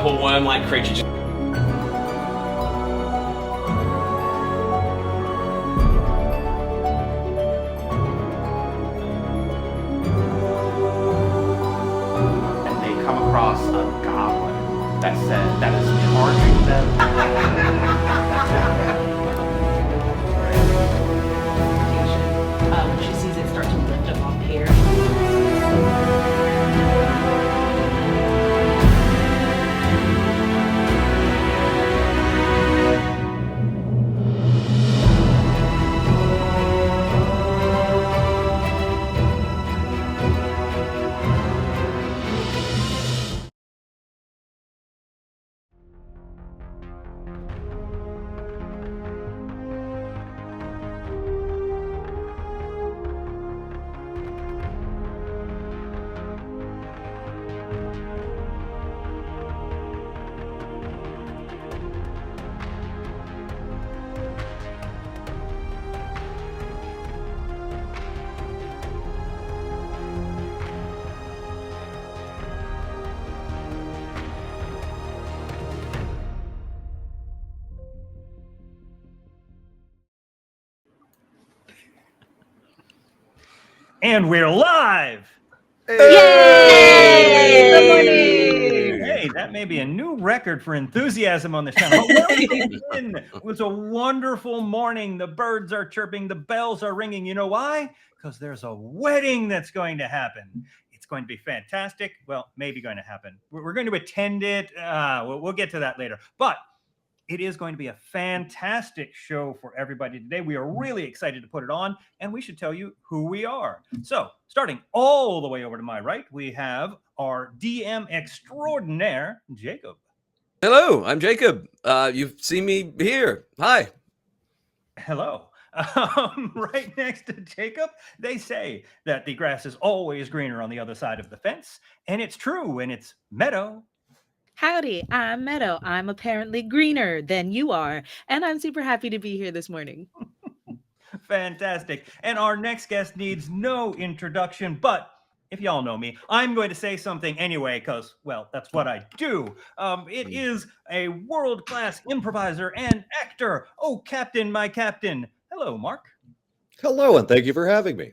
couple worm-like creatures. And they come across a goblin that is charging them. When she sees it start to lift up on here. And we're live! Yay! Good morning! Hey, that may be a new record for enthusiasm on the channel. It was a wonderful morning. The birds are chirping, the bells are ringing. You know why? Because there's a wedding that's going to happen. It's going to be fantastic. Well, maybe going to happen. We're going to attend it. We'll get to that later. But it is going to be a fantastic show for everybody today. We are really excited to put it on, and we should tell you who we are. So, starting all the way over to my right, we have our DM extraordinaire, Jacob. Hello, I'm Jacob. You've seen me here. Hi. Hello. Right next to Jacob, they say that the grass is always greener on the other side of the fence, and it's true, and it's Meadow. Howdy, I'm Meadow. I'm apparently greener than you are, and I'm super happy to be here this morning. Fantastic. And our next guest needs no introduction, but if y'all know me, I'm going to say something anyway, because, well, that's what I do. It is a world-class improviser and actor. Oh, Captain, my Captain. Hello, Mark. Hello, and thank you for having me.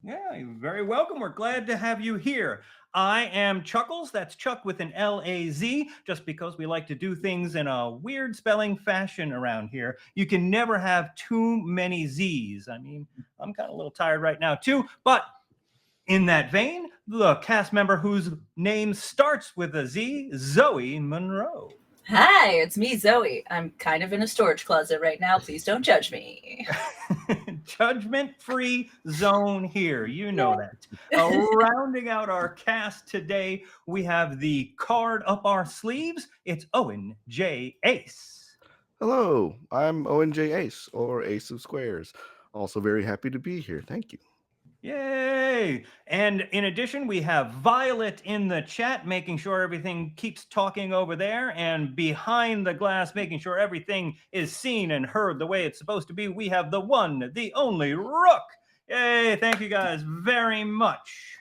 Yeah, you're very welcome. We're glad to have you here. I am Chuckles. That's Chuck with an L-A-Z, just because we like to do things in a weird spelling fashion around here. You can never have too many Z's. I mean, I'm kind of a little tired right now, too. But in that vein, the cast member whose name starts with a Z, Zoe Monroe. Hi, it's me, Zoe. I'm kind of in a storage closet right now. Please don't judge me. Judgment-free zone here. You know that. Rounding out our cast today, we have the card up our sleeves. It's Owen J. Ace. Hello, I'm Owen J. Ace, or Ace of Squares. Also very happy to be here. Thank you. Yay! And in addition, we have Violet in the chat, making sure everything keeps talking over there, and behind the glass, making sure everything is seen and heard the way it's supposed to be. We have the one, the only Rook. Yay! Thank you guys very much.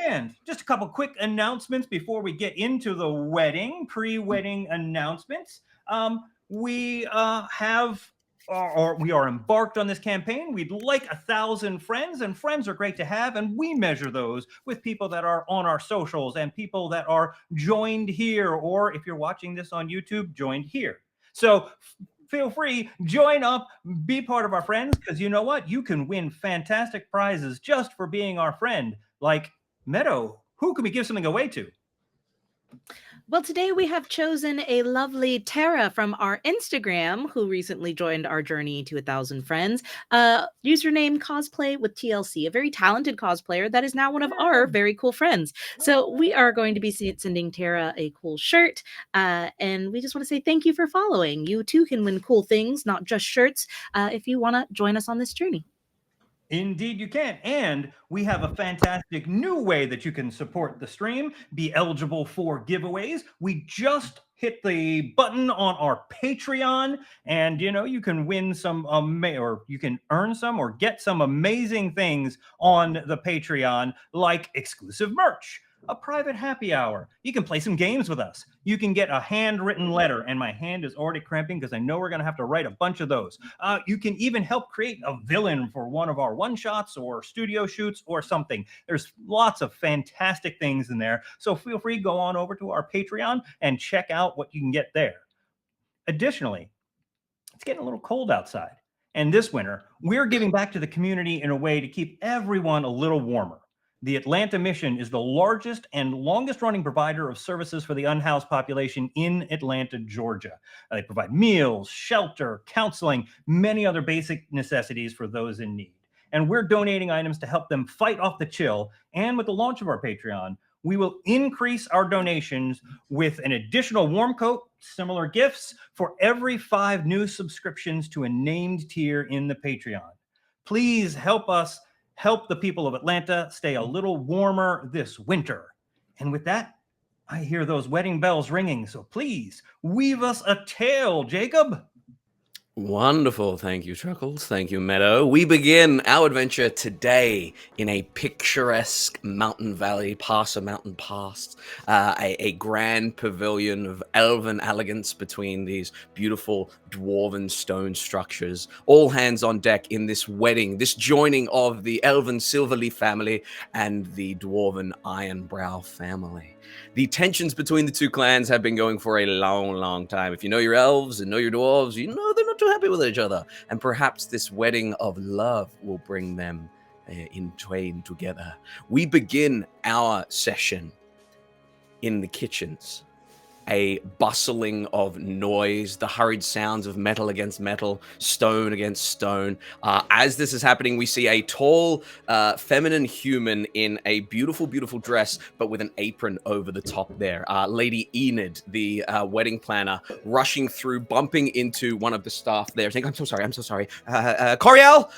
And just a couple quick announcements before we get into the wedding, pre-wedding announcements. We are embarked on this campaign. We'd like 1,000 friends, and friends are great to have, and we measure those with people that are on our socials and people that are joined here, or if you're watching this on YouTube, joined here. So feel free, join up, be part of our friends, because you know what? You can win fantastic prizes just for being our friend. Like Meadow, who can we give something away to? Well, today we have chosen a lovely Tara from our Instagram, who recently joined our journey to 1,000 friends. Username cosplay with TLC, a very talented cosplayer that is now one of our very cool friends. So we are going to be sending Tara a cool shirt, and we just want to say thank you for following. You too can win cool things, not just shirts, if you want to join us on this journey. Indeed you can. And we have a fantastic new way that you can support the stream, be eligible for giveaways. We just hit the button on our Patreon, and you can win some or you can earn some or get some amazing things on the Patreon, like exclusive merch, a private happy hour. You can play some games with us. You can get a handwritten letter, and my hand is already cramping because I know we're going to have to write a bunch of those. You can even help create a villain for one of our one-shots or studio shoots or something. There's lots of fantastic things in there, so feel free to go on over to our Patreon and check out what you can get there. Additionally, it's getting a little cold outside. And this winter, we're giving back to the community in a way to keep everyone a little warmer. The Atlanta Mission is the largest and longest running provider of services for the unhoused population in Atlanta, Georgia. They provide meals, shelter, counseling, many other basic necessities for those in need. And we're donating items to help them fight off the chill. And with the launch of our Patreon, we will increase our donations with an additional warm coat, similar gifts for every 5 new subscriptions to a named tier in the Patreon. Please help us help the people of Atlanta stay a little warmer this winter. And with that, I hear those wedding bells ringing, so please weave us a tale, Jacob. Wonderful. Thank you, Truckles. Thank you, Meadow. We begin our adventure today in a picturesque mountain valley, past a mountain pass, a grand pavilion of elven elegance between these beautiful dwarven stone structures. All hands on deck in this wedding, this joining of the elven Silverleaf family and the dwarven Ironbrow family. The tensions between the two clans have been going for a long, long time. If you know your elves and know your dwarves, you know they're not too happy with each other. And perhaps this wedding of love will bring them in twain together. We begin our session in the kitchens. A bustling of noise, the hurried sounds of metal against metal, stone against stone. As this is happening, we see a tall, feminine human in a beautiful, beautiful dress, but with an apron over the top there. Lady Enid, the wedding planner, rushing through, bumping into one of the staff there, saying, I'm so sorry. Coriel,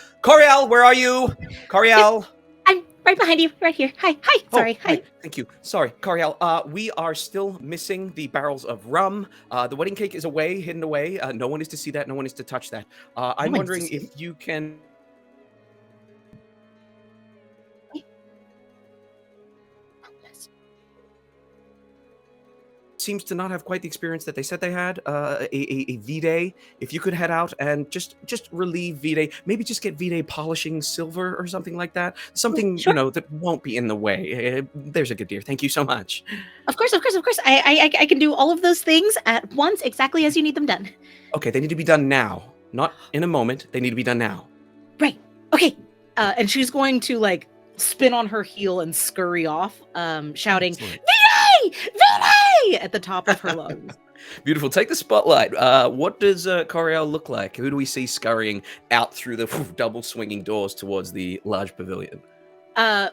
where are you? Coriel? I'm right behind you, right here. Hi. Sorry. Hi. Right. Thank you. Sorry, Coriel. We are still missing the barrels of rum. The wedding cake is away, hidden away. No one is to see that. No one is to touch that. I'm wondering if you can... Seems to not have quite the experience that they said they had. A V-Day. If you could head out and just relieve V-Day, maybe just get V-Day polishing silver or something like that. Something, Sure. that won't be in the way. There's a good dear. Thank you so much. Of course. I can do all of those things at once, exactly as you need them done. Okay, they need to be done now. Not in a moment. They need to be done now. Right. Okay. And she's going to spin on her heel and scurry off, shouting, Excellent. V-Day! At the top of her lungs. Beautiful. Take the spotlight. What does Coriel look like? Who do we see scurrying out through the double swinging doors towards the large pavilion?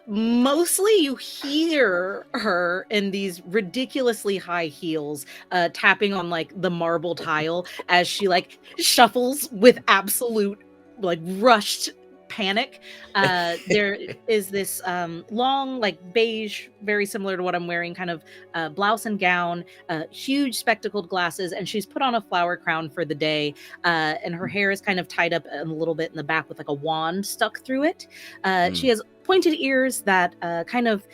Mostly you hear her in these ridiculously high heels, tapping on the marble tile as she shuffles with absolute rushed panic. There is this long beige, very similar to what I'm wearing, kind of blouse and gown, huge spectacled glasses, and she's put on a flower crown for the day, and her hair is kind of tied up a little bit in the back with a wand stuck through it. She has pointed ears that kind of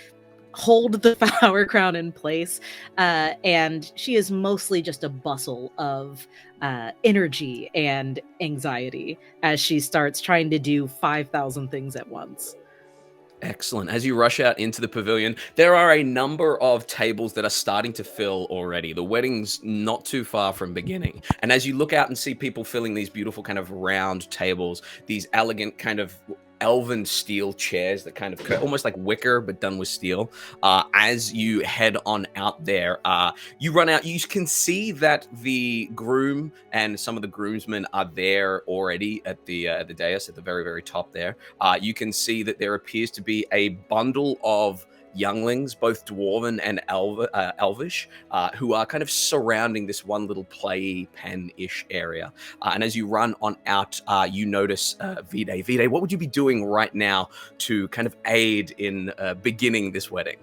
hold the flower crown in place, and she is mostly just a bustle of energy and anxiety as she starts trying to do 5,000 things at once. Excellent. As you rush out into the pavilion, there are a number of tables that are starting to fill already. The wedding's not too far from beginning. And as you look out and see people filling these beautiful kind of round tables, these elegant kind of elven steel chairs that kind of almost like wicker but done with steel. As you head on out there, you run out. You can see that the groom and some of the groomsmen are there already at the dais at the very, very top there. You can see that there appears to be a bundle of younglings, both dwarven and elvish, who are kind of surrounding this one little play pen-ish area. And as you run on out, you notice V-Day. V-Day, what would you be doing right now to kind of aid in beginning this wedding?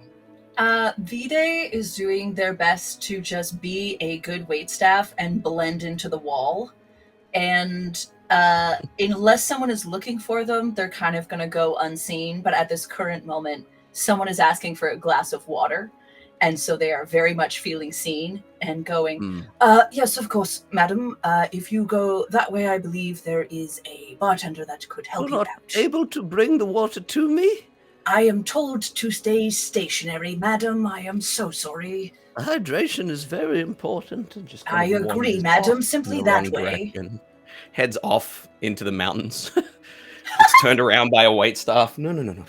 V-Day is doing their best to just be a good waitstaff and blend into the wall. And unless someone is looking for them, they're kind of going to go unseen. But at this current moment, someone is asking for a glass of water. And so they are very much feeling seen and going, yes, of course, madam. If you go that way, I believe there is a bartender that could help You're you not out. able to bring the water to me? I am told to stay stationary, madam. I am so sorry. Hydration is very important. And just kind I of agree, wanders madam. off Simply in the that wrong way. direction. Heads off into the mountains. It's turned around by a waitstaff. No.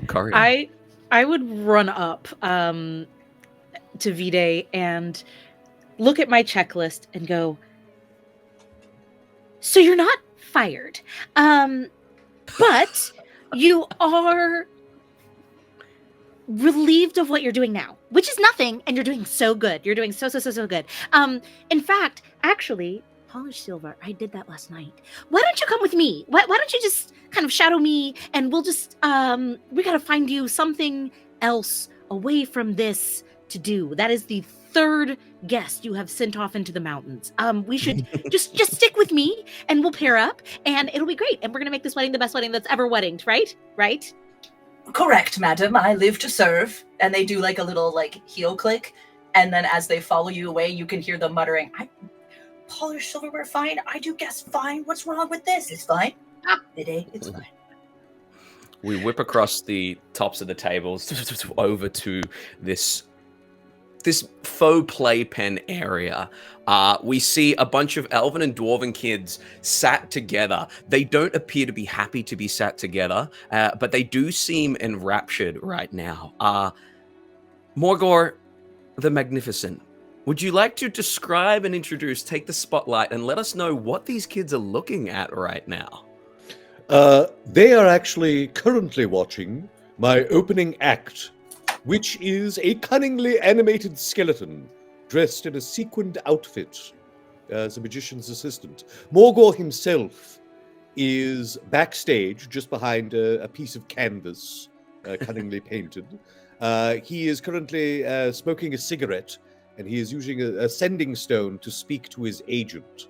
Corey. I would run up to V-Day and look at my checklist and go, so you're not fired, but you are relieved of what you're doing now, which is nothing, and you're doing so good. You're doing so good. In fact, actually, polished silver, I did that last night. Why don't you come with me? Why don't you just kind of shadow me, and we'll just we gotta find you something else away from this to do. That is the third guest you have sent off into the mountains. We should just stick with me, and we'll pair up, and it'll be great. And we're gonna make this wedding the best wedding that's ever weddinged, right? Right? Correct, madam. I live to serve. And they do like a little like heel click. And then as they follow you away, you can hear them muttering, polished silverware, fine. I do guess fine. What's wrong with this? It's fine. It's fine. We whip across the tops of the tables over to this faux playpen area. We see a bunch of elven and dwarven kids sat together. They don't appear to be happy to be sat together, but they do seem enraptured right now. Morgor the Magnificent, would you like to describe and introduce, take the spotlight, and let us know what these kids are looking at right now? They are actually currently watching my opening act, which is a cunningly animated skeleton dressed in a sequined outfit as a magician's assistant. Morgor himself is backstage, just behind a piece of canvas, cunningly painted. He is currently smoking a cigarette, and he is using a sending stone to speak to his agent.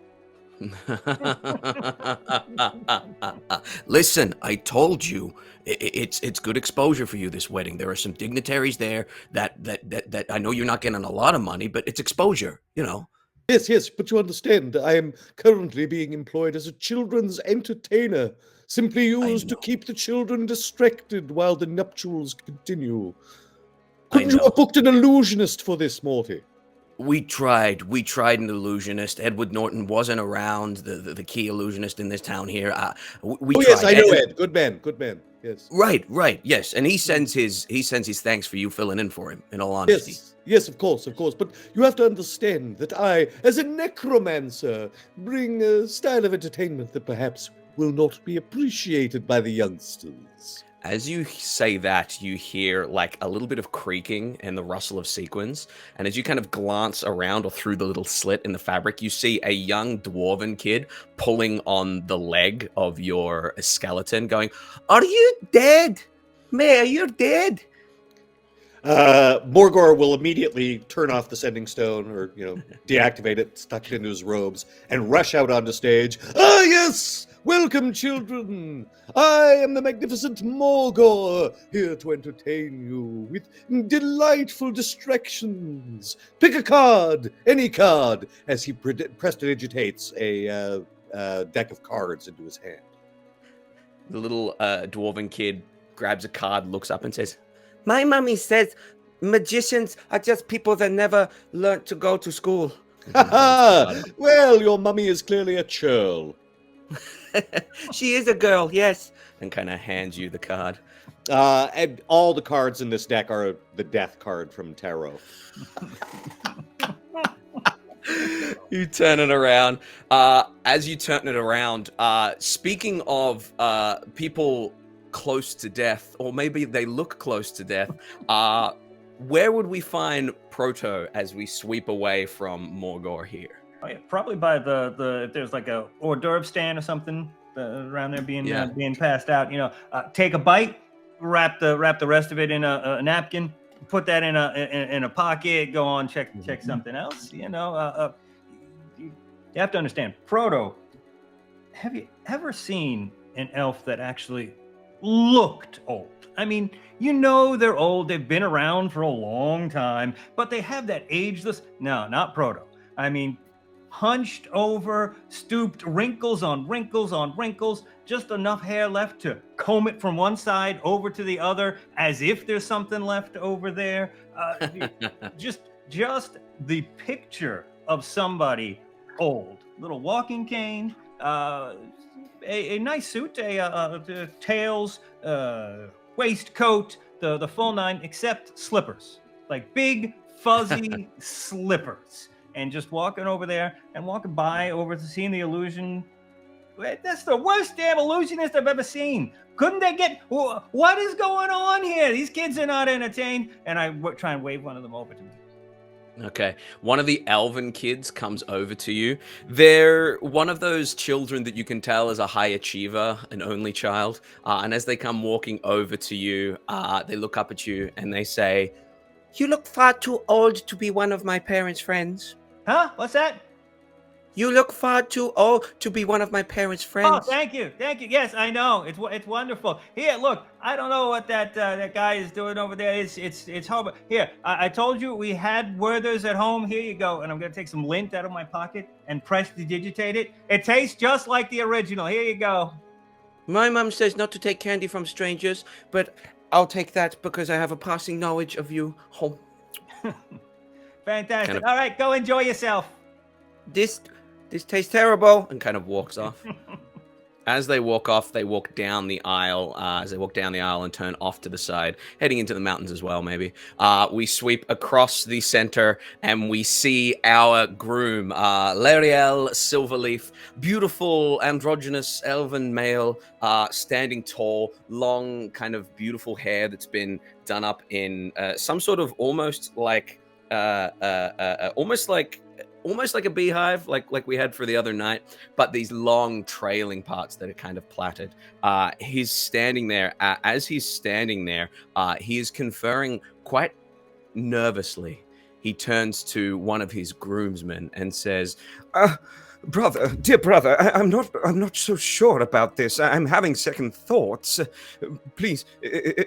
Listen, I told you it's good exposure for you this wedding. There are some dignitaries there that I know you're not getting a lot of money, but it's exposure, you know. Yes, but you understand, I am currently being employed as a children's entertainer, simply used to keep the children distracted while the nuptials continue. Couldn't you have booked an illusionist for this, Morty? We tried an illusionist. Edward Norton wasn't around, the key illusionist in this town here. We tried. Yes, I know Ed. Good man. Yes. Right. Yes, and he sends his thanks for you filling in for him. In all honesty. Yes, of course. But you have to understand that I, as a necromancer, bring a style of entertainment that perhaps will not be appreciated by the youngsters. As you say that, you hear like a little bit of creaking and the rustle of sequins. And as you kind of glance around or through the little slit in the fabric, you see a young dwarven kid pulling on the leg of your skeleton going, "Are you dead? Mayor, you're dead." Morgor will immediately turn off the sending stone or, deactivate it, tuck it into his robes, and rush out onto stage. Ah, yes! Welcome, children! I am the magnificent Morgor, here to entertain you with delightful distractions. Pick a card, any card, as he prestidigitates a deck of cards into his hand. The little dwarven kid grabs a card, looks up and says, "My mommy says magicians are just people that never learned to go to school." Well, your mummy is clearly a churl. She is a girl, yes. And kind of hands you the card. And all the cards in this deck are the death card from tarot. You turn it around. As you turn it around, speaking of people close to death, or maybe they look close to death, where would we find Proto as we sweep away from Morgor here? Oh, yeah, probably by the if there's like a hors d'oeuvre stand or something around there being passed out. Take a bite, wrap the rest of it in a napkin, put that in a pocket, go on check something else. You have to understand, Proto. Have you ever seen an elf that actually looked old. I mean, you know they're old. They've been around for a long time, but they have that ageless. No, not Proto. I mean, hunched over, stooped, wrinkles on wrinkles on wrinkles, just enough hair left to comb it from one side over to the other, as if there's something left over there. Just the picture of somebody old, little walking cane, a nice suit, tails, waistcoat, the full nine, except slippers, like big fuzzy slippers. And just walking over there and walking by over to seeing the illusion. That's the worst damn illusionist I've ever seen. Couldn't they get, what is going on here? These kids are not entertained. And I try and wave one of them over to me. Okay. One of the elven kids comes over to you. They're one of those children that you can tell is a high achiever, an only child. And as they come walking over to you, they look up at you and they say, "You look far too old to be one of my parents' friends." Huh? What's that? "You look far too old to be one of my parents' friends." Oh, thank you. Yes, I know. It's wonderful. Here, look. I don't know what that guy is doing over there. It's horrible. Here, I told you we had Werthers at home. Here you go. And I'm gonna take some lint out of my pocket and prestidigitate it. It tastes just like the original. Here you go. My mum says not to take candy from strangers, but I'll take that because I have a passing knowledge of you. Oh. Fantastic. Kind of- All right, go enjoy yourself. This tastes terrible, and kind of walks off. As they walk off, they walk down the aisle. As they walk down the aisle and turn off to the side, heading into the mountains as well, maybe. We sweep across the center, and we see our groom, Lariel Silverleaf, beautiful, androgynous, elven male, standing tall, long, kind of beautiful hair that's been done up in some sort of almost like a beehive, like we had for the other night, but these long trailing parts that are kind of plaited. He's standing there. As he's standing there, he is conferring quite nervously. He turns to one of his groomsmen and says, "Brother, dear brother, I'm not so sure about this. I'm having second thoughts. Please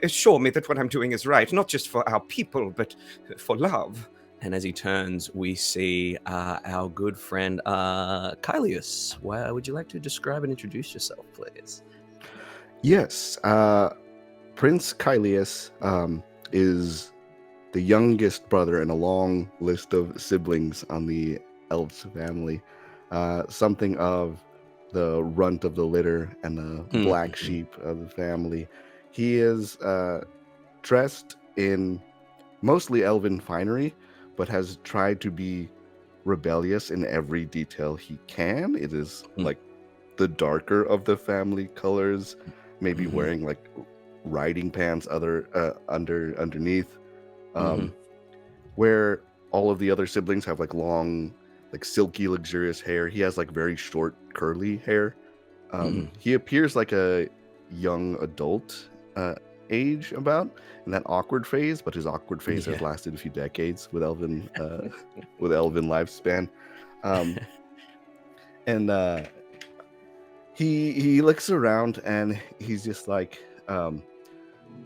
assure me that what I'm doing is right, not just for our people, but for love." And as he turns, we see our good friend Kylius. Would you like to describe and introduce yourself, please? Yes, Prince Kylius is the youngest brother in a long list of siblings on the Elves family. Something of the runt of the litter and the black sheep of the family. He is dressed in mostly elven finery, but has tried to be rebellious in every detail he can. It is like the darker of the family colors, maybe wearing like riding pants underneath, where all of the other siblings have like long, like silky, luxurious hair. He has like very short, curly hair. He appears like a young adult age about in that awkward phase, but his awkward phase has lasted a few decades with elven lifespan. And he looks around and he's just like,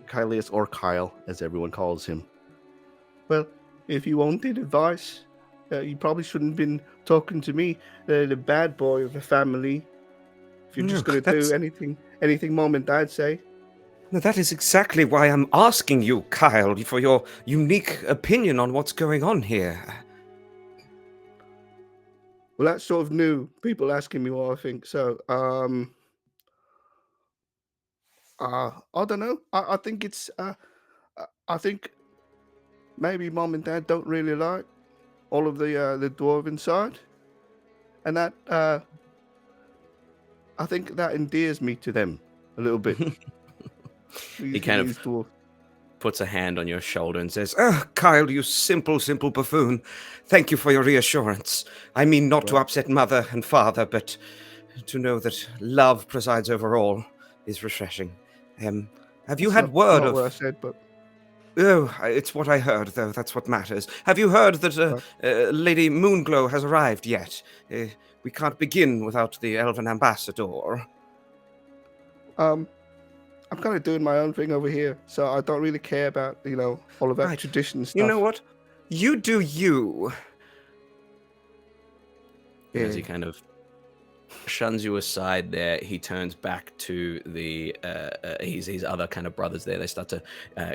Kylius, or Kyle as everyone calls him. "Well, if you wanted advice, you probably shouldn't have been talking to me, the bad boy of the family. If you're just going to do anything mom and dad say." That is exactly why I'm asking you, Kyle, for your unique opinion on what's going on here. Well, that's sort of new. People asking me what I think. So, I don't know. I think it's, I think maybe mom and dad don't really like all of the dwarven side, and that I think that endears me to them a little bit. He kind of puts a hand on your shoulder and says, Kyle, you simple buffoon. Thank you for your reassurance. I mean not to upset mother and father, but to know that love presides over all is refreshing. Have you had word of... what I said, but... Oh, it's what I heard, though. That's what matters. Have you heard that Lady Moonglow has arrived yet? We can't begin without the elven ambassador. I'm kind of doing my own thing over here, so I don't really care about, all of that Right. tradition stuff. You know what? You do you. As he kind of shuns you aside there, he turns back to his other kind of brothers there. They start to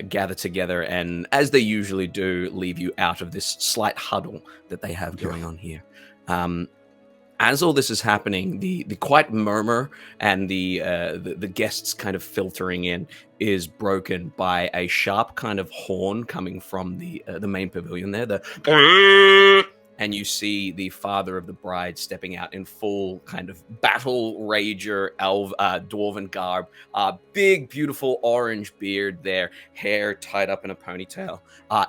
gather together, and as they usually do, leave you out of this slight huddle that they have going on here. As all this is happening, the quiet murmur and the guests kind of filtering in is broken by a sharp kind of horn coming from the main pavilion there. And you see the father of the bride stepping out in full kind of battle rager dwarven garb, big beautiful orange beard there, hair tied up in a ponytail.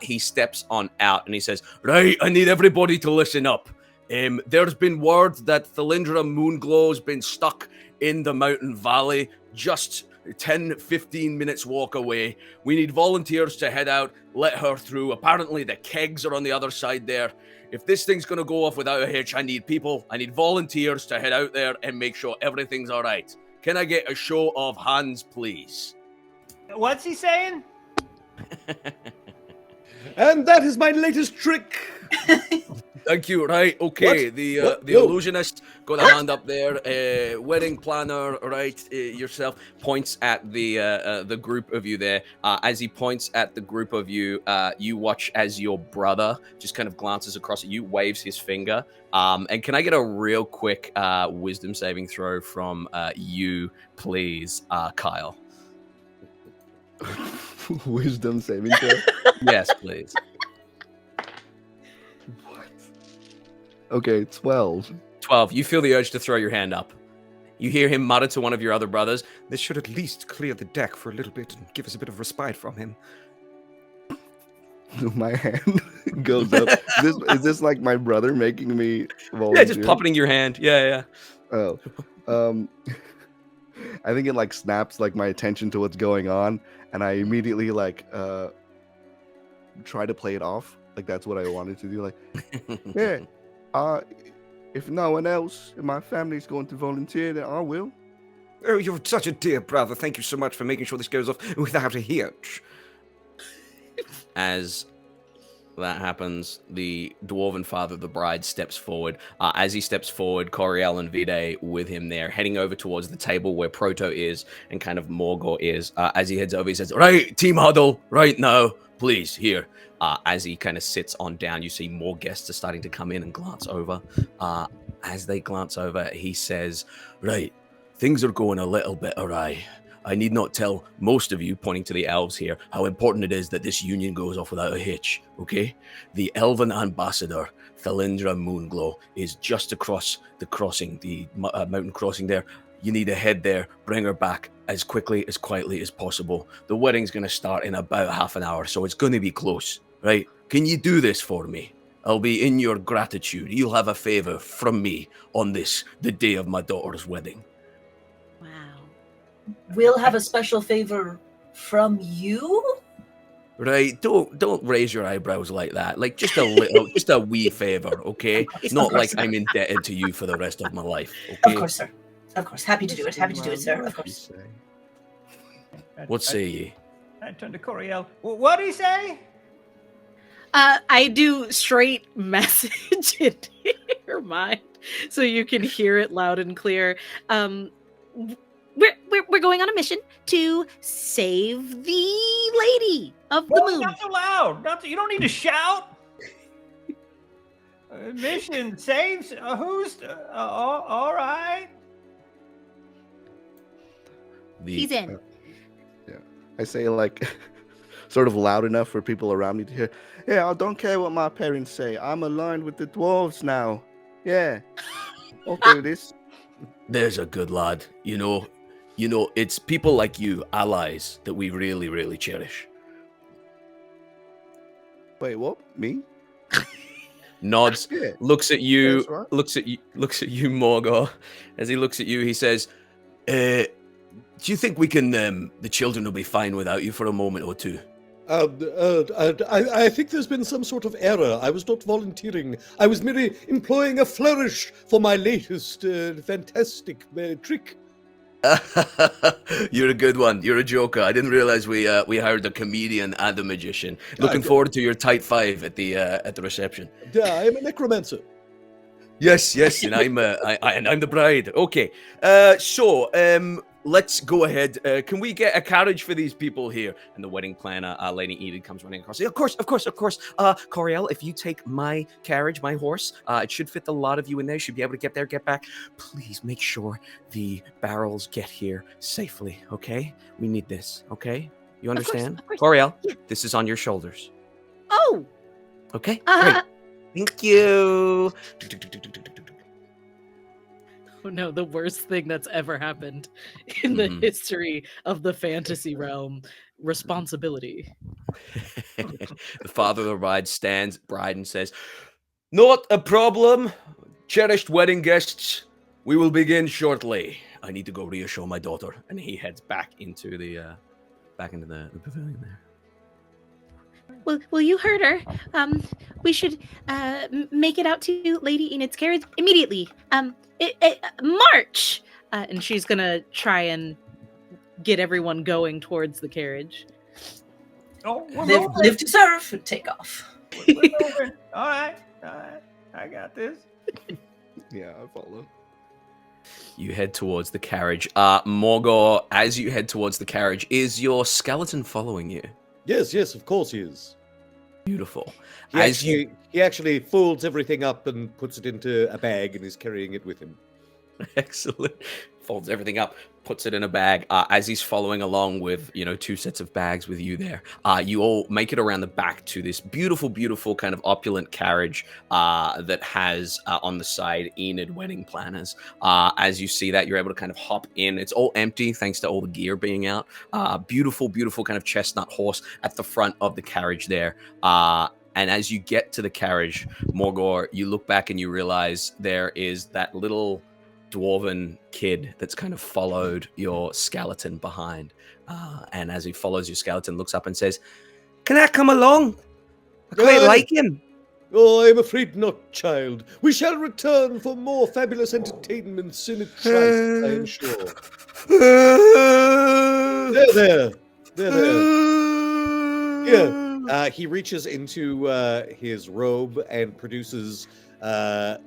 He steps on out and he says, "Right, I need everybody to listen up. There's been word that Thalindra Moonglow's been stuck in the mountain valley, just 10-15 minutes walk away. We need volunteers to head out, let her through. Apparently the kegs are on the other side there. If this thing's going to go off without a hitch, I need volunteers to head out there and make sure everything's all right. Can I get a show of hands, please?" What's he saying? And that is my latest trick. Thank you. Right. Okay. What? The What? the No. illusionist got a hand up there. Wedding planner, right? Yourself points at the group of you there. As he points at the group of you, you watch as your brother just kind of glances across at you, waves his finger. And can I get a real quick wisdom saving throw from you, please, Kyle? Wisdom saving throw. Yes, please. What? Okay, 12. 12. You feel the urge to throw your hand up. You hear him mutter to one of your other brothers. This should at least clear the deck for a little bit and give us a bit of respite from him. My hand goes up. Is this like my brother making me volunteer? Yeah, just puppeting your hand. Yeah. Oh. I think it like snaps like my attention to what's going on, and I immediately like try to play it off. Like that's what I wanted to do. Like, yeah, if no one else in my family's going to volunteer, then I will. Oh, you're such a dear brother. Thank you so much for making sure this goes off without a hitch. As that happens, the dwarven father of the bride steps forward. As he steps forward, Coriel and Vide with him there, heading over towards the table where Proto is and kind of Morgor is. As he heads over, he says, "Right, team huddle, right now, please, here." As he kind of sits on down, you see more guests are starting to come in and glance over. As they glance over, he says, "Right, things are going a little bit awry. I need not tell most of you, pointing to the elves here, how important it is that this union goes off without a hitch, okay? The elven ambassador, Thalindra Moonglow, is just across the crossing, the mountain crossing there. You need to head there, bring her back as quickly, as quietly as possible. The wedding's going to start in about half an hour, so it's going to be close, right? Can you do this for me? I'll be in your gratitude. You'll have a favor from me on this, the day of my daughter's wedding." We'll have a special favor from you? Right, don't raise your eyebrows like that. Like just a little, just a wee favor, okay? Not like I'm indebted to you for the rest of my life. Okay? Of course, sir. Of course. Happy to do it. Happy to do it, sir. Of course. What say ye? I turn to Coriel. What do you say? I do straight message into your mind so you can hear it loud and clear. We're going on a mission to save the lady of the moon. Not so loud. You don't need to shout. Mission saves. Who's? All right. He's in. Yeah, I say like sort of loud enough for people around me to hear. Yeah, I don't care what my parents say. I'm aligned with the dwarves now. Yeah, I'll do this. There's a good lad. You know, it's people like you, allies, that we really, really cherish. Wait, what? Me? Nods, Yeah. looks at you, That's right. looks at you, Morgor. As he looks at you, he says, "Do you think we can? The children will be fine without you for a moment or two." I think there's been some sort of error. I was not volunteering. I was merely employing a flourish for my latest fantastic trick. You're a good one. You're a joker. I didn't realize we hired a comedian and a magician. Looking forward to your tight five at the reception. Yeah, I am a necromancer. Yes, and I'm the bride. Okay. Let's go ahead. Can we get a carriage for these people here? And the wedding planner, Lady Enid, comes running across. Of course. Coriel, if you take my carriage, my horse, it should fit the lot of you in there. Should be able to get there, get back. Please make sure the barrels get here safely. Okay? We need this. Okay? You understand? Of course. Coriel, Yeah. this is on your shoulders. Oh. Okay. Great. Thank you. Oh no, the worst thing that's ever happened in the history of the fantasy realm. Responsibility. The father of the bride stands bride and says, "Not a problem. Cherished wedding guests, we will begin shortly. I need to go reassure my daughter." And he heads back into the pavilion there. Well, you heard her. We should make it out to Lady Enid's carriage immediately. March! And she's gonna try and get everyone going towards the carriage. Oh, Live to serve and take off. All right. I got this. Yeah, I follow. You head towards the carriage. Morgor, as you head towards the carriage, is your skeleton following you? Yes, of course he is. Beautiful. He actually folds everything up and puts it into a bag and is carrying it with him. Excellent. Folds everything up, puts it in a bag. As he's following along with, two sets of bags with you there, you all make it around the back to this beautiful, beautiful kind of opulent carriage that has on the side Enid wedding planners. As you see that, you're able to kind of hop in. It's all empty thanks to all the gear being out. Beautiful, beautiful kind of chestnut horse at the front of the carriage there. And as you get to the carriage, Morgor, you look back and you realize there is that little dwarven kid that's kind of followed your skeleton behind. And as he follows your skeleton, looks up and says, Can I come along? I quite like him. Oh, I'm afraid not, child. We shall return for more fabulous entertainments in a trice, I am sure. There. Here. He reaches into his robe and produces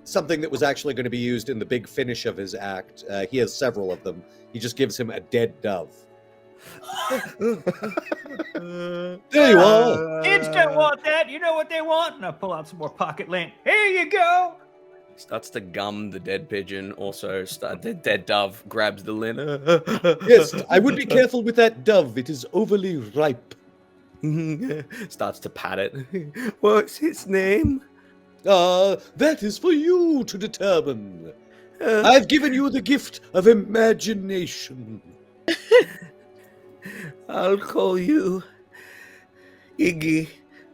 something that was actually going to be used in the big finish of his act. He has several of them. He just gives him a dead dove. There you are. Kids don't want that. You know what they want? And I pull out some more pocket lint. Here you go. starts to gum the dead pigeon. Also, the dead dove grabs the lint. Yes, I would be careful with that dove. It is overly ripe. Starts to pat it. What's its name? That is for you to determine. I've given you the gift of imagination. I'll call you Iggy.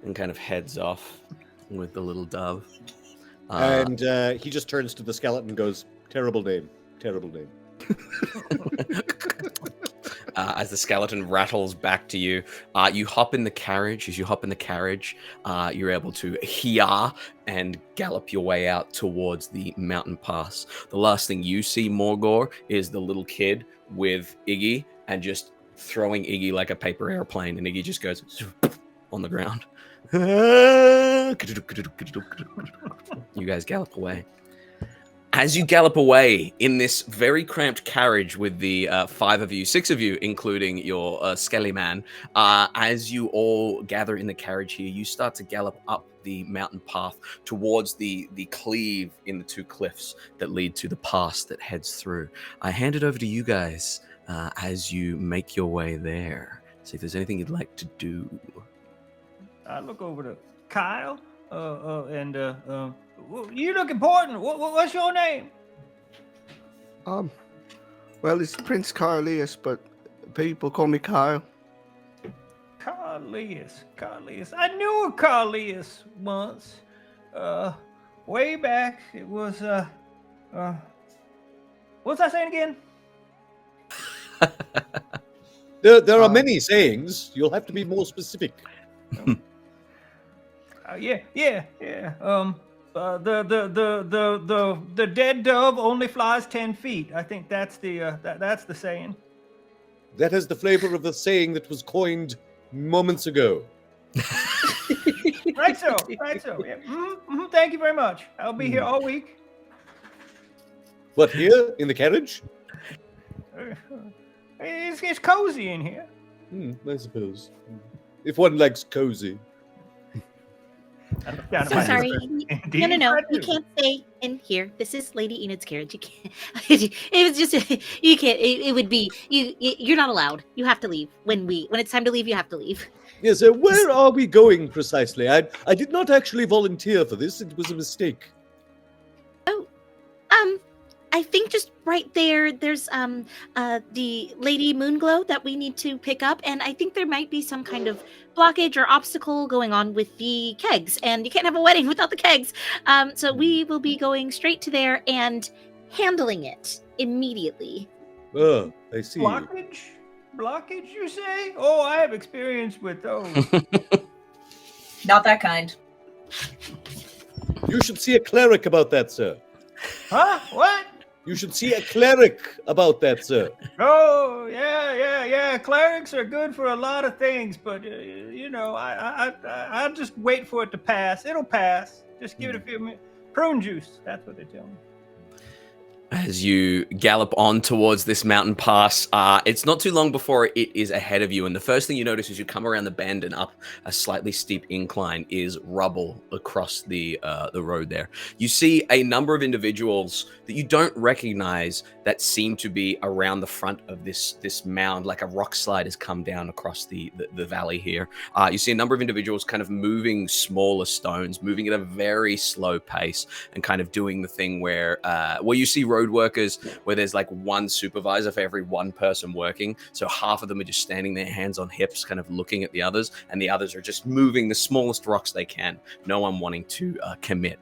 And kind of heads off with the little dove. And he just turns to the skeleton and goes, terrible name, terrible name. As the skeleton rattles back to you, you hop in the carriage. As you hop in the carriage, you're able to hear and gallop your way out towards the mountain pass. The last thing you see, Morgor, is the little kid with Iggy and just throwing Iggy like a paper airplane. And Iggy just goes on the ground. You guys gallop away. As you gallop away in this very cramped carriage with the 6 of you, including your skelly man, as you all gather in the carriage here, you start to gallop up the mountain path towards the cleave in the two cliffs that lead to the pass that heads through. I hand it over to you guys as you make your way there. See if there's anything you'd like to do. I look over to Kyle, and you look important. What's your name? Well, it's Prince Carlius, but people call me Kyle. Carlius. I knew a Carlius once. Way back, it was, what's that saying again? There are many sayings. You'll have to be more specific. Yeah. The dead dove only flies 10 feet. I think that's that's the saying. That is the flavor of the saying that was coined moments ago. Right so. Yeah. Thank you very much. I'll be here all week. What, here in the carriage? It's cozy in here. I suppose. If one likes cozy. So sorry. No. You can't stay in here. This is Lady Enid's carriage. You can't. It was just you can't. It would be you. You're not allowed. You have to leave when it's time to leave. You have to leave. Yes. Where are we going precisely? I did not actually volunteer for this. It was a mistake. Oh, I think just right there. There's the Lady Moonglow that we need to pick up, and I think there might be some kind of blockage or obstacle going on with the kegs, and you can't have a wedding without the kegs. So we will be going straight to there and handling it immediately. Oh, I see. Blockage, you say? Oh, I have experience with those. Not that kind. You should see a cleric about that, sir. Huh? What? You should see a cleric about that, sir. Oh, yeah. Clerics are good for a lot of things, but I'll just wait for it to pass. It'll pass. Just give it a few minutes. Prune juice. That's what they tell me. As you gallop on towards this mountain pass, it's not too long before it is ahead of you, and the first thing you notice as you come around the bend and up a slightly steep incline is rubble across the road there. You see a number of individuals that you don't recognize that seem to be around the front of this mound, like a rock slide has come down across the valley here. You see a number of individuals kind of moving smaller stones, moving at a very slow pace, and kind of doing the thing where you see road workers where there's like one supervisor for every one person working, so half of them are just standing there, hands on hips, kind of looking at the others, and the others are just moving the smallest rocks they can, no one wanting to commit.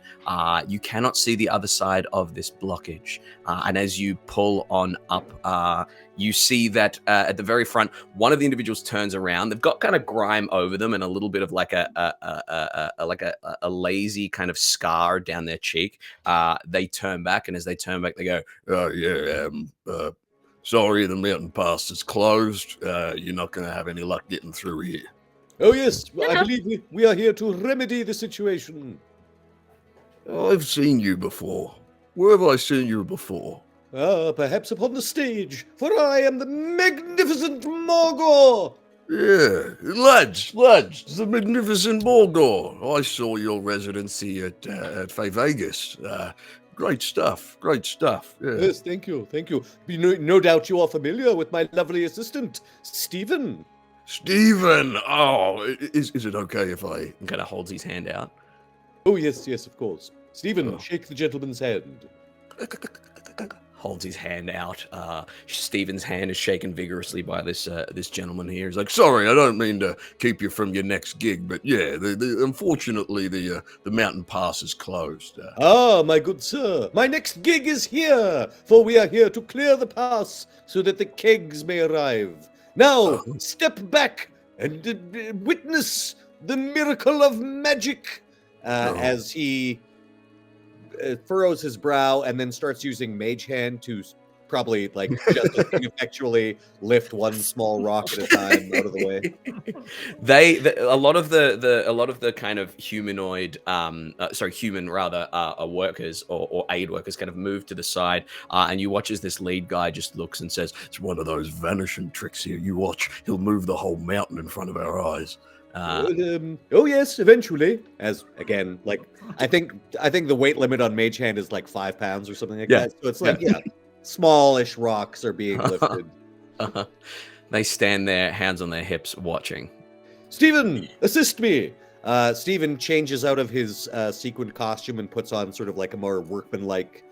You cannot see the other side of this blockage, and as you pull on up, you see that at the very front, one of the individuals turns around. They've got kind of grime over them and a little bit of like a lazy kind of scar down their cheek. They turn back, and as they turn back, they go, sorry, the mountain pass is closed. You're not going to have any luck getting through here. Oh, yes. I believe we are here to remedy the situation. I've seen you before. Where have I seen you before? Perhaps upon the stage, for I am the magnificent Morgor. Yeah, lads, the magnificent Morgor. I saw your residency at Fay Vegas. Great stuff. Yeah. Yes, thank you. No doubt you are familiar with my lovely assistant, Stephen. Stephen! Oh, is it okay if I... and kind of holds his hand out. Oh, yes, of course. Stephen, shake the gentleman's hand. Holds his hand out. Stephen's hand is shaken vigorously by this gentleman here. He's like, sorry, I don't mean to keep you from your next gig, but yeah, unfortunately, the mountain pass is closed. My good sir, my next gig is here, for we are here to clear the pass so that the kegs may arrive. Now, step back and witness the miracle of magic. As he furrows his brow and then starts using Mage Hand to probably like just ineffectually lift one small rock at a time out of the way. A lot of the kind of humanoid, human workers or aid workers kind of move to the side, and you watch as this lead guy just looks and says, "It's one of those vanishing tricks here. You watch, he'll move the whole mountain in front of our eyes." Oh yes, eventually. As again, like I think the weight limit on Mage Hand is like 5 pounds or something like that. So it's like smallish rocks are being lifted. They stand there, hands on their hips, watching. Stephen, assist me. Stephen changes out of his sequined costume and puts on sort of like a more workmanlike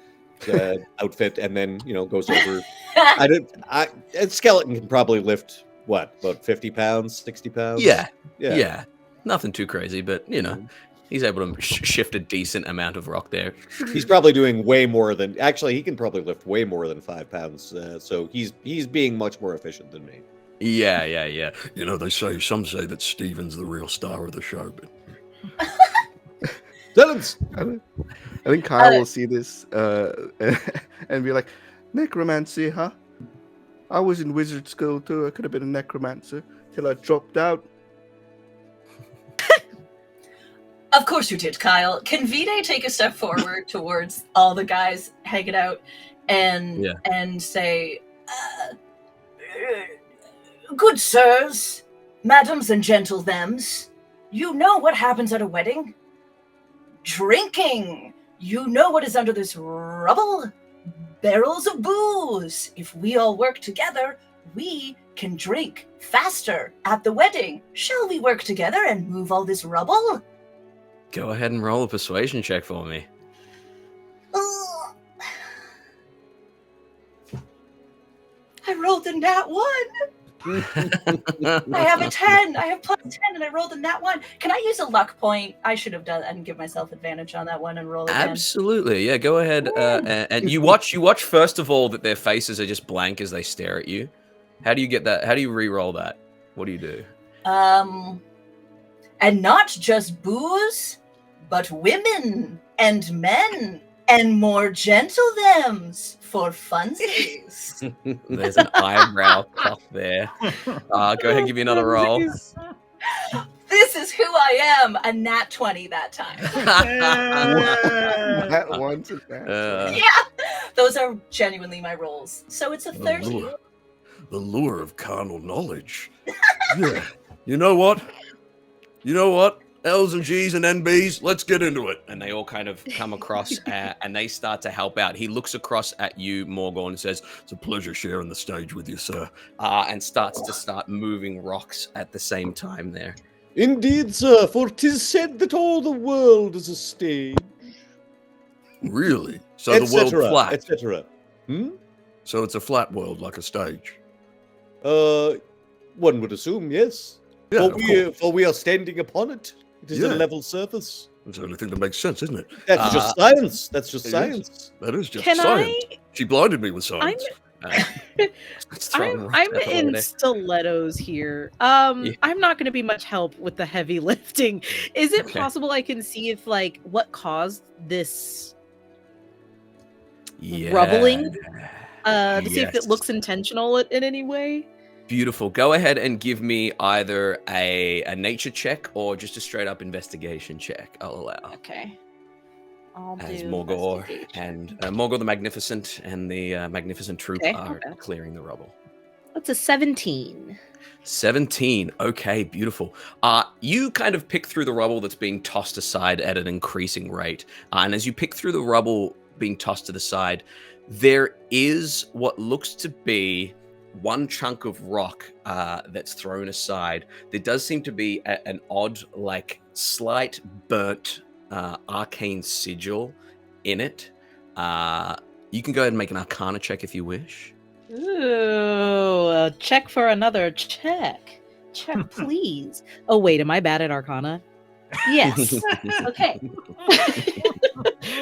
outfit, and then goes over. A skeleton can probably lift. What, about 50 pounds, 60 pounds? Yeah. Nothing too crazy, but, he's able to shift a decent amount of rock there. He's probably doing way more than... Actually, he can probably lift way more than 5 pounds, so he's being much more efficient than me. Yeah. Some say that Steven's the real star of the show, but... Silence! I think Kyle will see this and be like, necromancy, huh? I was in wizard school too. I could have been a necromancer till I dropped out. Of course you did, Kyle. Can Vide take a step forward towards all the guys hanging out and say, good sirs, madams and gentle thems, you know what happens at a wedding? Drinking! You know what is under this rubble? Barrels of booze. If we all work together, we can drink faster at the wedding. Shall we work together and move all this rubble? Go ahead and roll a persuasion check for me. I rolled a nat 1. I have a 10. I have plus 10 and I rolled a nat 1. Can I use a luck point? I should have done and give myself advantage on that one and roll again. Absolutely. Yeah, go ahead. And you watch first of all that their faces are just blank as they stare at you. How do you get that? How do you re-roll that? What do you do? And not just booze, but women and men and more gentle thems for funsies. There's an eyebrow cough there. Go ahead and give me another roll. This is who I am. A nat 20 that time. That one's a Yeah, those are genuinely my rolls. So it's a 30. The lure of carnal knowledge. Yeah. You know what? L's and G's and NBs, let's get into it. And they all kind of come across and they start to help out. He looks across at you, Morgorn, and says, It's a pleasure sharing the stage with you, sir. and starts to moving rocks at the same time there. Indeed, sir, for 'tis said that all the world is a stage. Really? So the world flat. Etc. So it's a flat world like a stage. One would assume, yes. Yeah, For we are standing upon it. It is a level surface. That's the only thing that makes sense, isn't it? That's just science. That's just science. That is just Can science. She blinded me with science. I'm in stilettos here. I'm not going to be much help with the heavy lifting. Is it possible I can see if what caused this rubbling? To see if it looks intentional in any way. Beautiful. Go ahead and give me either a nature check or just a straight up investigation check. I'll allow. Okay. As Morgor and Morgor the Magnificent and the Magnificent Troop are clearing the rubble. That's a 17. 17. Okay, beautiful. You kind of pick through the rubble that's being tossed aside at an increasing rate. And as you pick through the rubble being tossed to the side, there is what looks to be one chunk of rock that's thrown aside. There does seem to be an odd, slight burnt arcane sigil in it. You can go ahead and make an Arcana check if you wish. Ooh, check for another check. Check, please. Oh, wait, am I bad at Arcana? Yes. Okay.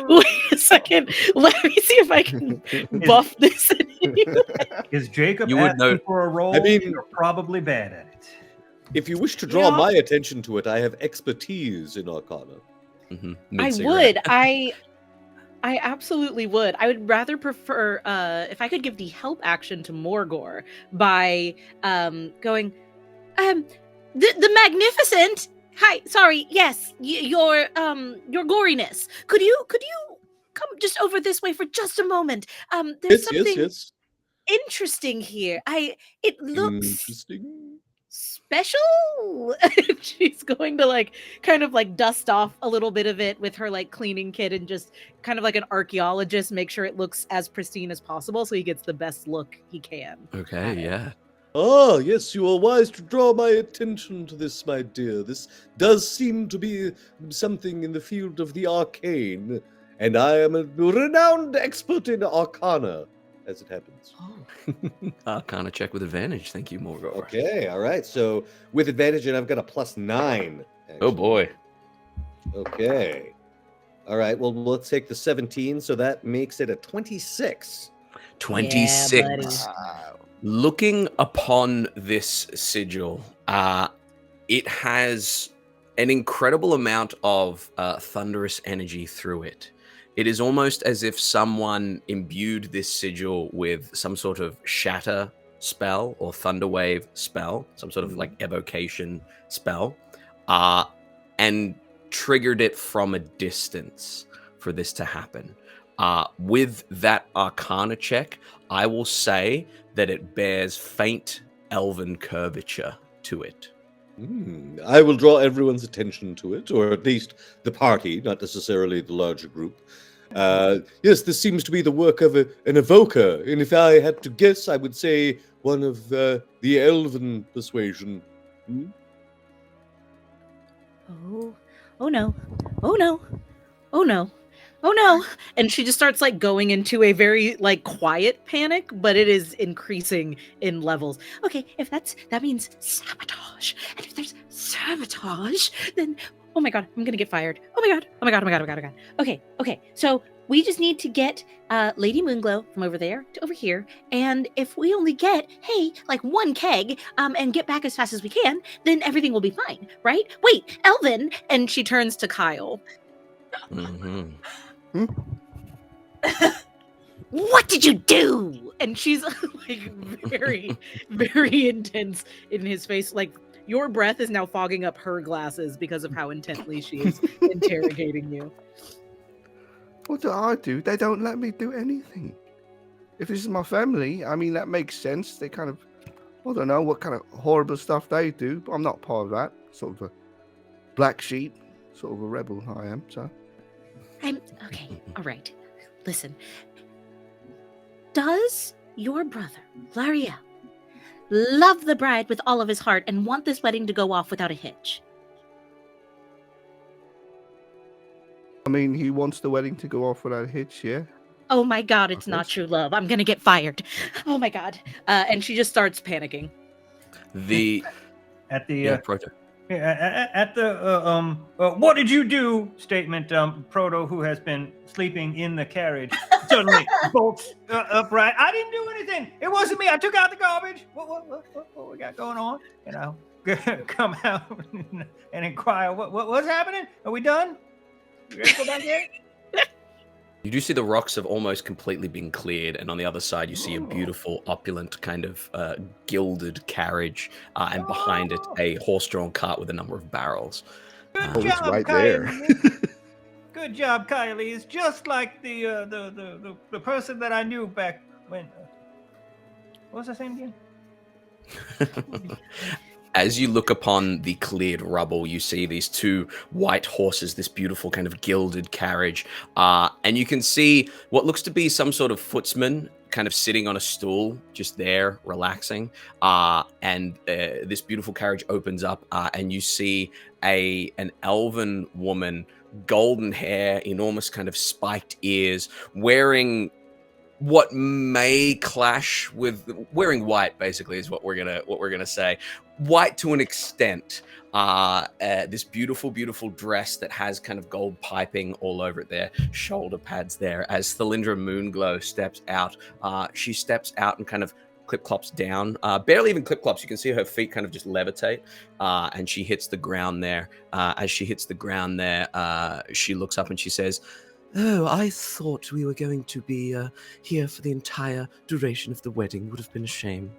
Wait a second. Let me see if I can buff this. Is Jacob You would asking know- for a roll? I mean- You're probably bad at it. If you wish to draw my attention to it, I have expertise in Arcana. I would. I absolutely would. I would rather prefer if I could give the help action to Morgor by going, the Magnificent. Hi, sorry. Yes, your goriness. Could you come just over this way for just a moment? There's something interesting here. It looks interesting. Special. She's going to kind of dust off a little bit of it with her cleaning kit and just kind of like an archaeologist make sure it looks as pristine as possible so he gets the best look he can. Okay, yeah. Ah, yes, you are wise to draw my attention to this, my dear. This does seem to be something in the field of the arcane, and I am a renowned expert in Arcana, as it happens. Arcana check with advantage. Thank you, Morgor. Okay, all right. So with advantage, and I've got a +9. Oh boy. Okay. All right. Well, let's take the 17. So that makes it a 26. 26. Wow. Looking upon this sigil, it has an incredible amount of thunderous energy through it. It is almost as if someone imbued this sigil with some sort of shatter spell or thunderwave spell, some sort of like evocation spell, and triggered it from a distance for this to happen. With that Arcana check, I will say that it bears faint elven curvature to it. I will draw everyone's attention to it, or at least the party, not necessarily the larger group. Yes, this seems to be the work of an evoker, and if I had to guess, I would say one of the elven persuasion. Oh no. Oh no. Oh no. Oh no. And she just starts like going into a very like quiet panic, but it is increasing in levels. Okay, if that means sabotage. And if there's sabotage, then oh my god, I'm gonna get fired. Oh my god. Oh my god. Oh my god. Oh my god. Oh my god. Okay. So we just need to get Lady Moonglow from over there to over here. And if we only get, hey, like one keg and get back as fast as we can, then everything will be fine, right? Wait, Elvin. And she turns to Kyle. What did you do? And she's like very, very intense in his face. Like your breath is now fogging up her glasses because of how intently she is interrogating you. What do I do? They don't let me do anything. If this is my family, I mean, that makes sense. They kind of, I don't know what kind of horrible stuff they do, but I'm not part of that. Sort of a black sheep, sort of a rebel I am, so. I'm okay. All right. Listen. Does your brother, Lariel, love the bride with all of his heart and want this wedding to go off without a hitch? I mean, he wants the wedding to go off without a hitch, yeah? Oh my god, it's not true love. I'm gonna get fired. Oh my god. And she just starts panicking. At the what did you do statement, Proto, who has been sleeping in the carriage, suddenly bolts upright. I didn't do anything. It wasn't me. I took out the garbage. What we got going on? You know, come out and inquire. What's happening? Are we done? You ready to go back in? You do see the rocks have almost completely been cleared, and on the other side, you see a beautiful, opulent kind of gilded carriage, and behind it, a horse-drawn cart with a number of barrels. Good job, it's right Kylie. There. Good job, Kylie. It's just like the person that I knew back when. What was her name again? As you look upon the cleared rubble, you see these two white horses, this beautiful kind of gilded carriage, and you can see what looks to be some sort of footsman kind of sitting on a stool, just there, relaxing, and this beautiful carriage opens up, and you see an elven woman, golden hair, enormous kind of spiked ears, wearing what may clash with wearing white, basically, is what we're gonna say. White to an extent. This beautiful, beautiful dress that has kind of gold piping all over it there, shoulder pads there. As Thalindra Moonglow steps out, she steps out and kind of clip-clops down. Barely even clip-clops. You can see her feet kind of just levitate, and she hits the ground there. As she hits the ground there, she looks up and she says, "Oh, I thought we were going to be here for the entire duration of the wedding. Would have been a shame.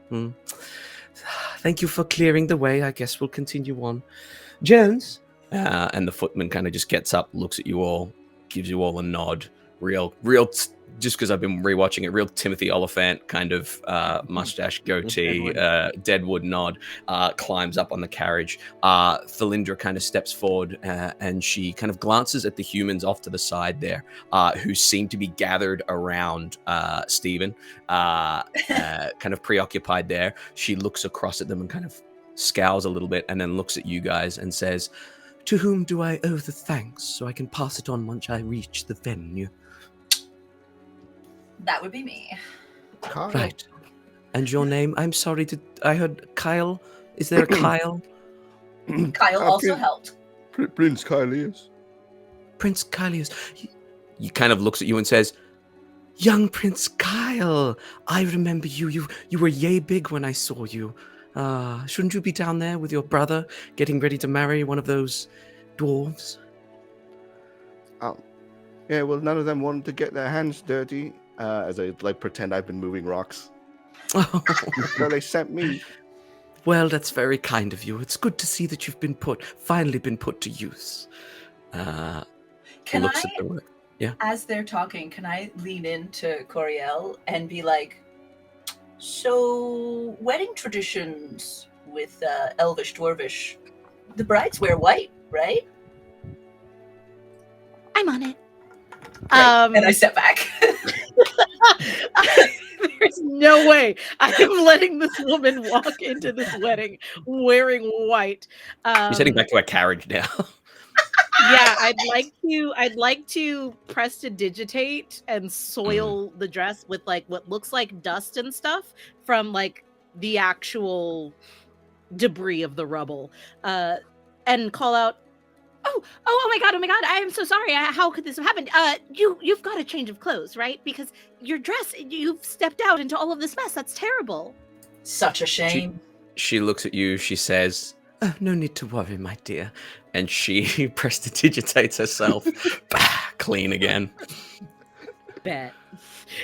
Thank you for clearing the way. I guess we'll continue on. Jones." And the footman kind of just gets up, looks at you all, gives you all a nod. Just because I've been rewatching it, real Timothy Oliphant kind of mustache, goatee, Deadwood nod, climbs up on the carriage. Thalindra kind of steps forward and she kind of glances at the humans off to the side there, who seem to be gathered around Stephen, kind of preoccupied there. She looks across at them and kind of scowls a little bit and then looks at you guys and says, "To whom do I owe the thanks so I can pass it on once I reach the venue?" That would be me. Kyle. Right. And your name? I'm sorry, I heard Kyle. Is there a Kyle? Kyle also helped. Prince Kylius. Prince Kylius. He kind of looks at you and says, "Young Prince Kyle, I remember you. You were yay big when I saw you. Shouldn't you be down there with your brother getting ready to marry one of those dwarves? Oh, yeah. Well, none of them wanted to get their hands dirty. As I like pretend I've been moving rocks. So they sent me. Well, that's very kind of you. It's good to see that you've finally been put to use. Can Looks I, at the work. Yeah. as they're talking, can I lean into Coriel and be like, so wedding traditions with Elvish, Dwarvish, the brides wear white, right? I'm on it. Great. And I step back. There's no way I am letting this woman walk into this wedding wearing white. She's heading back to her carriage now. Yeah, I'd like to prestidigitate and soil the dress with like what looks like dust and stuff from like the actual debris of the rubble, and call out, oh my god, I am so sorry. How could this have happened? You've got a change of clothes, right? Because your dress, you've stepped out into all of this mess. That's terrible. Such a shame. She looks at you. She says, "Oh, no need to worry, my dear." And she prestidigitates herself. Clean again. Bet.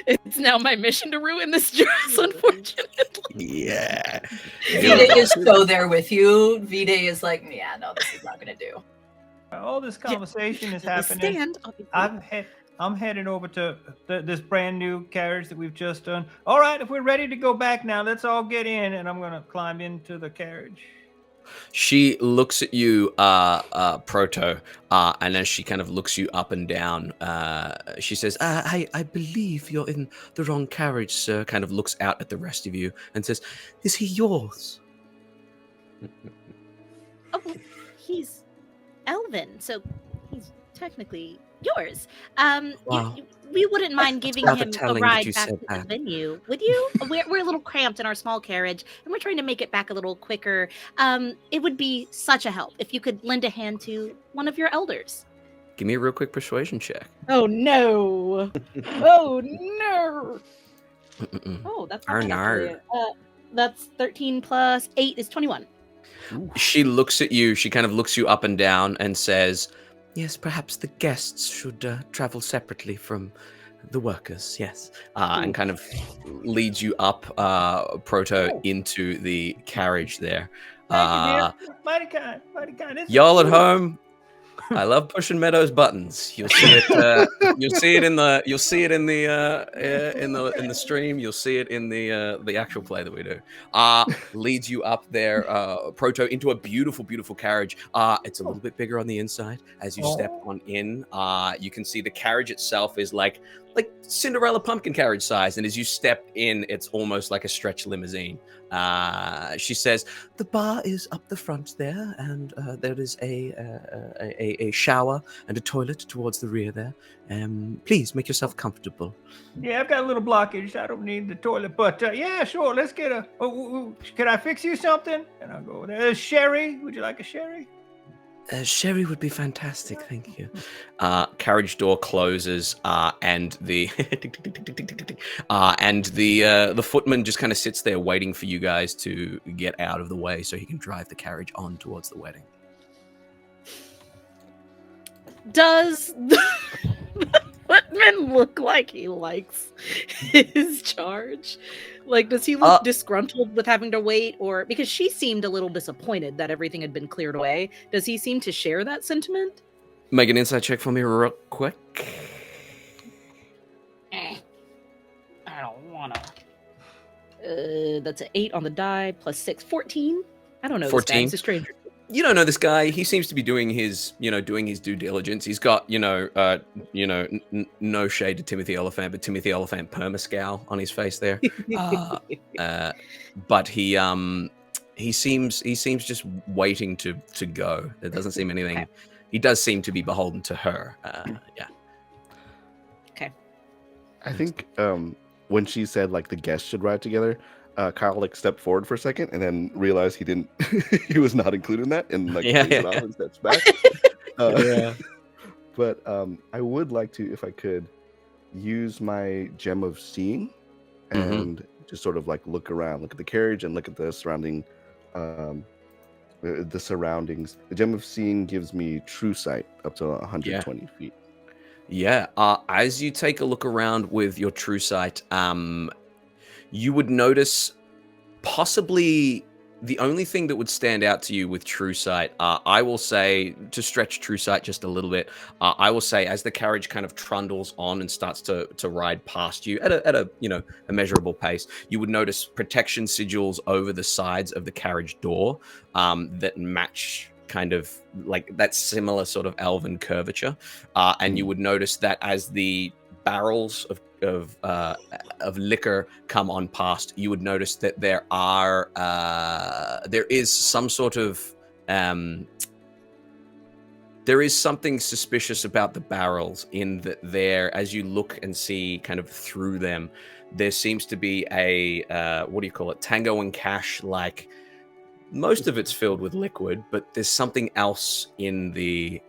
It's now my mission to ruin this dress, unfortunately. Yeah. Vide is so there with you. Vide is like, yeah, no, this is not going to do. All this conversation is happening. Stand, obviously. I'm heading over to this brand new carriage that we've just done. All right, if we're ready to go back now, let's all get in, and I'm going to climb into the carriage. She looks at you, Proto, and as she kind of looks you up and down, she says, I believe you're in the wrong carriage, sir. Kind of looks out at the rest of you and says, is he yours? Oh, he's Elven, so he's technically yours. Wow. We wouldn't mind giving rather him a telling that ride you back said to that. the venue. Would you? We're a little cramped in our small carriage, and we're trying to make it back a little quicker. It would be such a help if you could lend a hand to one of your elders. Give me a real quick persuasion check. Oh no! Oh no! Oh, that's not Arnard. that's 13 plus 8 is 21. She looks at you. She kind of looks you up and down and says, yes, perhaps the guests should travel separately from the workers. Yes. And kind of leads you up, Proto, into the carriage there. Thank you, dear. Mighty kind. This is Y'all at cool. home, I love pushing Meadows buttons. You'll see it. You'll see it in the. You'll see it in the. In the stream. You'll see it in the actual play that we do. Leads you up there, Proto, into a beautiful, beautiful carriage. It's a little bit bigger on the inside. As you step on in, you can see the carriage itself is like Cinderella pumpkin carriage size, and as you step in, it's almost like a stretch limousine. She says, the bar is up the front there, and there is a shower and a toilet towards the rear there. Please make yourself comfortable. Yeah, I've got a little blockage. I don't need the toilet, but yeah, sure. Let's get a. Can I fix you something? And I'll go there. Sherry, would you like a sherry? Sherry would be fantastic, thank you. Carriage door closes, and the the footman just kind of sits there waiting for you guys to get out of the way so he can drive the carriage on towards the wedding. Does the footman look like he likes his charge? Like, does he look disgruntled with having to wait? Or because she seemed a little disappointed that everything had been cleared away. Does he seem to share that sentiment? Make an insight check for me real quick. I don't wanna. That's an 8 on the die plus 6. 14. I don't know. 14. He's a stranger. You don't know this guy. He seems to be doing his due diligence. He's got, no shade to Timothy Oliphant, but Timothy Oliphant permascowl on his face there. But he seems just waiting to go. There doesn't seem anything. Okay. He does seem to be beholden to her. Yeah. Okay. I think when she said like the guests should ride together, Kyle stepped forward for a second and then realized he didn't. He was not included in that, and leaves it off and steps back. But I would like to, if I could, use my gem of seeing and just sort of like look around, look at the carriage, and look at the surrounding the surroundings. The gem of seeing gives me true sight up to 120 feet. Yeah. As you take a look around with your true sight, you would notice possibly the only thing that would stand out to you with true sight, I will say, to stretch true sight just a little bit, I will say as the carriage kind of trundles on and starts to ride past you at a a measurable pace, you would notice protection sigils over the sides of the carriage door that match kind of like that similar sort of elven curvature, and you would notice that as the barrels of liquor come on past, you would notice that there is some sort of there is something suspicious about the barrels in that there, as you look and see kind of through them, there seems to be a what do you call it, Tango and Cash, like most of it's filled with liquid, but there's something else in the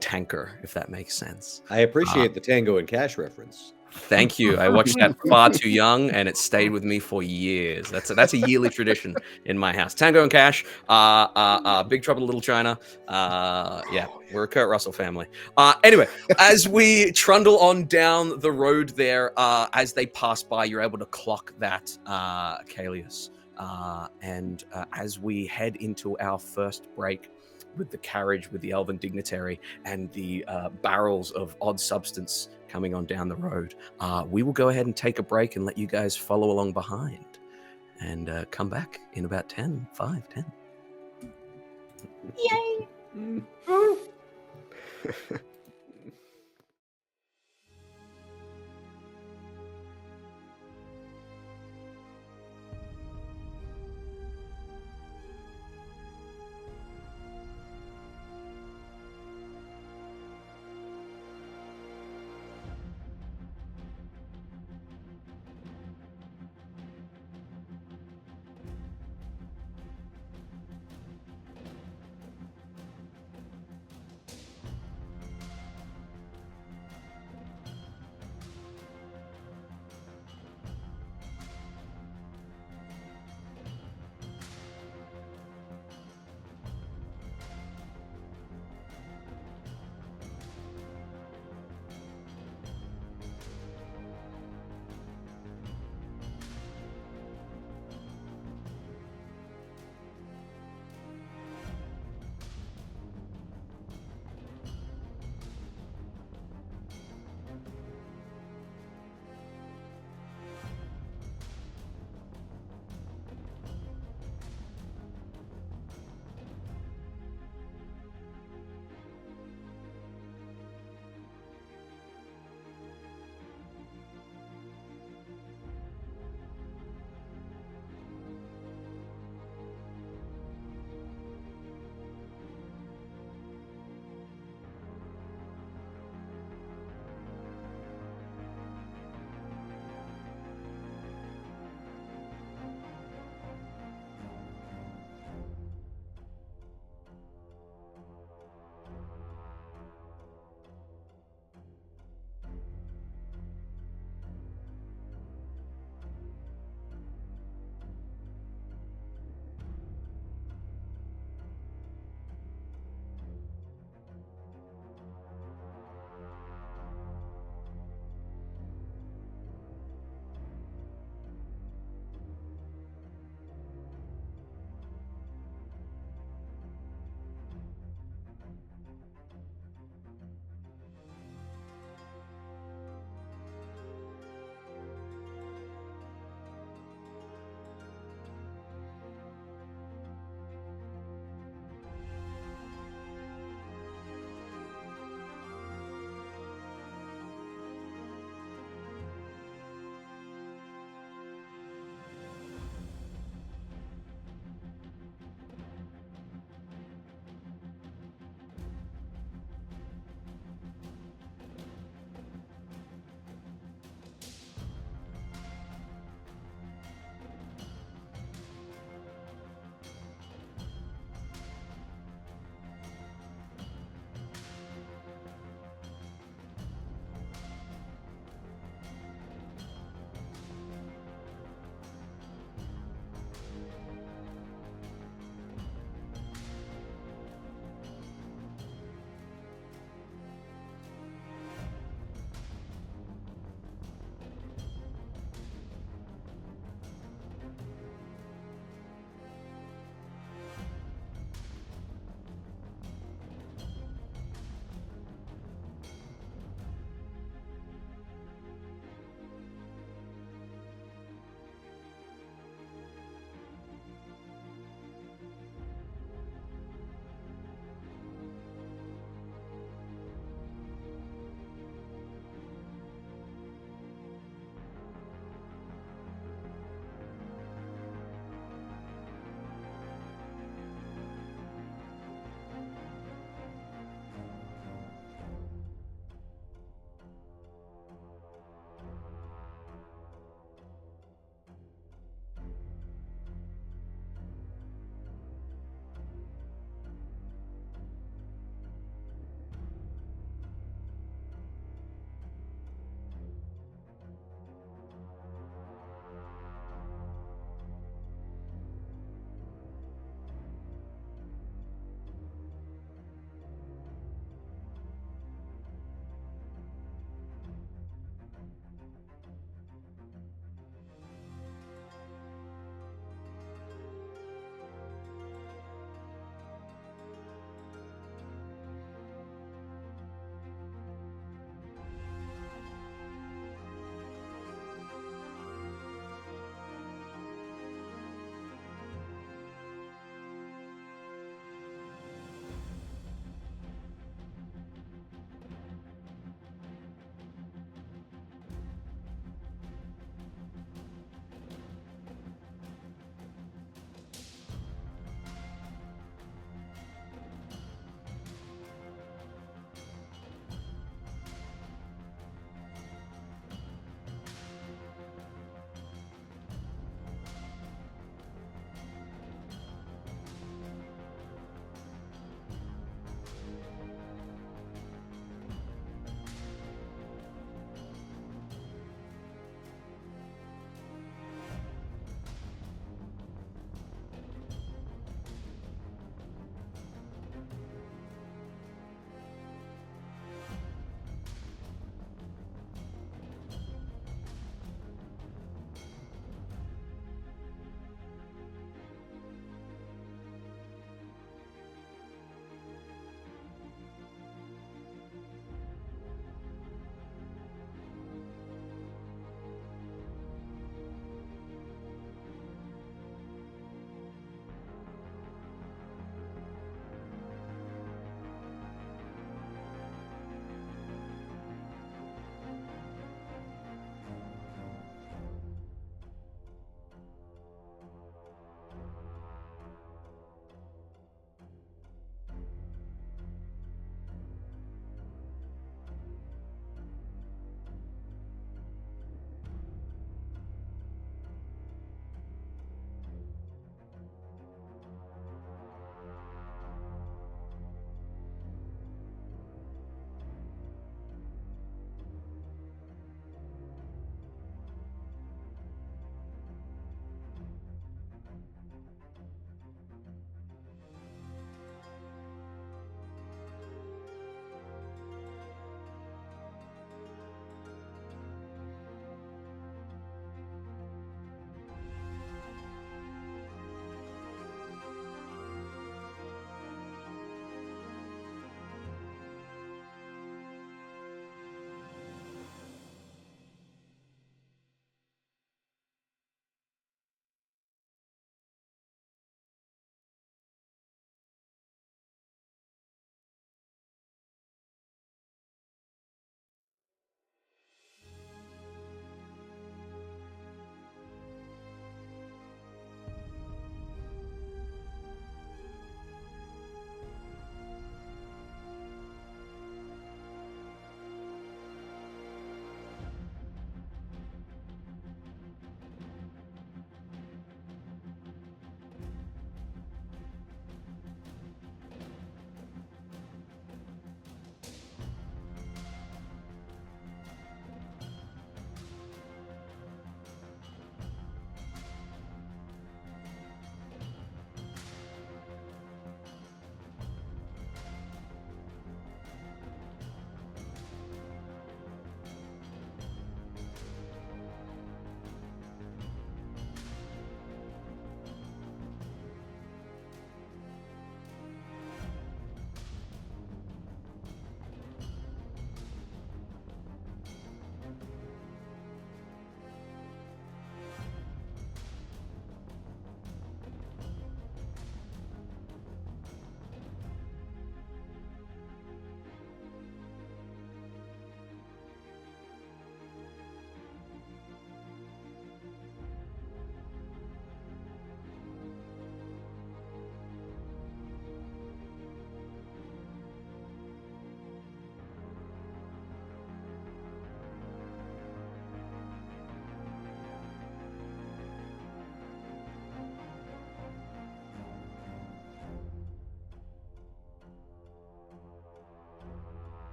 tanker, if that makes sense. I appreciate the Tango and Cash reference. Thank you. I watched that far too young, and it stayed with me for years. That's a yearly tradition in my house. Tango and Cash, Big Trouble in Little China. Yeah, we're a Kurt Russell family. Anyway, as we trundle on down the road there, as they pass by, you're able to clock that Kalius. And as we head into our first break with the carriage, with the elven dignitary and the barrels of odd substance coming on down the road, we will go ahead and take a break and let you guys follow along behind and come back in about 10. Yay!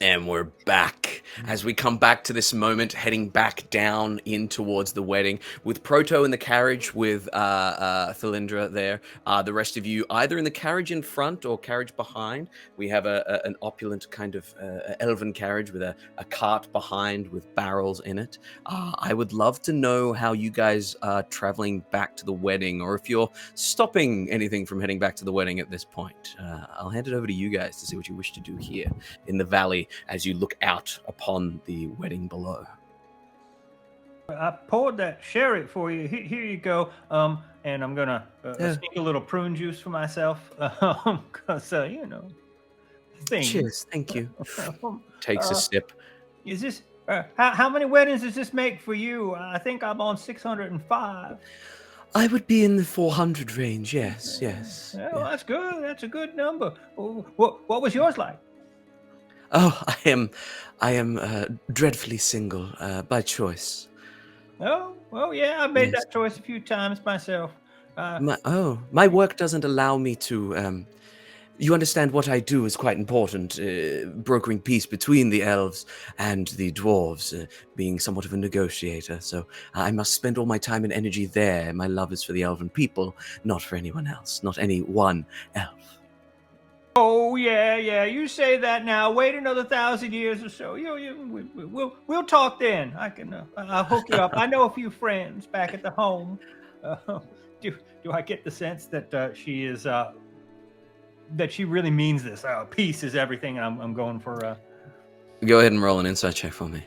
And we're back. As we come back to this moment, heading back down in towards the wedding, with Proto in the carriage, with Thilindra there. The rest of you either in the carriage in front or carriage behind. We have an opulent kind of elven carriage with a cart behind with barrels in it. I would love to know how you guys are traveling back to the wedding, or if you're stopping anything from heading back to the wedding at this point. I'll hand it over to you guys to see what you wish to do here in the valley as you look out upon the wedding below. I poured that sherry for you. Here you go. And I'm gonna sneak a little prune juice for myself. Cause you know, things. Cheers, thank you. Takes a sip. Is this how many weddings does this make for you? I think I'm on 605. I would be in the 400 range. Yes. Well, that's good. That's a good number. What was yours like? Oh, I am dreadfully single by choice. Oh, well, yeah, I made that choice a few times myself. My work doesn't allow me to. You understand what I do is quite important, brokering peace between the elves and the dwarves, being somewhat of a negotiator. So I must spend all my time and energy there. My love is for the elven people, not for anyone else, not any one elf. Oh yeah. You say that now. Wait another 1,000 years or so. We'll talk then. I'll hook you up. I know a few friends back at the home. Do I get the sense that she is that she really means this? Peace is everything. I'm going for. Go ahead and roll an insight check for me.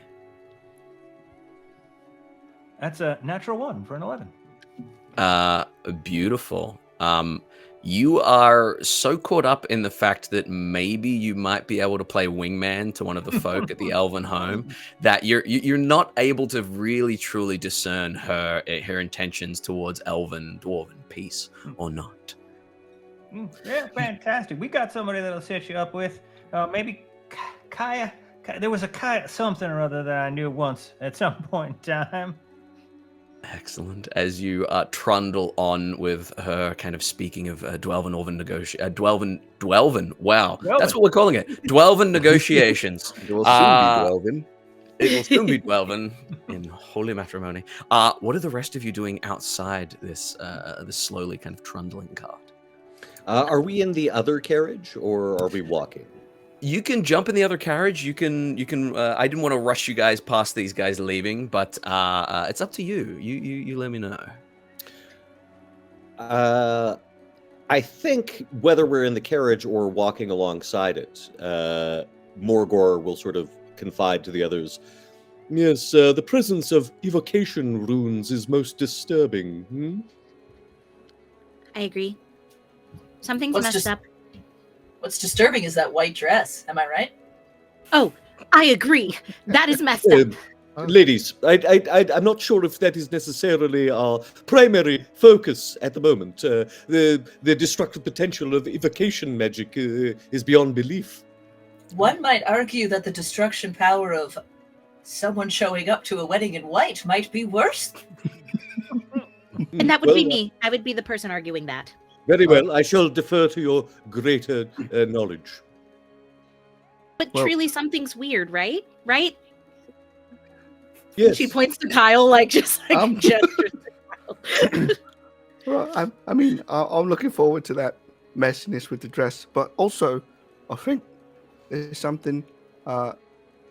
That's a natural 1 for an 11. Beautiful. You are so caught up in the fact that maybe you might be able to play wingman to one of the folk at the elven home that you're not able to really truly discern her intentions towards elven dwarven peace or not. Yeah, fantastic. We got somebody that'll set you up with maybe Kaya. There was a Kaya something or other that I knew once at some point in time. Excellent. As you trundle on with her, kind of speaking of Dwelven Dwelven. Wow, that's what we're calling it. Dwelven negotiations. It will soon be Dwelven. It will soon be Dwelven in holy matrimony. What are the rest of you doing outside this slowly kind of trundling cart? Are we in the other carriage, or are we walking? You can jump in the other carriage. You can. I didn't want to rush you guys past these guys leaving, but it's up to you. You let me know. I think whether we're in the carriage or walking alongside it, Morgor will sort of confide to the others. Yes, the presence of evocation runes is most disturbing. I agree. Something's messed up. What's disturbing is that white dress. Am I right? Oh, I agree. That is messed up. Ladies, I'm not sure if that is necessarily our primary focus at the moment. The destructive potential of evocation magic is beyond belief. One might argue that the destruction power of someone showing up to a wedding in white might be worse. And that would be me. I would be the person arguing that. Very well. I shall defer to your greater knowledge. But truly, something's weird, right? Right? Yes. She points to Kyle, gestures to Kyle. Well, I'm looking forward to that messiness with the dress, but also, I think there's something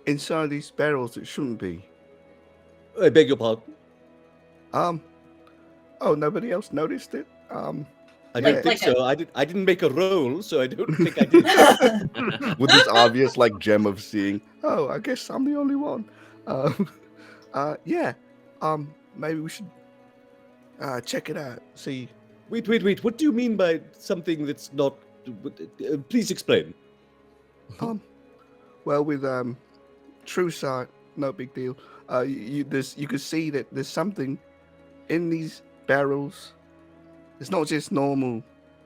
inside these barrels that shouldn't be. I beg your pardon? Oh, nobody else noticed it? I don't think so. I didn't make a roll, so I don't think I did. With this obvious gem of seeing. Oh, I guess I'm the only one. Yeah. Maybe we should check it out. See. Wait. What do you mean by something that's not? Please explain. Well, with true sight, no big deal. You can see that there's something in these barrels. It's not just normal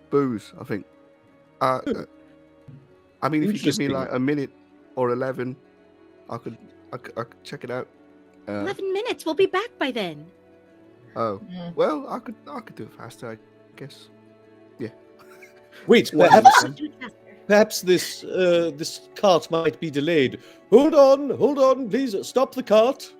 booze, I think. If you give me a minute or 11, I could check it out. 11 minutes. We'll be back by then. Oh, well, I could do it faster, I guess. Yeah. Wait, perhaps perhaps this cart might be delayed. Hold on, please stop the cart.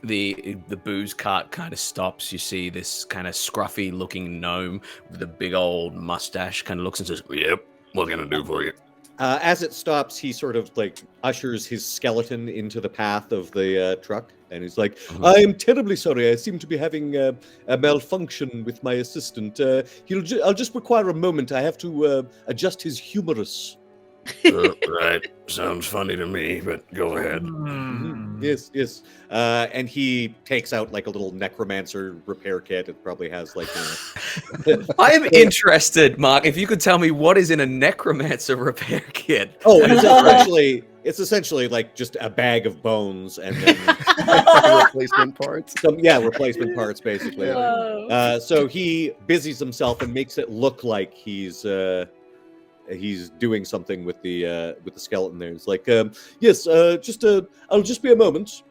The booze cart kind of stops. You see this kind of scruffy looking gnome with a big old mustache kind of looks and says, Yep. What can I do for you? As it stops, he sort of like ushers his skeleton into the path of the truck, and he's like, "I am terribly sorry. I seem to be having a malfunction with my assistant. I'll just require a moment. I have to adjust his humerus." Right. Sounds funny to me, but go ahead. Yes. And he takes out like a little necromancer repair kit. It probably has like. I am interested, Mark. If you could tell me what is in a necromancer repair kit. Oh, it's essentially like just a bag of bones and then Replacement parts. replacement parts basically. So he busies himself and makes it look like he's doing something with the skeleton there. It's like, yes, I'll just be a moment.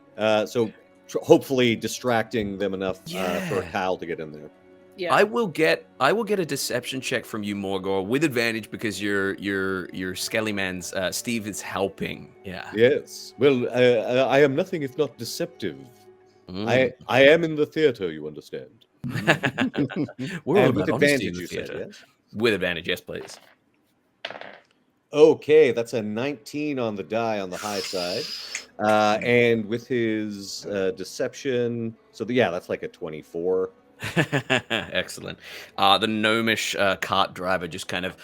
Hopefully distracting them enough for Kyle to get in there. Yeah. I will get a deception check from you, Morgor, with advantage because your Skelly Man's Steve is helping. Yeah. Yes. Well, I am nothing if not deceptive. I am in the theater, you understand. We're all And with about honesty advantage, in the you said, theater. yes? With advantage, yes, please. Okay, that's a 19 on the die on the high side. And with his deception, that's like a 24. Excellent. The gnomish cart driver just kind of,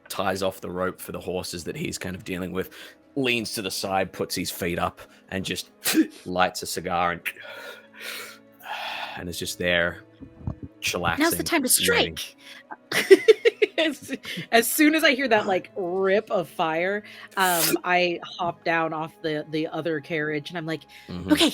ties off the rope for the horses that he's kind of dealing with, leans to the side, puts his feet up, and just lights a cigar and is just there, chillaxing. Now's the time to strike. As soon as I hear that like rip of fire, I hop down off the other carriage and I'm like, okay,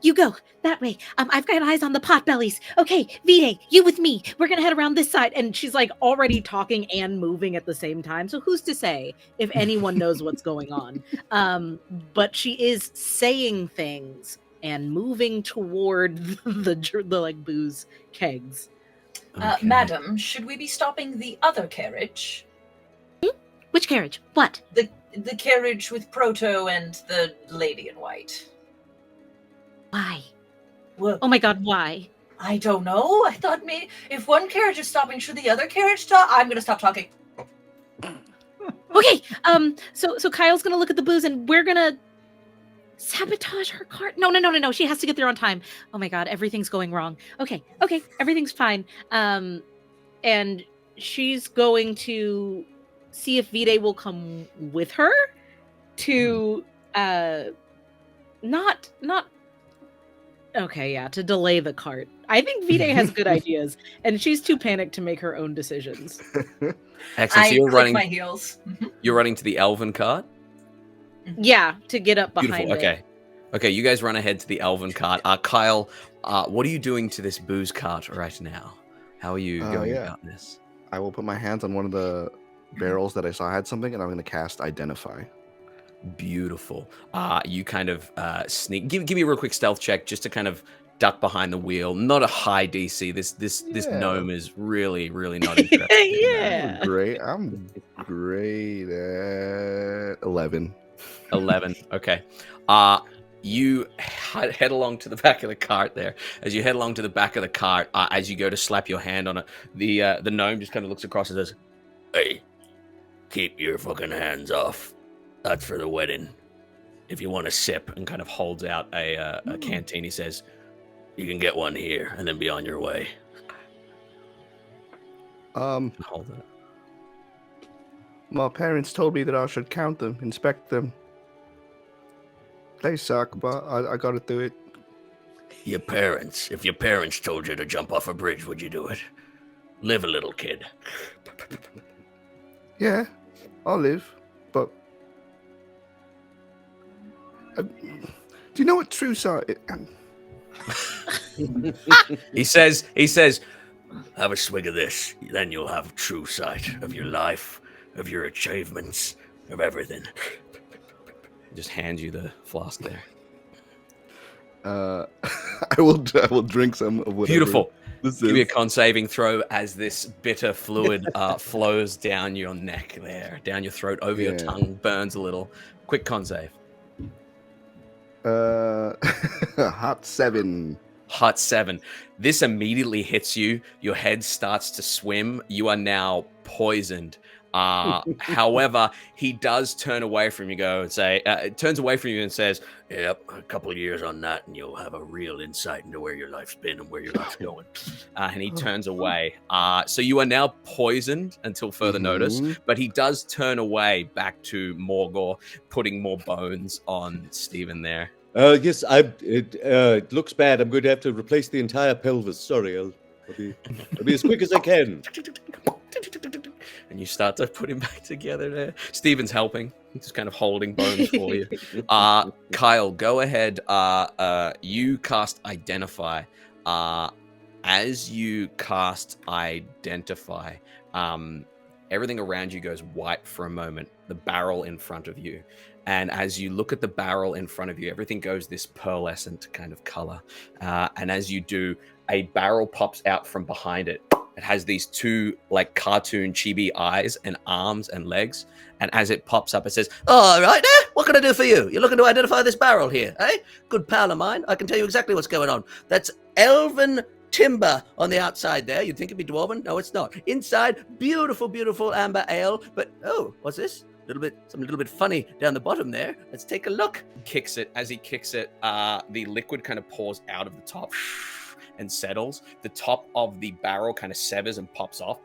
you go that way. I've got eyes on the potbellies. Okay, Vide, you with me. We're gonna head around this side. And she's like already talking and moving at the same time. So who's to say if anyone knows what's going on? But she is saying things and moving toward the like booze kegs. Okay. Madam, should we be stopping the other carriage? Which carriage? What? The carriage with Proto and the lady in white. Why? Well, Oh my god, why? I don't know. I thought maybe if one carriage is stopping, should the other carriage stop? I'm gonna stop talking. Okay, so Kyle's gonna look at the booze and we're gonna sabotage her cart. No. She has to get there on time. Oh my god, everything's going wrong. Okay, everything's fine. And she's going to see if Vide will come with her to to delay the cart. I think Vide has good ideas, and she's too panicked to make her own decisions. Excellent. So I you're click running. my heels. You're running to the elven cart. Yeah, to get up behind Beautiful. it. Okay. You guys run ahead to the elven cart. Kyle, what are you doing to this booze cart right now? How are you going about this? I will put my hands on one of the barrels that I saw had something, and I'm going to cast Identify. Beautiful. You kind of sneak. Give me a real quick stealth check just to kind of duck behind the wheel. Not a high DC. This gnome is really not interested. Yeah. I'm great at 11. 11. Okay. You head along to the back of the cart there. As you head along to the back of the cart, as you go to slap your hand on it, the gnome just kind of looks across and says, Hey, keep your fucking hands off. That's for the wedding. if you want a sip, and kind of holds out a canteen. He says, you can get one here and then be on your way. Hold it. My parents told me that I should count them, inspect them. They suck, but I gotta do it. Your parents. If your parents told you to jump off a bridge, would you do it? Live a little, kid. Yeah, I'll live, but... do you know what true sight... He says, have a swig of this, then you'll have true sight of your life, of your achievements, of everything. He just hands you the flask there. I will drink some of whatever. Beautiful. Give me a con saving throw as this bitter fluid flows down your neck there, down your throat, over your tongue, burns a little. Quick con save. Hot 7. Hot 7. This immediately hits you. Your head starts to swim. You are now poisoned. However, he does turn away from you, turns away from you and says, Yep, a couple of years on that, and you'll have a real insight into where your life's been and where your life's going. and he turns away. So you are now poisoned until further notice, but he does turn away back to Morgor, putting more bones on Stephen there. Yes, it looks bad. I'm going to have to replace the entire pelvis. Sorry, I'll be as quick as I can. And you start to put him back together there. Stephen's helping. He's just kind of holding bones for you. Kyle, go ahead. You cast Identify. As you cast Identify, everything around you goes white for a moment. The barrel in front of you. And as you look at the barrel in front of you, everything goes this pearlescent kind of color. And as you do, a barrel pops out from behind it. It has these two like cartoon chibi eyes and arms and legs. And as it pops up, it says, "All right, what can I do for you? You're looking to identify this barrel here, eh? Good pal of mine. I can tell you exactly what's going on. That's elven timber on the outside there. You'd think it'd be dwarven. No, it's not. Inside, beautiful, beautiful amber ale. But, oh, what's this? Something a little bit funny down the bottom there. Let's take a look." Kicks it. As he kicks it, the liquid kind of pours out of the top and settles. The top of the barrel kind of severs and pops off.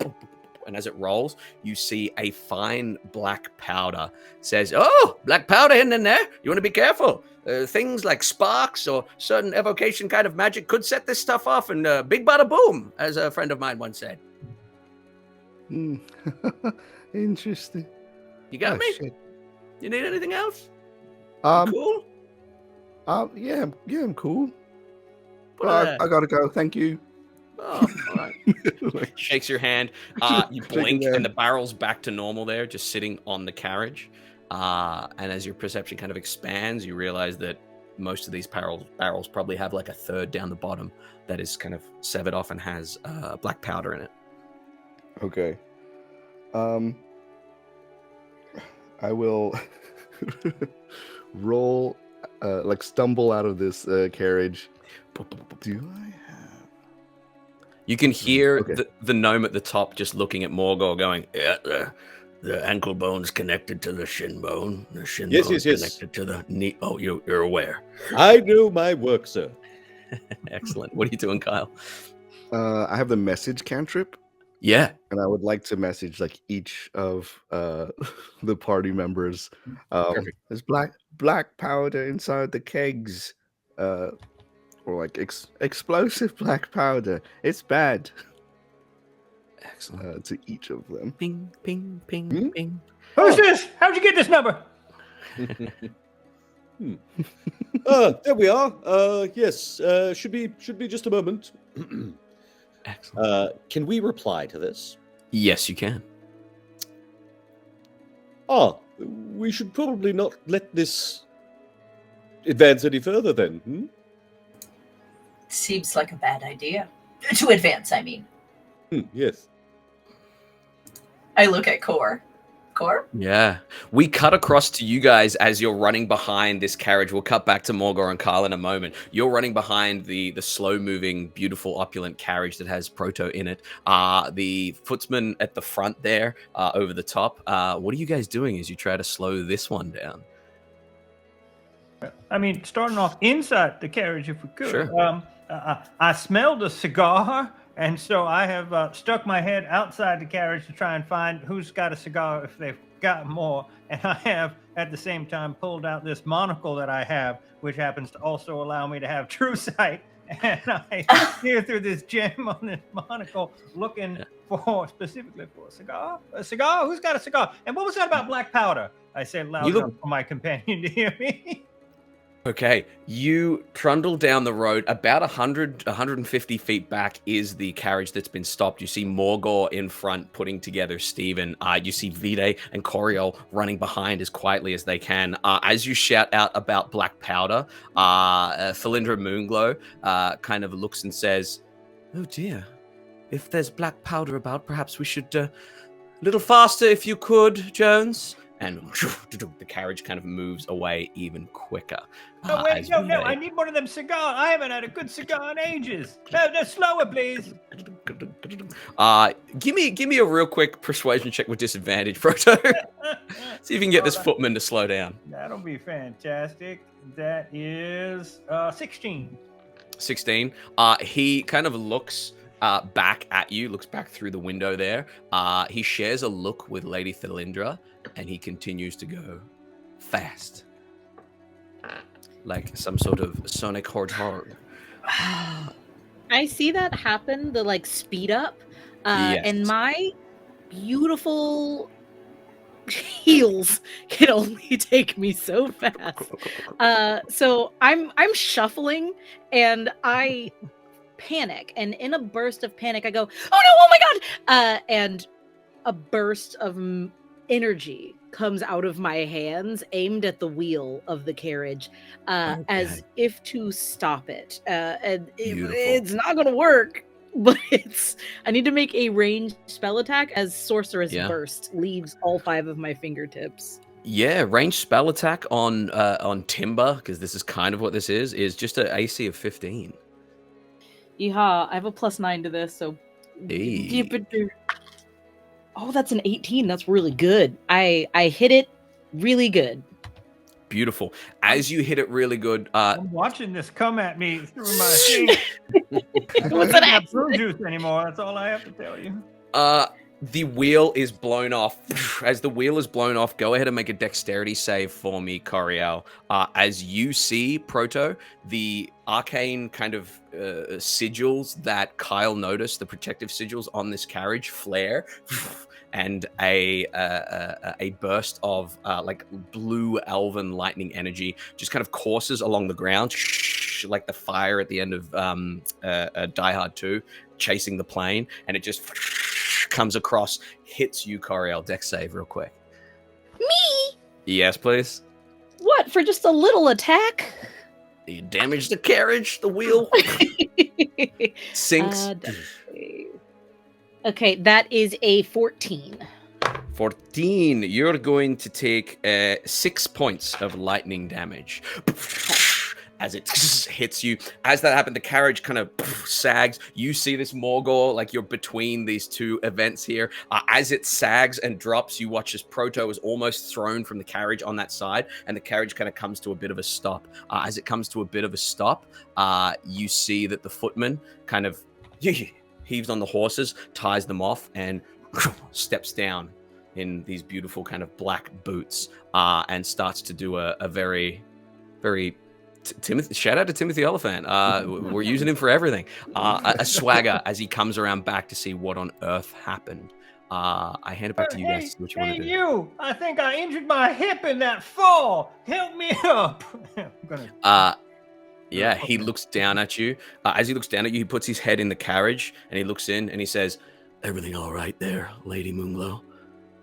And as it rolls, you see a fine black powder. It says, "Oh, black powder hidden in there. You want to be careful. Things like sparks or certain evocation kind of magic could set this stuff off, and big bada boom," as a friend of mine once said. Interesting. You got me? Shit. You need anything else? Cool. Yeah, I'm cool. I gotta go. Thank you. Oh, all right. Shakes your hand. You blink, and the barrel's back to normal there, just sitting on the carriage. And as your perception kind of expands, you realize that most of these barrels probably have like a third down the bottom that is kind of severed off and has black powder in it. Okay. I will roll, stumble out of this carriage. Do I have? You can hear the gnome at the top just looking at Morgor going, "Yeah, the ankle bone's connected to the shin bone. The shin Yes. bone's connected to the knee." Oh, you're aware. I know my work, sir. Excellent. What are you doing, Kyle? I have the message cantrip. Yeah. And I would like to message each of the party members. There's black powder inside the kegs. Or explosive black powder. It's bad. Excellent. To each of them. Ping, ping, ping, ping. Who's this? How'd you get this number? There we are. Yes. Should be just a moment. Excellent. Can we reply to this? Yes, you can. We should probably not let this advance any further then. Seems like a bad idea. To advance, I mean. Yes. I look at Core. Core? Yeah. We cut across to you guys as you're running behind this carriage. We'll cut back to Morgor and Kyle in a moment. You're running behind the slow-moving, beautiful, opulent carriage that has Proto in it. The footsman at the front there, over the top. What are you guys doing as you try to slow this one down? I mean, starting off inside the carriage, if we could. Sure. I smelled a cigar, and so I have stuck my head outside the carriage to try and find who's got a cigar if they've got more. And I have, at the same time, pulled out this monocle that I have, which happens to also allow me to have true sight. And I peer through this gem on this monocle, looking specifically for a cigar. A cigar? Who's got a cigar? And what was that about black powder? I said loud enough for my companion to hear me. Okay, you trundle down the road. About 150 feet back is the carriage that's been stopped. You see Morgor in front putting together Stephen. You see Vide and Coriol running behind as quietly as they can. As you shout out about black powder, Felindra Moonglow kind of looks and says, Oh dear. If there's black powder about, perhaps we should a little faster if you could, Jones. And the carriage kind of moves away even quicker. Oh, wait, as no, Vide- I need one of them cigars. I haven't had a good cigar in ages. No, slower, please. Give me a real quick persuasion check with disadvantage, Proto. See if you can get this footman to slow down. That'll be fantastic. That is 16. 16. He kind of looks back at you, looks back through the window there. He shares a look with Lady Thalindra, and he continues to go fast. Like some sort of sonic hedgehog. I see that happen, the like speed up. Yes. And my beautiful heels can only take me so fast. So I'm shuffling and I panic, and in a burst of panic I go, oh no, oh my god, and a burst of energy comes out of my hands aimed at the wheel of the carriage, as if to stop it, and it's not gonna work, but I need to make a ranged spell attack as Sorceress Burst leaves all 5 of my fingertips. Yeah, ranged spell attack on Timber, because this is kind of what this is just an AC of 15. Yeehaw, I have a +9 to this, so... Hey. Oh, that's an 18. That's really good. I hit it really good. Beautiful. As you hit it really good... I'm watching this come at me through my thing. What's I don't have fruit juice anymore. That's all I have to tell you. The wheel is blown off. As the wheel is blown off, go ahead and make a dexterity save for me, Coriel. As you see, Proto, the arcane kind of sigils that Kyle noticed, the protective sigils on this carriage, flare, and a burst of like blue elven lightning energy just kind of courses along the ground, like the fire at the end of Die Hard 2, chasing the plane, and it just comes across, hits you, Coriel. Dex save real quick. Me? Yes, please. What, for just a little attack? You damage the carriage, the wheel. Sinks. Okay, that is a 14. 14. You're going to take 6 points of lightning damage. As it hits you. As that happened, the carriage kind of sags. You see this Morgor, like you're between these two events here. As it sags and drops, you watch as Proto is almost thrown from the carriage on that side, and the carriage kind of comes to a bit of a stop. As it comes to a bit of a stop, you see that the footman kind of heaves on the horses, ties them off, and steps down in these beautiful kind of black boots, and starts to do a very, very... Timothy, shout out to Timothy Oliphant. We're using him for everything. A swagger as he comes around back to see what on earth happened. I hand it back to you guys to see what you want to do. I think I injured my hip in that fall. Help me up. Yeah, he looks down at you. As he looks down at you, he puts his head in the carriage and he looks in and he says, "Everything all right there, Lady Moonglow?"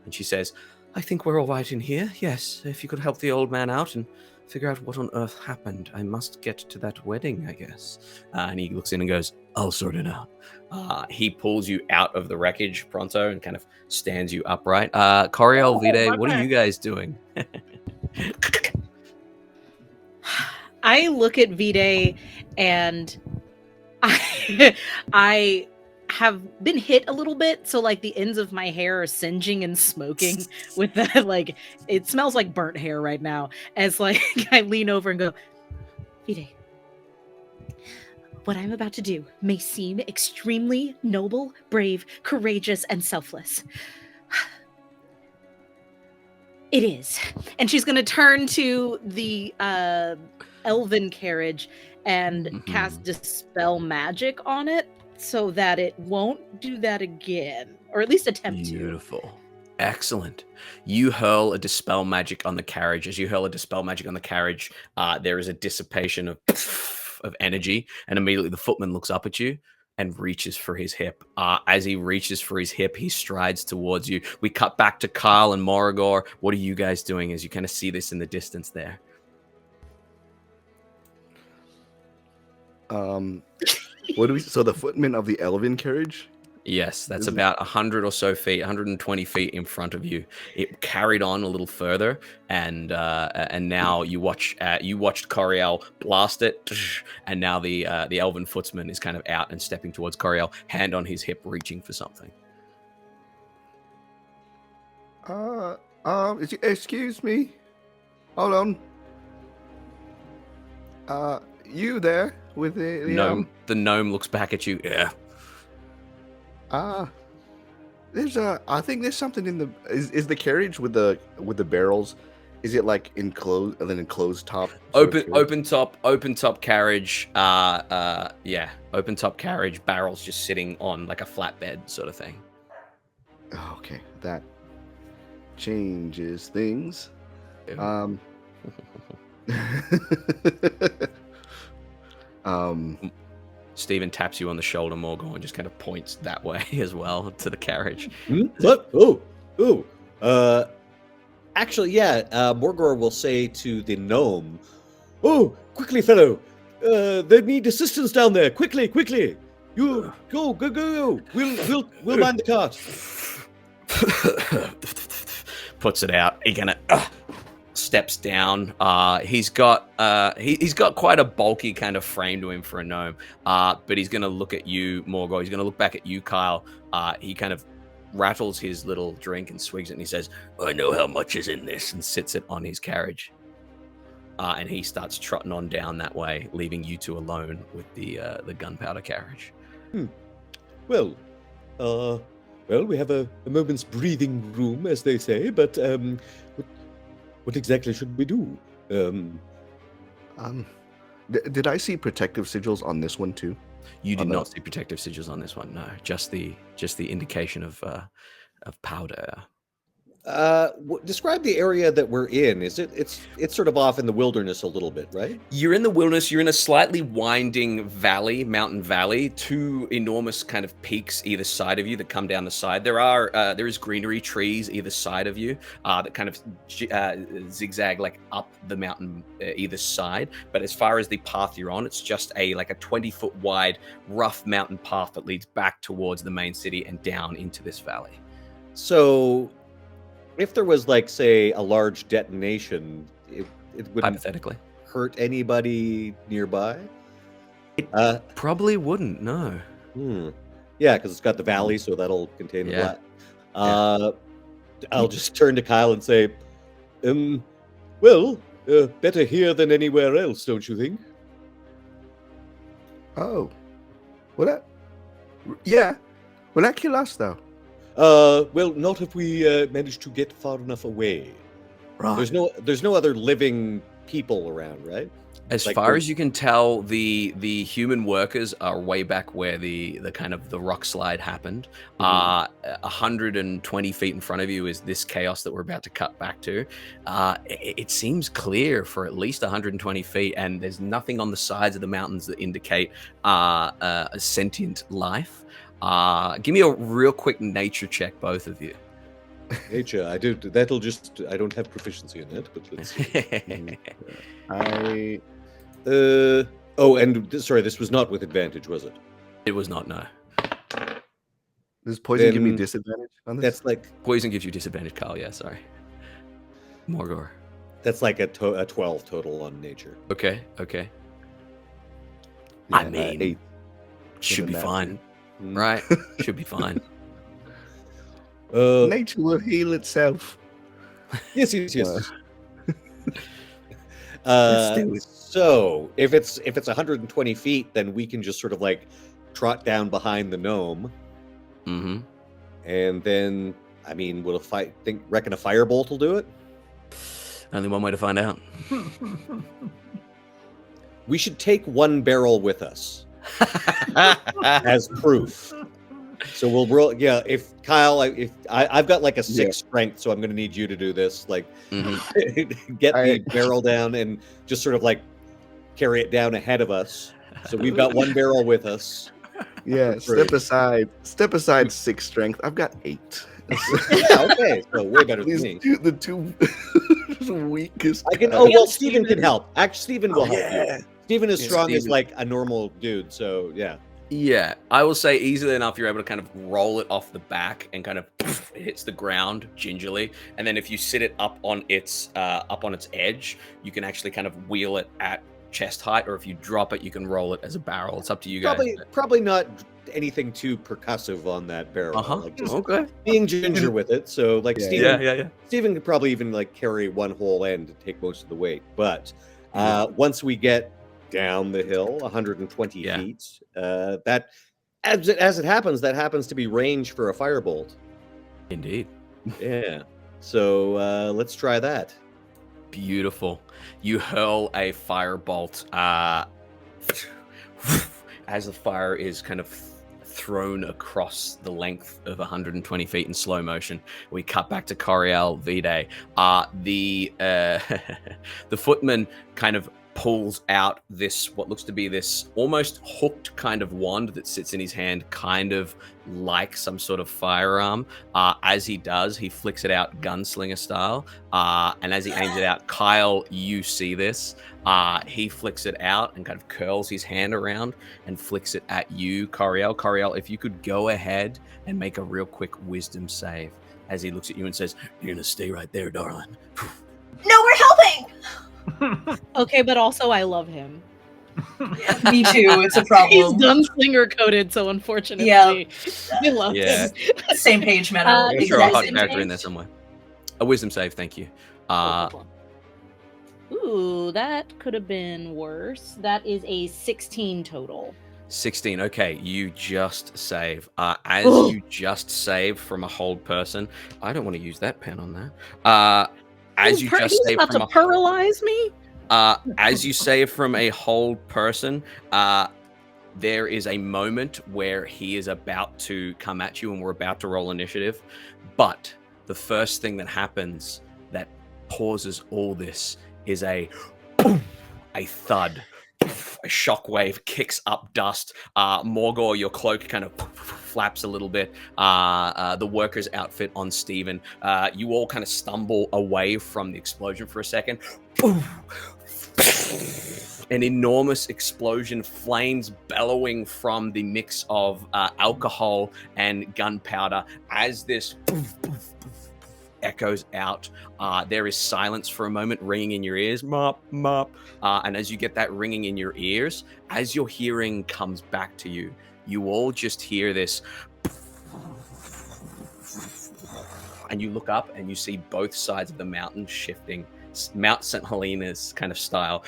And she says, "I think we're all right in here. Yes, if you could help the old man out and figure out what on earth happened. I must get to that wedding, I guess." And he looks in and goes, "I'll sort it out." He pulls you out of the wreckage, Pronto, and kind of stands you upright. Coriel, Vide, what are you guys doing? I look at Vide and I have been hit a little bit, so like the ends of my hair are singeing and smoking with that, like it smells like burnt hair right now, as like I lean over and go, "Vide, what I'm about to do may seem extremely noble, brave, courageous, and selfless. It is." And she's going to turn to the elven carriage and cast Dispel Magic on it so that it won't do that again, or at least attempt to. Beautiful. Excellent. You hurl a Dispel Magic on the carriage. As you hurl a Dispel Magic on the carriage, there is a dissipation of energy, and immediately the footman looks up at you and reaches for his hip. As he reaches for his hip, he strides towards you. We cut back to Kyle and Moragor. What are you guys doing as you kind of see this in the distance there? What do we? So the footman of the elven carriage. Yes, that's Is it- about 100 or so feet, 120 feet in front of you. It carried on a little further, and now you watched Coriel blast it, and now the elven footsman is kind of out and stepping towards Coriel, hand on his hip, reaching for something. Excuse me. Hold on. You there with the Gnome. The gnome looks back at you. Yeah. I think there's something in the is the carriage with the barrels, is it like enclosed, an enclosed top? Open top carriage. Yeah, open top carriage, barrels just sitting on like a flatbed sort of thing. Oh, okay, that changes things. Stephen taps you on the shoulder, Morgor, and just kind of points that way as well to the carriage. What? Actually, yeah. Morgor will say to the gnome, "Oh, quickly, fellow! They need assistance down there. Quickly! You go! We'll mind the cart." Puts it out. He kind of steps down. He's got quite a bulky kind of frame to him for a gnome. But he's gonna look at you, Morgor. He's gonna look back at you, Kyle. He kind of rattles his little drink and swigs it, and he says, "I know how much is in this," and sits it on his carriage. And he starts trotting on down that way, leaving you two alone with the gunpowder carriage. Well, we have a moment's breathing room, as they say. But what exactly should we do? Did I see protective sigils on this one too? You did not see protective sigils on this one. No, just the indication of powder. Describe the area that we're in. It's sort of off in the wilderness a little bit, right? You're in the wilderness. You're in a slightly winding valley, mountain valley. Two enormous kind of peaks either side of you that come down the side. There is greenery, trees either side of you that kind of zigzag like up the mountain either side. But as far as the path you're on, it's just a 20-foot wide, rough mountain path that leads back towards the main city and down into this valley. So, if there was, say, a large detonation, it wouldn't hypothetically hurt anybody nearby? It probably wouldn't, no. Yeah, because it's got the valley, so that'll contain the black. I'll just turn to Kyle and say, better here than anywhere else, don't you think? Oh. Yeah. Will that kill us, though? Well, not if we manage to get far enough away. Right. There's no other living people around, right? As far as you can tell, the human workers are way back where the kind of the rock slide happened. 120 feet in front of you is this chaos that we're about to cut back to. It seems clear for at least 120 feet, and there's nothing on the sides of the mountains that indicate a sentient life. Give me a real quick nature check, both of you. Nature, I do. That'll just. I don't have proficiency in that, but let's see. Sorry, this was not with advantage, was it? It was not. No. Does poison give me disadvantage on this? That's poison gives you disadvantage, Kyle. Yeah, sorry. Morgor. That's like a 12 total on nature. Okay. Yeah, I mean, 8 should be fine. Right? Should be fine. Nature will heal itself. Yes. So if it's 120 feet, then we can just sort of trot down behind the gnome. Mm-hmm. And then, I mean, reckon a firebolt will do it? Only one way to find out. We should take one barrel with us as proof. So we'll roll. Yeah, if Kyle, I've got a 6 strength, so I'm going to need you to do this. Get the barrel down and just sort of carry it down ahead of us. So we've got one barrel with us. Yeah, step aside 6 strength. I've got 8. Yeah, okay, so way better than me. The two weakest. Stephen can help. Actually, Stephen will help you. Stephen is strong as a normal dude, so yeah. Yeah, I will say easily enough you're able to kind of roll it off the back and kind of it hits the ground gingerly, and then if you sit it up on its edge, you can actually kind of wheel it at chest height, or if you drop it, you can roll it as a barrel. It's up to you guys. Probably not anything too percussive on that barrel. Like just Okay. being ginger with it. So like Steven, Steven could probably even like carry one whole end to take most of the weight. But once we get down the hill, 120 feet, that as it happens, that happens to be range for a firebolt. Indeed. Yeah. So let's try that. Beautiful. You hurl a firebolt as the fire is kind of thrown across the length of 120 feet in slow motion. We cut back to Coriel Vide. The footman kind of pulls out this, what looks to be this almost hooked kind of wand that sits in his hand, kind of like some sort of firearm. As he does, he flicks it out gunslinger style. And as he aims it out, Kyle, you see this. He flicks it out and kind of curls his hand around and flicks it at you, Coriel. Coriel, if you could go ahead and make a real quick wisdom save as he looks at you and says, "You're going to stay right there, darling." No, we're helping! Okay, but also I love him. Me too. It's a problem. He's gunslinger coded, so unfortunately, I love him. Same page, Meadow. I'm sure a hot character in there somewhere. A wisdom save, thank you. Ooh, that could have been worse. That is a 16 total. 16. Okay, you just save. As you just save from a hold person, I don't want to use that pen on that. As you just save about from to paralyze me. As you save from a hold person, there is a moment where he is about to come at you, and we're about to roll initiative. But the first thing that happens that pauses all this is a boom, a thud. A shockwave kicks up dust. Morgor, your cloak kind of flaps a little bit. The worker's outfit on Steven. You all kind of stumble away from the explosion for a second. Boom! An enormous explosion, flames bellowing from the mix of alcohol and gunpowder. As this echoes out, there is silence for a moment, ringing in your ears, mop, mop. And as you get that ringing in your ears, as your hearing comes back to you, you all just hear this. And you look up and you see both sides of the mountain shifting, Mount St. Helena's kind of style.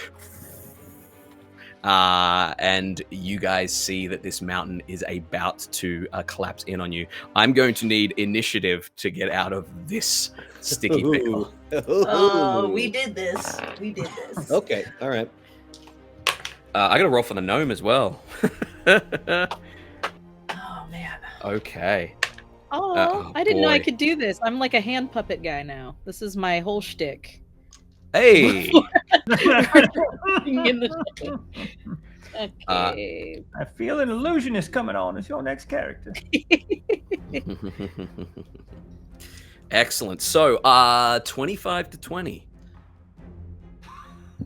And you guys see that this mountain is about to collapse in on you. I'm going to need initiative to get out of this sticky pickle. Oh, we did this. We did this. Okay, all right. I got to roll for the gnome as well. Oh, man. Okay. Oh, I didn't know I could do this. I'm like a hand puppet guy now. This is my whole shtick. Hey! Okay. I feel an illusionist coming on as your next character. Excellent. So, 25 to 20.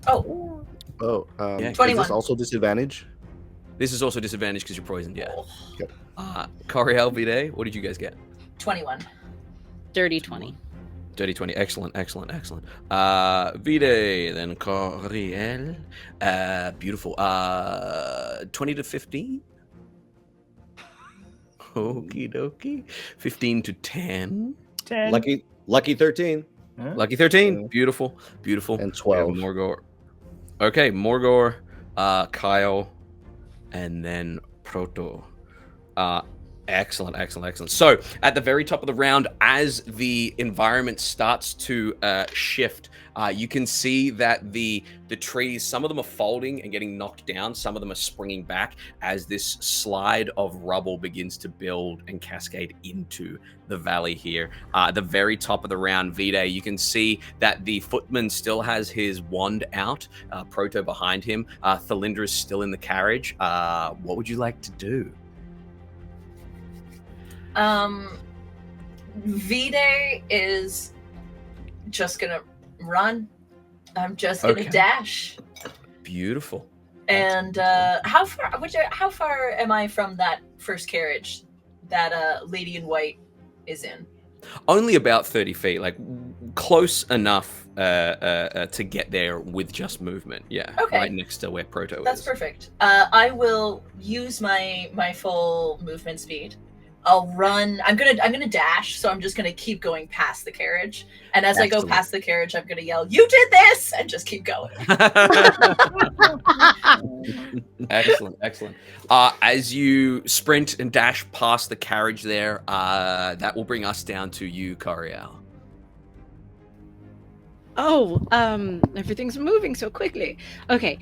Oh. Is 21. this also disadvantage? This is also disadvantage because you're poisoned, yeah. Yep. Coriel Vide, what did you guys get? 21. Dirty 20. Dirty 20. Excellent, excellent, excellent. Vide, then Coriel. Beautiful. 20 to 15? Okie dokie. 15 to 10. 10. Lucky 13. Huh? Lucky 13. Beautiful, beautiful. And 12. Morgor. Okay, Morgor, Kyle, and then Proto. Excellent, excellent, excellent. So at the very top of the round, as the environment starts to shift, you can see that the trees, some of them are folding and getting knocked down. Some of them are springing back as this slide of rubble begins to build and cascade into the valley here. At the very top of the round, Vide, you can see that the footman still has his wand out, Proto behind him. Thalindra is still in the carriage. What would you like to do? Vide is just gonna run. I'm just gonna dash. Beautiful. And how far am I from that first carriage that lady in white is in? Only about 30 feet, like close enough to get there with just movement. Yeah, Okay. right next to where Proto is. That's perfect. I will use my full movement speed. I'll run. I'm gonna dash, so I'm just gonna keep going past the carriage. And as I go past the carriage, I'm gonna yell, "You did this!" and just keep going. Excellent, excellent. As you sprint and dash past the carriage there, that will bring us down to you, Coriel. Oh, everything's moving so quickly. Okay,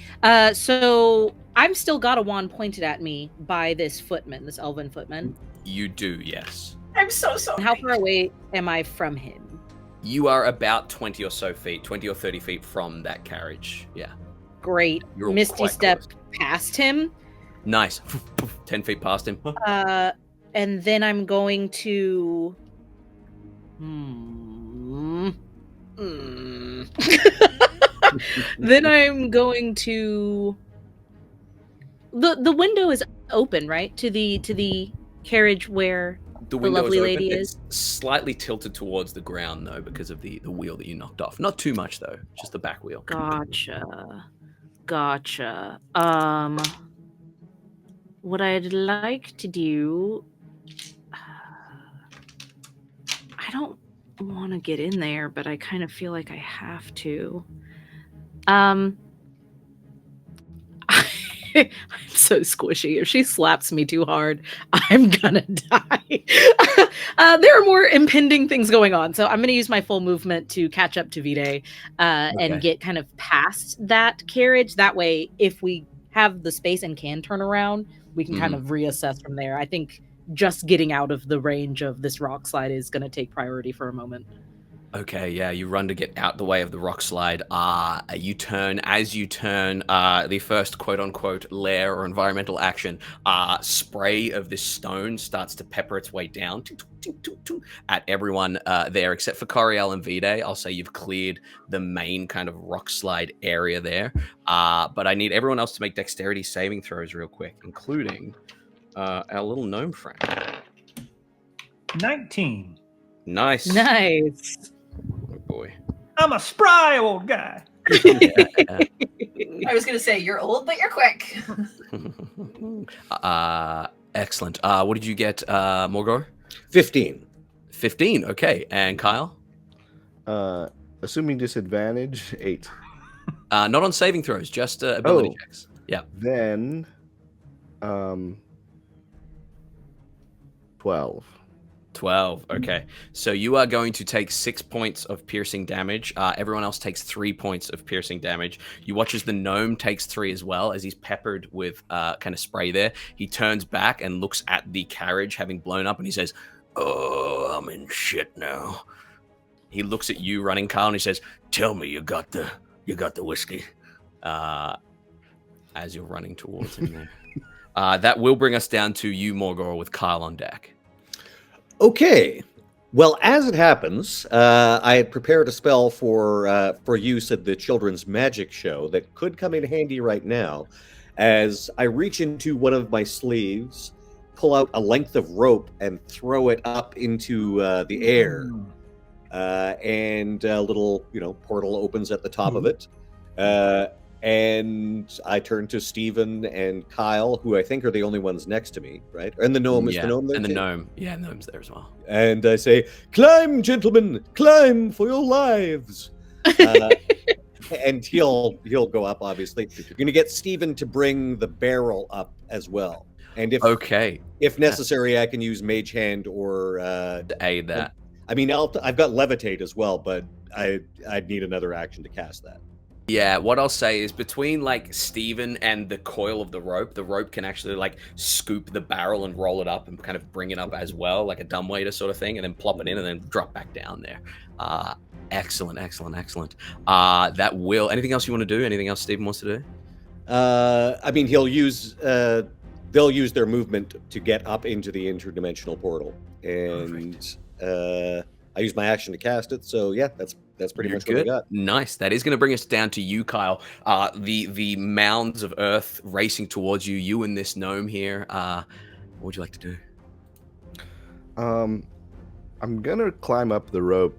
so I'm still got a wand pointed at me by this footman, this elven footman. You do, yes. I'm so sorry. How far away am I from him? You are about 20 or so feet, 20 or 30 feet from that carriage. Yeah. Great. You're Misty quite step close. past him. Nice. 10 feet past him. And then I'm going to... Then I'm going to... The window is open, right? To the carriage where the window lovely is lady open. is. It's slightly tilted towards the ground, though, because of the wheel that you knocked off. Not too much, though. Just the back wheel. Gotcha. What I'd like to do... I don't want to get in there, but I kind of feel like I have to. I'm so squishy. If she slaps me too hard, I'm gonna die. There are more impending things going on, so I'm gonna use my full movement to catch up to Vide and get kind of past that carriage. That way, if we have the space and can turn around, we can kind of reassess from there. I think just getting out of the range of this rock slide is gonna take priority for a moment. Okay, yeah, you run to get out the way of the rock slide. You turn. As you turn, the first quote-unquote lair or environmental action, spray of this stone starts to pepper its way down at everyone there, except for Coriel and Vide. I'll say you've cleared the main kind of rock slide area there. But I need everyone else to make dexterity saving throws real quick, including our little gnome friend. 19. Nice. Oh boy. I'm a spry old guy. I was gonna say you're old, but you're quick. Excellent. What did you get, Morgor? 15. 15. Okay. And Kyle? Assuming disadvantage, 8. Not on saving throws, just ability checks. Yeah. Then, 12. 12. Okay. So you are going to take 6 points of piercing damage. Everyone else takes 3 points of piercing damage. You watch as the gnome takes 3 as well, as he's peppered with kind of spray there. He turns back and looks at the carriage having blown up, and he says, "Oh, I'm in shit now." He looks at you running, Kyle, and he says, "Tell me you got the whiskey." As you're running towards him there. That will bring us down to you, Morgor, with Kyle on deck. Okay. Well, as it happens, I had prepared a spell for use at the children's magic show that could come in handy right now. As I reach into one of my sleeves, pull out a length of rope, and throw it up into the air, and a little, portal opens at the top of it. And I turn to Stephen and Kyle, who I think are the only ones next to me, right? And the gnome, is the gnome there? And the too? gnome. Yeah, the gnome's there as well. And I say, "Climb, gentlemen, climb for your lives." And he'll go up, obviously. You're going to get Stephen to bring the barrel up as well. And if necessary, I can use Mage Hand or... to aid that. I mean, I've got Levitate as well, but I'd need another action to cast that. Yeah, what I'll say is between Steven and the coil of the rope can actually scoop the barrel and roll it up and kind of bring it up as well, like a dumbwaiter sort of thing, and then plop it in and then drop back down there. Excellent. That will. Anything else you want to do? Anything else Steven wants to do? I mean, they'll use their movement to get up into the interdimensional portal, and I used my action to cast it, so yeah, that's pretty You're much what I good. got. Nice. That is going to bring us down to you, Kyle. The mounds of earth racing towards you. You and this gnome here. What would you like to do? I'm gonna climb up the rope.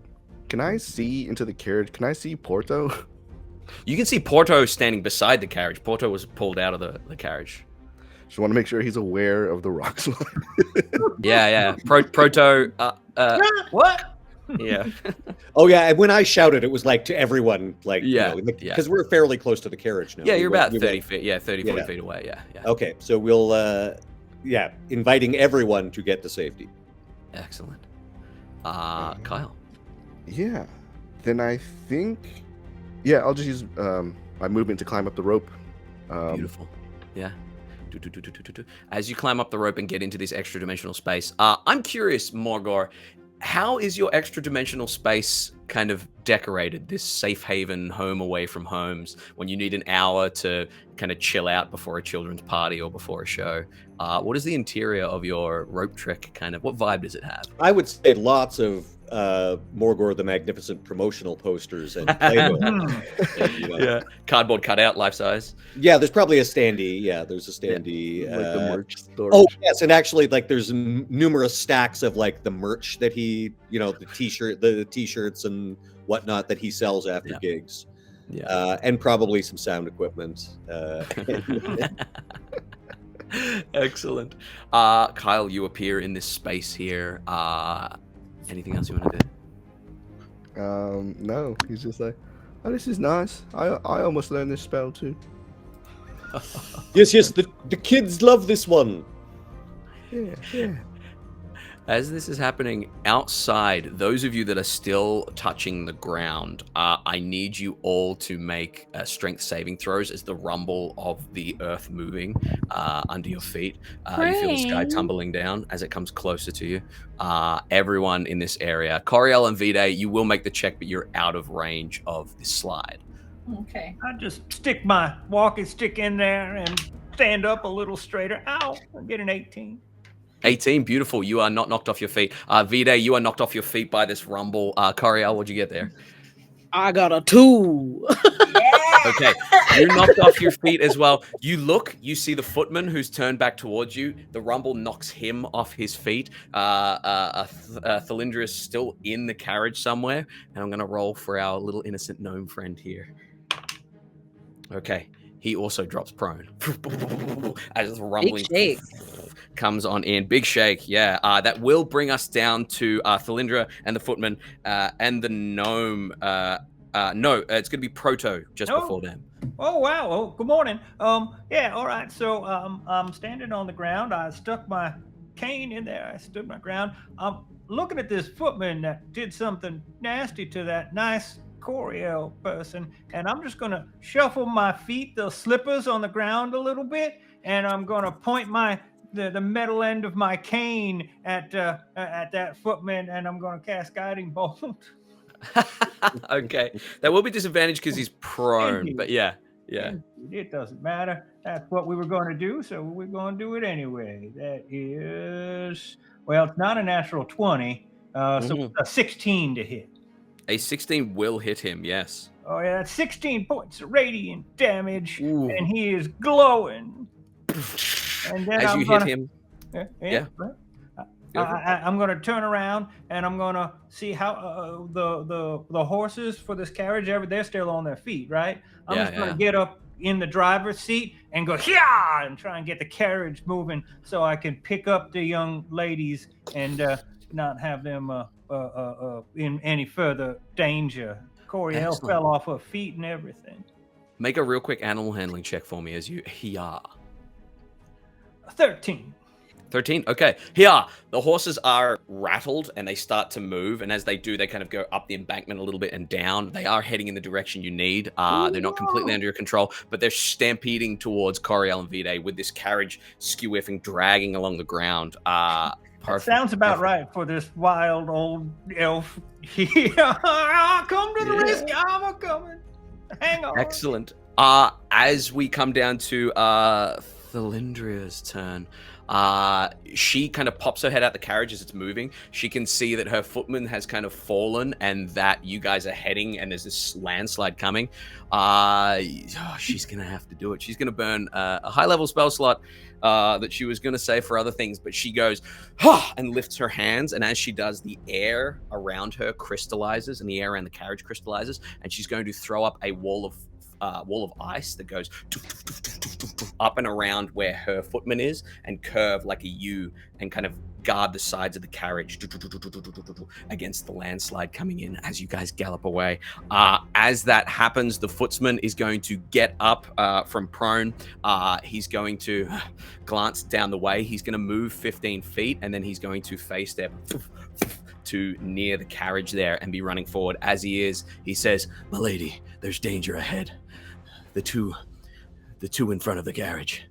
Can I see into the carriage? Can I see Porto? You can see Porto standing beside the carriage. Porto was pulled out of the carriage. Just want to make sure he's aware of the rock slide. Yeah. Proto. What? Yeah. Oh yeah, and when I shouted, it was like to everyone, like Yeah, because we're fairly close to the carriage now. Yeah, you're about We 30 went- feet. Yeah, 30, 40 Yeah. feet away. Yeah. Okay, so we'll inviting everyone to get to safety. Excellent. Kyle. Yeah. Then I think, yeah, I'll just use my movement to climb up the rope. Beautiful. Yeah. As you climb up the rope and get into this extra dimensional space, I'm curious, Morgor, how is your extra dimensional space kind of decorated? This safe haven home away from homes when you need an hour to kind of chill out before a children's party or before a show. What is the interior of your rope trick kind of? What vibe does it have? I would say lots of Morgor the Magnificent promotional posters and Play-Doh. And, you know. Yeah, cardboard cutout, life size. Yeah, there's probably a standee. Yeah, there's a standee. Like the merch store. Oh yes, and actually, like there's numerous stacks of like the merch that he, the t-shirts and whatnot that he sells after gigs. Yeah. And probably some sound equipment. Excellent. Kyle, you appear in this space here. Anything else you want to do? No, he's just like, oh, this is nice. I almost learned this spell too. Yes, the kids love this one. Yeah. As this is happening outside, those of you that are still touching the ground, I need you all to make strength saving throws as the rumble of the earth moving under your feet. You feel the sky tumbling down as it comes closer to you. Everyone in this area, Coriel and Vide, you will make the check, but you're out of range of this slide. Okay. I just stick my walking stick in there and stand up a little straighter. Ow! I get an 18. 18, beautiful. You are not knocked off your feet. Vide, you are knocked off your feet by this rumble. Coriel, what'd you get there? I got a 2. Okay, you're knocked off your feet as well. You look, you see the footman who's turned back towards you. The rumble knocks him off his feet. Thalindra is still in the carriage somewhere. And I'm going to roll for our little innocent gnome friend here. Okay, he also drops prone. As the rumbling Big shake. comes on in. Big shake, yeah. That will bring us down to Thalindra and the footman and the gnome. No, it's going to be Proto just before them. Oh, wow. Oh, good morning. Yeah, all right. So I'm standing on the ground. I stuck my cane in there. I stood my ground. I'm looking at this footman that did something nasty to that nice Coriel person, and I'm just going to shuffle my feet, the slippers on the ground a little bit, and I'm going to point the metal end of my cane at that footman, and I'm going to cast Guiding Bolt. Okay, that will be disadvantaged because he's prone, but yeah. It doesn't matter. That's what we were going to do, so we're going to do it anyway. That is, well, it's not a natural 20, so it's a 16 to hit. A 16 will hit him, yes. Oh, yeah, that's 16 points of radiant damage, Ooh. and he is glowing. And then As you hit him. Yeah. I'm going to turn around and I'm going to see how the horses for this carriage, they're still on their feet, right? I'm just going to get up in the driver's seat and go, yeah, and try and get the carriage moving so I can pick up the young ladies and not have them in any further danger. Coriel fell off her feet and everything. Make a real quick animal handling check for me as you 13. 13. Okay. Here, the horses are rattled and they start to move. And as they do, they kind of go up the embankment a little bit and down. They are heading in the direction you need. They're not completely under your control, but they're stampeding towards Coriel and Vide with this carriage skew-whiffing, dragging along the ground. Perfect. Sounds about right for this wild old elf. I'll come to the rescue. I'm a coming. Hang on. Excellent. As we come down to Thalindria's turn. She kind of pops her head out the carriage as it's moving. She can see that her footman has kind of fallen and that you guys are heading and there's this landslide coming. She's going to have to do it. She's going to burn a high-level spell slot that she was going to save for other things, but she goes, and lifts her hands, and as she does, the air around her crystallizes and the air around the carriage crystallizes, and she's going to throw up a wall of ice that goes up and around where her footman is and curve like a U and kind of guard the sides of the carriage against the landslide coming in as you guys gallop away. As that happens, the footsman is going to get up from prone. He's going to glance down the way. He's going to move 15 feet and then he's going to face step to near the carriage there and be running forward. As he is, he says, "My lady, there's danger ahead. The two in front of the carriage,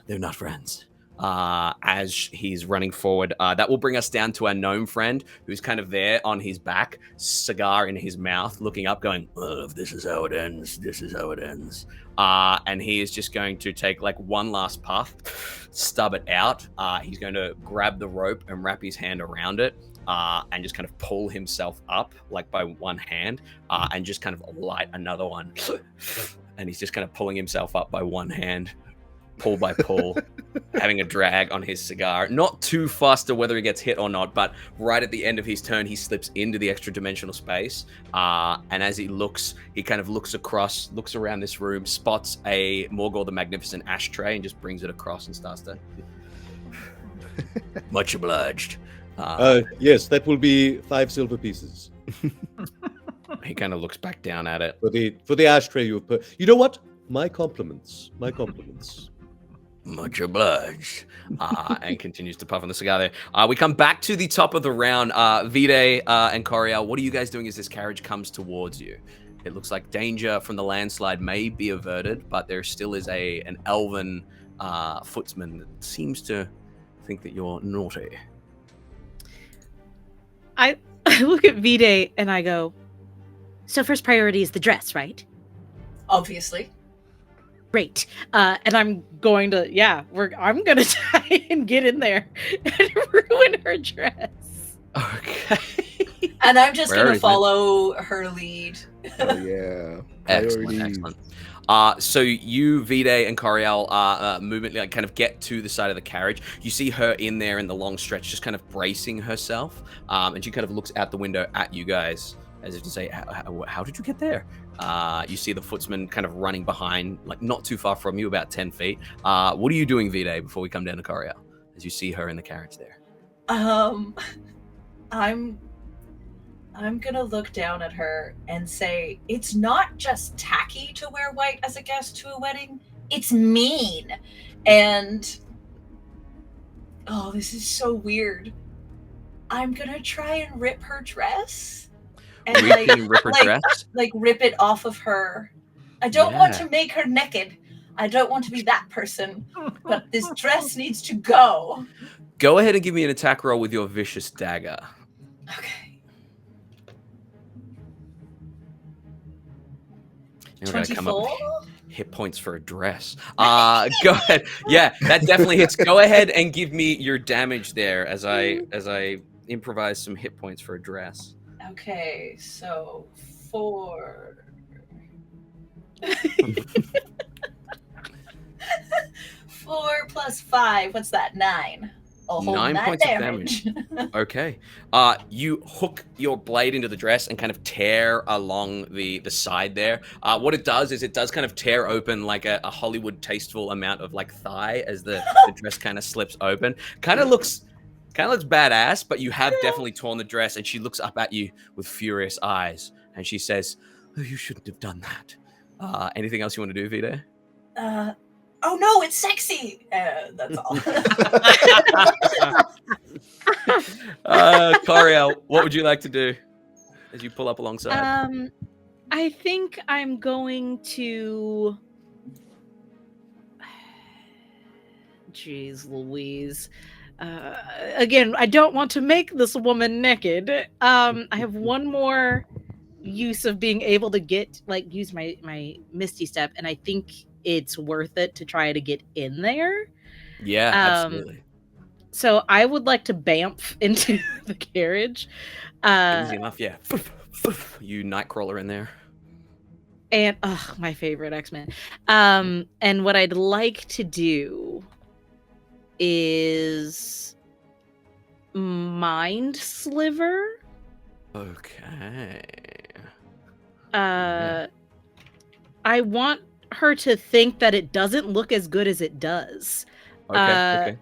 they're not friends." As he's running forward, that will bring us down to our gnome friend, who's kind of there on his back, cigar in his mouth, looking up, going, "Well, if this is how it ends, this is how it ends." And he is just going to take like one last puff, stub it out. He's going to grab the rope and wrap his hand around it. And just kind of pull himself up like by one hand and just kind of light another one. And he's just kind of pulling himself up by one hand, pull by pull, having a drag on his cigar. Not too fast to whether he gets hit or not, but right at the end of his turn, he slips into the extra dimensional space. And as he kind of looks across, looks around this room, spots a Morgul the Magnificent ashtray and just brings it across and starts to... Much obliged. Yes, that will be 5 silver pieces. He kind of looks back down at it. For the ashtray you've put. You know what? My compliments. My compliments. Much obliged. And continues to puff on the cigar there. We come back to the top of the round. Vide and Coriel, what are you guys doing as this carriage comes towards you? It looks like danger from the landslide may be averted, but there still is an elven footsman that seems to think that you're naughty. I look at Vide and I go, "So first priority is the dress, right?" Obviously. Great. And I'm going to, I'm going to try and get in there and ruin her dress. Okay. And I'm just going to follow her lead. Oh, yeah. Excellent. So you, Vide, and Coriel movement like kind of get to the side of the carriage. You see her in there in the long stretch, just kind of bracing herself, and she kind of looks out the window at you guys as if to say, "How did you get there?" You see the footsman kind of running behind, like not too far from you, about 10 feet. What are you doing, Vide, before we come down to Coriel, as you see her in the carriage there? I'm gonna look down at her and say, it's not just tacky to wear white as a guest to a wedding, it's mean. And, oh, this is so weird. I'm gonna try and rip her dress. And rip her dress? Like rip it off of her. I don't want to make her naked. I don't want to be that person. But this dress needs to go. Go ahead and give me an attack roll with your vicious dagger. Okay. 24? Hit points for a dress. Go ahead. Yeah, that definitely hits. Go ahead and give me your damage there as I improvise some hit points for a dress. Okay, so 4. 4 plus 5. What's that? 9. 9 points of damage. Okay. You hook your blade into the dress and kind of tear along the side there. What it does is it does kind of tear open like a Hollywood tasteful amount of like thigh as the dress kind of slips open. Kind of looks badass, but you have definitely torn the dress, and she looks up at you with furious eyes and she says, "Oh, you shouldn't have done that." Anything else you want to do, Vide? Oh no, it's sexy. That's all. Coriel, what would you like to do as you pull up alongside? I think I'm going to... Jeez Louise. Again, I don't want to make this woman naked. I have one more use of being able to use my Misty Step, and I think it's worth it to try to get in there. Yeah, absolutely. So I would like to bamf into the carriage. Easy enough, yeah. You Nightcrawler in there. And my favorite X-Men. And what I'd like to do is Mind Sliver. Okay. I want her to think that it doesn't look as good as it does. Okay.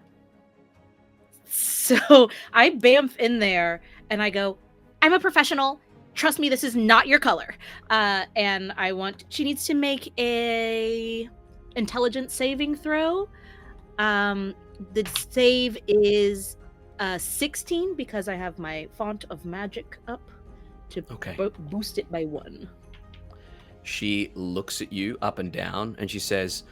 So I bamf in there and I go, I'm a professional. Trust me, this is not your color. And she needs to make a intelligence saving throw. The save is 16 because I have my font of magic up to boost it by 1. She looks at you up and down and she says,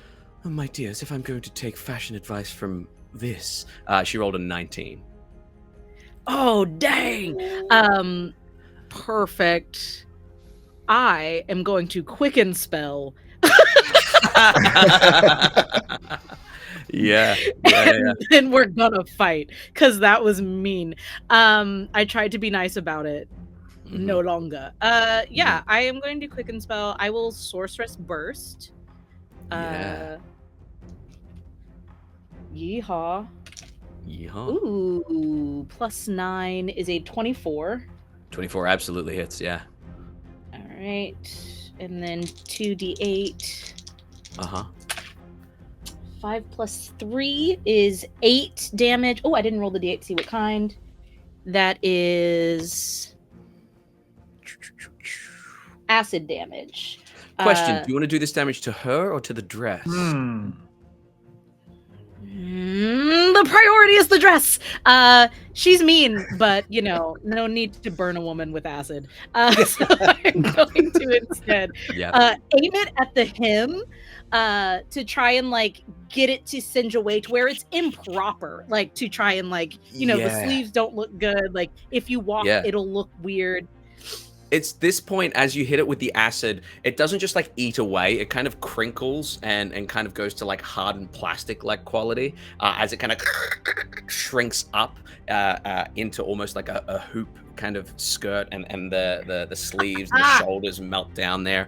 oh, my dears, if I'm going to take fashion advice from this. She rolled a 19. Oh, dang. Perfect. I am going to quicken spell. Yeah. And we're gonna fight because that was mean. I tried to be nice about it. Mm-hmm. No longer. I am going to quicken spell. I will sorceress burst. Yeah. Yeehaw. Yeehaw. Ooh, +9 is a 24. 24 absolutely hits, yeah. All right. And then 2d8. 5 + 3 is 8 damage. Oh, I didn't roll the d8 to see what kind. That is acid damage. Question, do you want to do this damage to her or to the dress? The priority is the dress. She's mean, but no need to burn a woman with acid. So I'm going to instead aim it at the hem to try and get it to singe away to where it's improper, to try and the sleeves don't look good. If you walk, it'll look weird. It's this point, as you hit it with the acid, it doesn't just eat away. It kind of crinkles and kind of goes to hardened plastic quality as it kind of shrinks up into almost like a hoop kind of skirt, and the sleeves and the shoulders melt down there.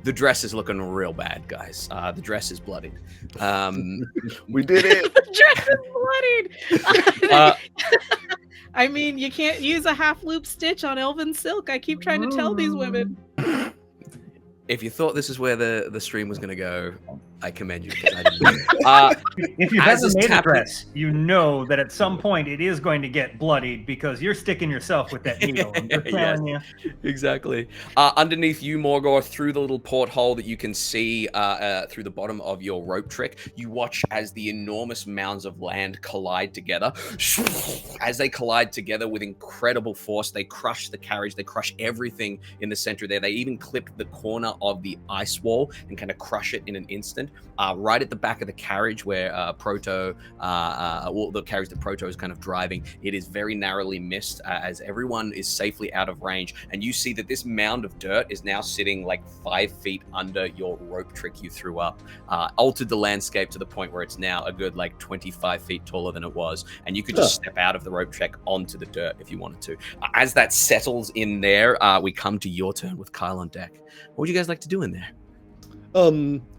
The dress is looking real bad, guys. The dress is bloodied. We did it. The dress is bloodied. I mean, you can't use a half loop stitch on elven silk. I keep trying to tell these women. If you thought this is where the stream was going to go, I commend you. If you've ever made a dress, you know that at some point it is going to get bloodied because you're sticking yourself with that needle. I'm just telling you. Exactly. Underneath you, Morgor, through the little porthole that you can see through the bottom of your rope trick, you watch as the enormous mounds of land collide together. As they collide together with incredible force, they crush the carriage, they crush everything in the center there. They even clip the corner of the ice wall and kind of crush it in an instant. Right at the back of the carriage where the carriage that Proto is kind of driving, it is very narrowly missed as everyone is safely out of range. And you see that this mound of dirt is now sitting 5 feet under your rope trick you threw up, altered the landscape to the point where it's now a good 25 feet taller than it was. And you could just step out of the rope trick onto the dirt if you wanted to. As that settles in there, we come to your turn with Kyle on deck. What would you guys like to do in there?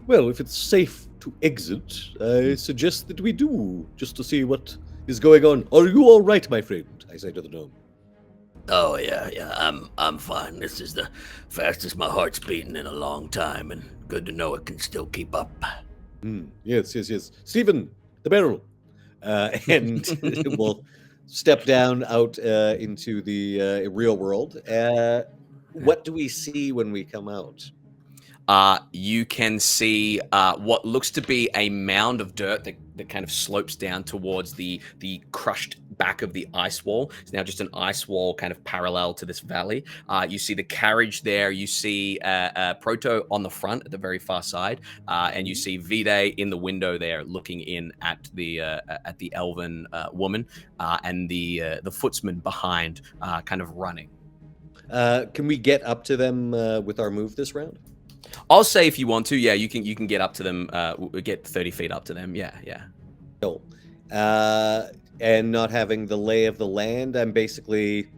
Well, if it's safe to exit, I suggest that we do, just to see what is going on. Are you all right, my friend? I say to the gnome. Oh yeah, I'm fine. This is the fastest my heart's beaten in a long time, and good to know it can still keep up. Yes. Stephen, the barrel. And we'll step down out into the real world. What do we see when we come out? You can see what looks to be a mound of dirt that kind of slopes down towards the crushed back of the ice wall. It's now just an ice wall kind of parallel to this valley. You see the carriage there. You see Proto on the front at the very far side, and you see Vide in the window there, looking in at the elven woman, and the footsman behind, kind of running. Can we get up to them with our move this round? I'll say if you want to, yeah, you can get up to them, get 30 feet up to them. Yeah. Cool. And not having the lay of the land, I'm basically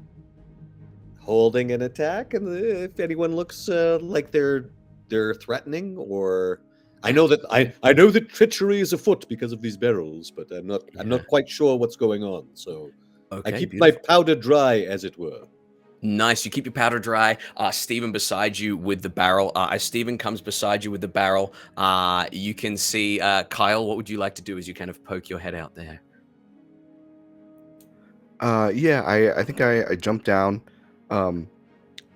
holding an attack, and if anyone looks like they're threatening, or I know that I know that treachery is afoot because of these barrels, but I'm not quite sure what's going on. So I Okay, keep beautiful. my powder dry, as it were. Nice. You keep your powder dry. Stephen beside you with the barrel. As Stephen comes beside you with the barrel, you can see Kyle. What would you like to do as you kind of poke your head out there? Yeah, I think I jump down, and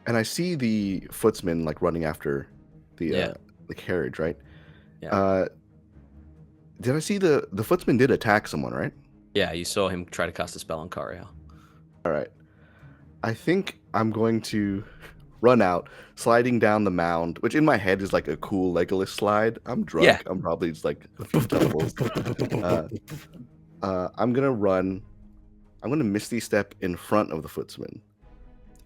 I see the footsman like running after the carriage, right? Yeah. Did I see the footsman did attack someone, right? Yeah, you saw him try to cast a spell on Coriel. All right. I think I'm going to run out, sliding down the mound, which in my head is like a cool Legolas slide. I'm drunk. Yeah. I'm probably just like a few tumbles. I'm gonna run. I'm gonna misty step in front of the footsman.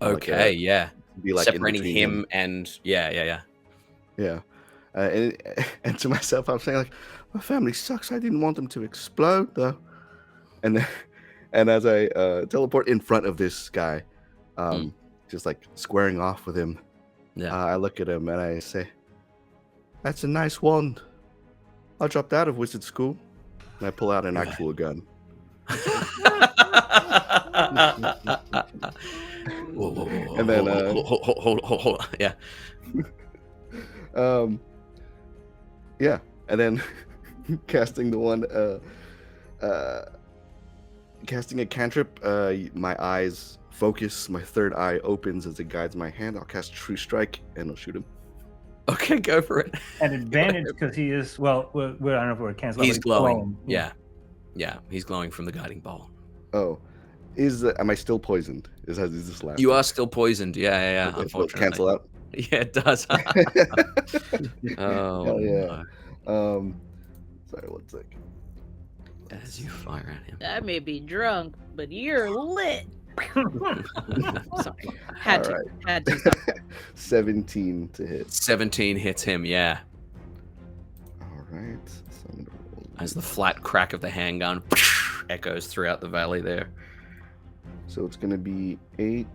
Okay, yeah. Be like in separating between him and yeah. Yeah. And to myself, I'm saying like, my family sucks. I didn't want them to explode though. And then, and as I teleport in front of this guy, just like squaring off with him, I look at him and I say, "That's a nice wand. I dropped out of wizard school." And I pull out an actual gun. Whoa. And then hold on. Yeah. Yeah, and then casting casting a cantrip, my eyes focus, my third eye opens as it guides my hand. I'll cast True Strike and I'll shoot him. Okay, go for it. An advantage because he is, well, I don't know if we're canceling. He's glowing. Yeah, he's glowing from the guiding bolt. Oh, am I still poisoned? Is this last? You are still poisoned. Yeah. Okay, Unfortunately, cancel out. Yeah, it does. Oh Hell yeah. no. Sorry, 1 sec. As you fire at him. I may be drunk, but you're lit. Sorry. Had to. 17 to hit. 17 hits him. Yeah. All right. So I'm gonna roll. As the flat crack of the handgun echoes throughout the valley there. So it's gonna be 8.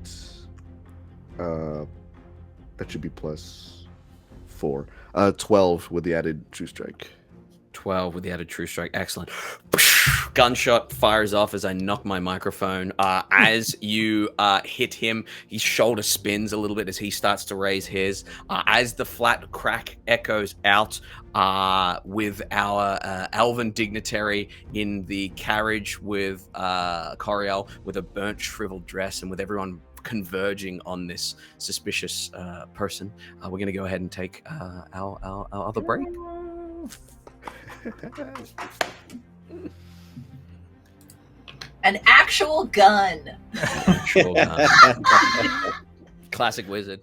That should be plus 4. 12 with the added True Strike. 12 with the added True Strike. Excellent. Gunshot fires off as I knock my microphone. As you hit him, his shoulder spins a little bit as he starts to raise his. As the flat crack echoes out with our elven dignitary in the carriage with Coriel with a burnt, shriveled dress, and with everyone converging on this suspicious person, we're going to go ahead and take our other break. An actual gun. Classic wizard.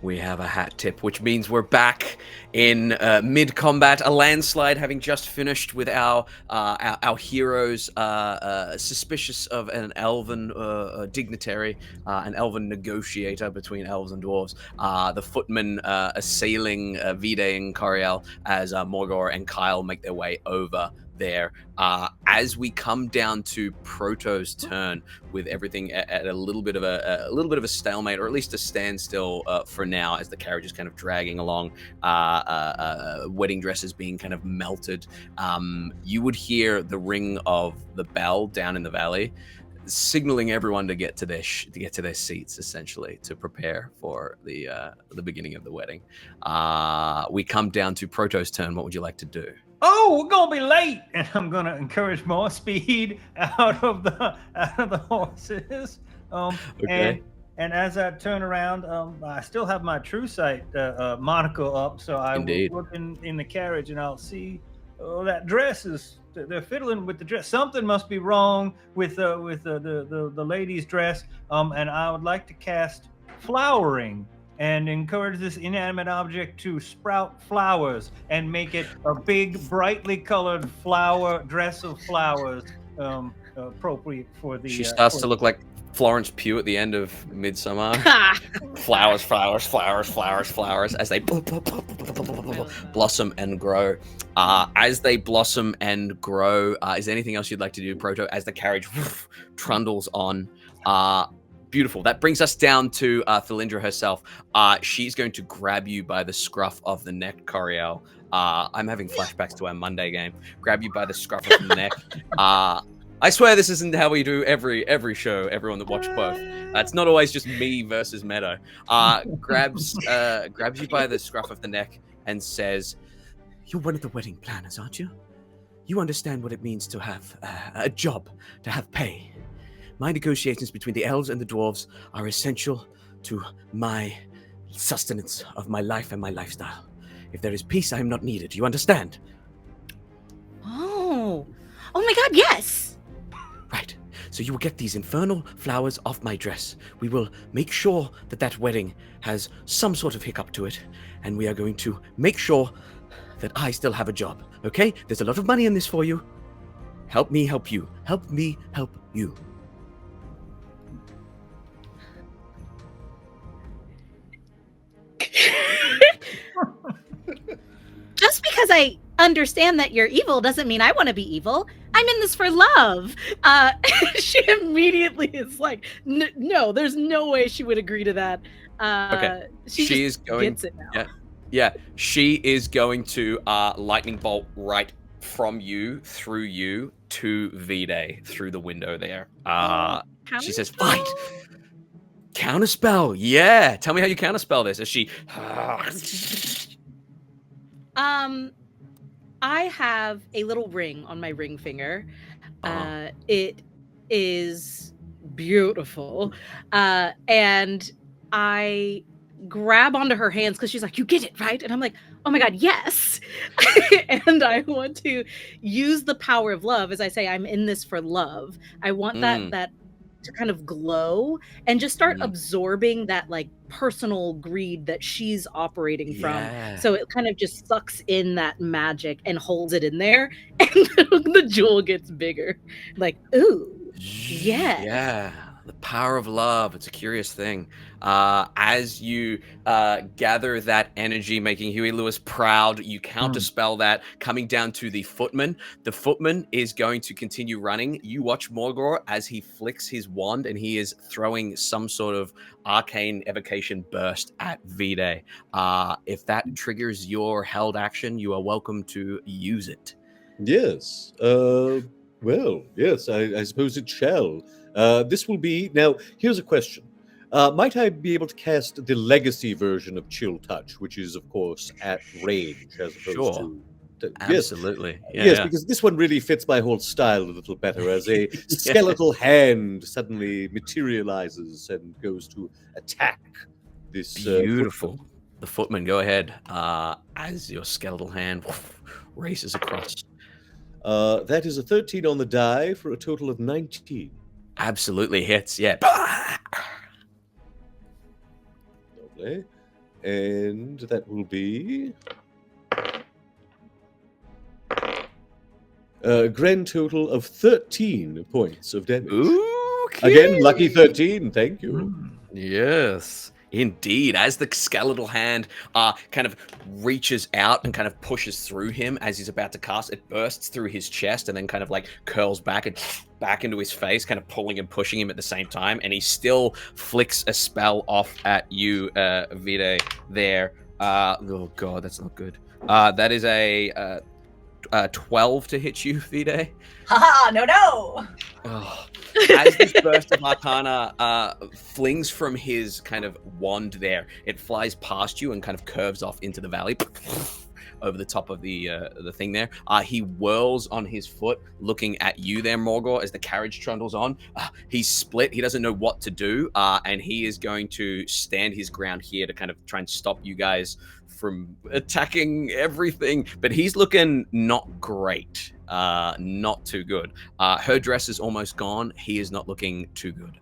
We have a hat tip, which means we're back in mid-combat, a landslide having just finished with our heroes suspicious of an elven dignitary, an elven negotiator between elves and dwarves. The footmen assailing Vide and Coriel as Morgor and Kyle make their way over there. As we come down to Proto's turn, with everything at a little bit of a stalemate, or at least a standstill for now, as the carriage is kind of dragging along, wedding dresses being kind of melted. You would hear the ring of the bell down in the valley, signaling everyone to get to their seats, essentially, to prepare for the beginning of the wedding. We come down to Proto's turn. What would you like to do? Oh, we're gonna be late, and I'm gonna encourage more speed out of the horses. Okay. And as I turn around, I still have my true sight monocle up, so I Indeed. will look in the carriage, and I'll see that dress is. They're fiddling with the dress. Something must be wrong with the lady's dress. And I would like to cast flowering and encourage this inanimate object to sprout flowers and make it a big, brightly colored flower dress of flowers, appropriate for the. She starts to look like Florence Pugh at the end of Midsummer. Flowers, flowers, flowers, flowers, flowers, as they blossom and grow. As they blossom and grow, is there anything else you'd like to do, Proto, as the carriage trundles on? Beautiful. That brings us down to Thilindra herself. She's going to grab you by the scruff of the neck, Coriel. I'm having flashbacks to our Monday game. Grab you by the scruff of the neck. I swear this isn't how we do every show, everyone that watched both. It's not always just me versus Meadow. Grabs you by the scruff of the neck and says, "You're one of the wedding planners, aren't you? You understand what it means to have a job, to have pay. My negotiations between the elves and the dwarves are essential to my sustenance of my life and my lifestyle. If there is peace, I am not needed. You understand?" Oh my God, yes. Right. So you will get these infernal flowers off my dress. We will make sure that wedding has some sort of hiccup to it, and we are going to make sure that I still have a job. Okay? There's a lot of money in this for you. Help me help you. Help me help you. Just because I understand that you're evil doesn't mean I want to be evil. I'm in this for love. She immediately is like, no, there's no way she would agree to that. Okay. She is going. gets it now. Yeah. She is going to lightning bolt right from you, through you, to V-Day, through the window there. She says, "Fine. Counterspell." Yeah. Tell me how you counterspell this. As she. I have a little ring on my ring finger. It is beautiful. And I grab onto her hands because she's like, "You get it, right?" And I'm like, "Oh my God, yes." And I want to use the power of love. As I say, I'm in this for love. I want that to kind of glow and just start absorbing that like personal greed that she's operating from. So it kind of just sucks in that magic and holds it in there, and the jewel gets bigger. Like, ooh, yeah. Yeah. The power of love. It's a curious thing. As you gather that energy, making Huey Lewis proud, you counterspell that, coming down to the footman. The footman is going to continue running. You watch Morgor as he flicks his wand and he is throwing some sort of arcane evocation burst at V-Day. If that triggers your held action, you are welcome to use it. Yes. Well, yes, I suppose it shall. This will be... Now, here's a question. Might I be able to cast the legacy version of Chill Touch, which is, of course, at range, as opposed to... Absolutely. Yes, because this one really fits my whole style a little better, as a skeletal hand suddenly materializes and goes to attack this... Beautiful. The footman, go ahead. As your skeletal hand races across. That is a 13 on the die for a total of 19. Absolutely hits, yeah. Lovely. And that will be a grand total of 13 points of damage. Okay. Again, lucky 13. Thank you. Yes, indeed. As the skeletal hand kind of reaches out and kind of pushes through him as he's about to cast, it bursts through his chest and then kind of like curls back and back into his face, kind of pulling and pushing him at the same time. And he still flicks a spell off at you, Vide, there. Oh, God, that's not good. That is a 12 to hit you, Vide. Haha, no. Oh. As this burst of Arcana flings from his kind of wand there, it flies past you and kind of curves off into the valley over the top of the thing there. He whirls on his foot, looking at you there, Morgor, as the carriage trundles on. He's split. He doesn't know what to do, and he is going to stand his ground here to kind of try and stop you guys from attacking everything. But he's looking not great. Not too good. Her dress is almost gone. He is not looking too good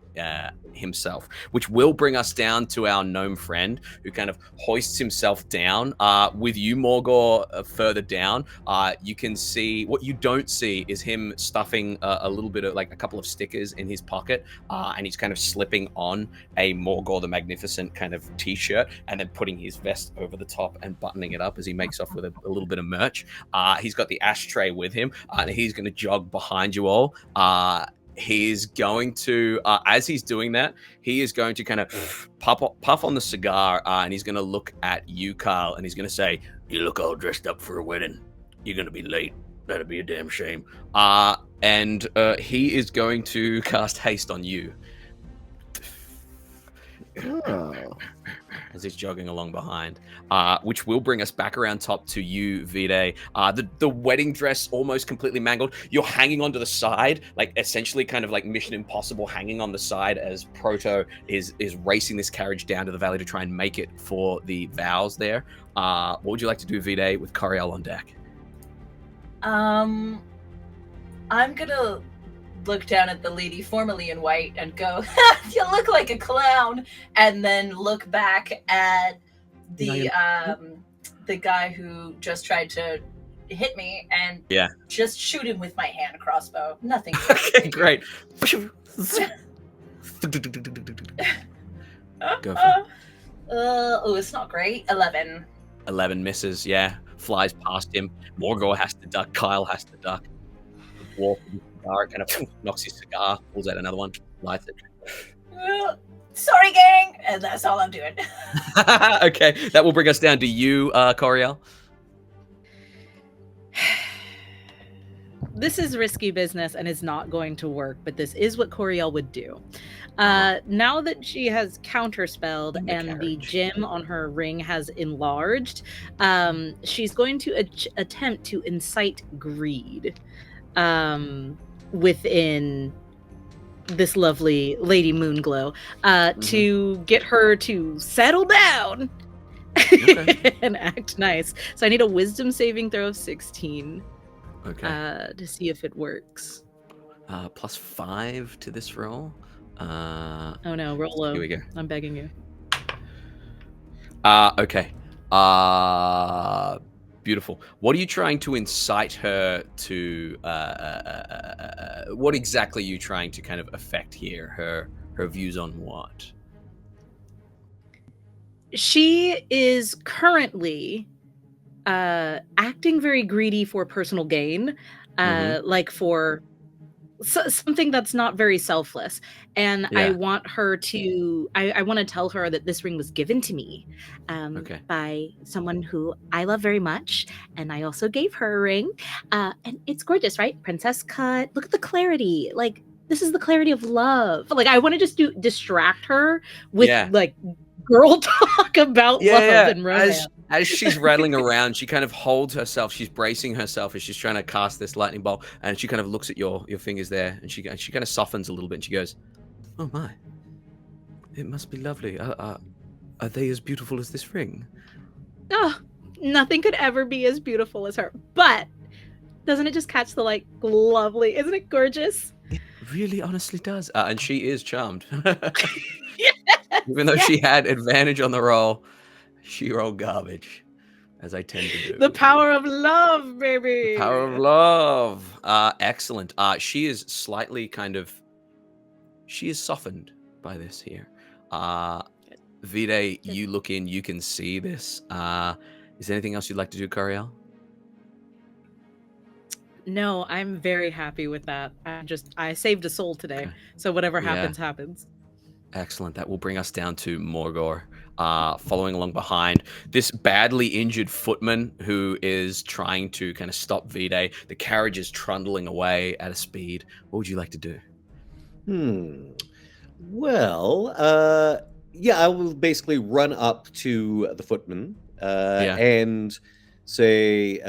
himself, which will bring us down to our gnome friend, who kind of hoists himself down. With you, Morgor, further down, you can see, what you don't see is him stuffing a little bit of, like, a couple of stickers in his pocket, and he's kind of slipping on a Morgor the Magnificent kind of t-shirt, and then putting his vest over the top and buttoning it up as he makes off with a little bit of merch. He's got the ashtray with him, and he's going to jog behind you all. He's going to, as he's doing that, he is going to kind of puff on the cigar, and he's going to look at you, Carl, and he's going to say, "You look all dressed up for a wedding. You're going to be late. That'd be a damn shame." And he is going to cast haste on you. Oh. As he's jogging along behind, which will bring us back around top to you, Vide. The wedding dress almost completely mangled. You're hanging onto the side, like essentially kind of like Mission Impossible, hanging on the side as Proto is racing this carriage down to the valley to try and make it for the vows there. What would you like to do, Vide, with Coriel on deck? I'm gonna look down at the lady formerly in white and go, "You look like a clown," and then look back at the guy who just tried to hit me and just shoot him with my hand crossbow. Nothing. Okay, great. Go for it. Oh, it's not great. 11. 11 misses, yeah. Flies past him. Morgor has to duck. Kyle has to duck. Walk with his cigar, kind of knocks his cigar, pulls out another one, lights it. Sorry, gang. And that's all I'm doing. Okay, that will bring us down to you, Coriel. This is risky business and is not going to work, but this is what Coriel would do. Now that she has counterspelled and the gem on her ring has enlarged, she's going to attempt to incite greed within this lovely Lady Moonglow to get her to settle down and act nice. So I need a wisdom saving throw of 16 to see if it works. +5 to this roll. Oh no, roll low. Here we go. I'm begging you. Okay. Beautiful. What are you trying to incite her to? What exactly are you trying to kind of affect here? Her views on what? She is currently acting very greedy for personal gain, like for something that's not very selfless. And I want her to, I want to tell her that this ring was given to me by someone who I love very much. And I also gave her a ring. And it's gorgeous, right? Princess cut. Look at the clarity. Like, this is the clarity of love. Like, I want to just distract her with like girl talk about love and romance. As she's rattling around, she kind of holds herself. She's bracing herself as she's trying to cast this lightning bolt, and she kind of looks at your fingers there, and she kind of softens a little bit, and she goes, "Oh my, it must be lovely. Are they as beautiful as this ring?" Oh, nothing could ever be as beautiful as her. But doesn't it just catch the like lovely? Isn't it gorgeous? It really, honestly does. And she is charmed, even though she had advantage on the roll. sheer old garbage, as I tend to do. The power of love, baby. The power of love. Excellent. She is slightly she is softened by this here. Vide, you look in, you can see this. Is there anything else you'd like to do, Coriel? No, I'm very happy with that. I saved a soul today. Okay. So whatever Yeah. happens, happens. Excellent. That will bring us down to Morgor, following along behind this badly injured footman who is trying to kind of stop Vide. The carriage is trundling away at a speed. What would you like to do? Well, yeah, I will basically run up to the footman and say,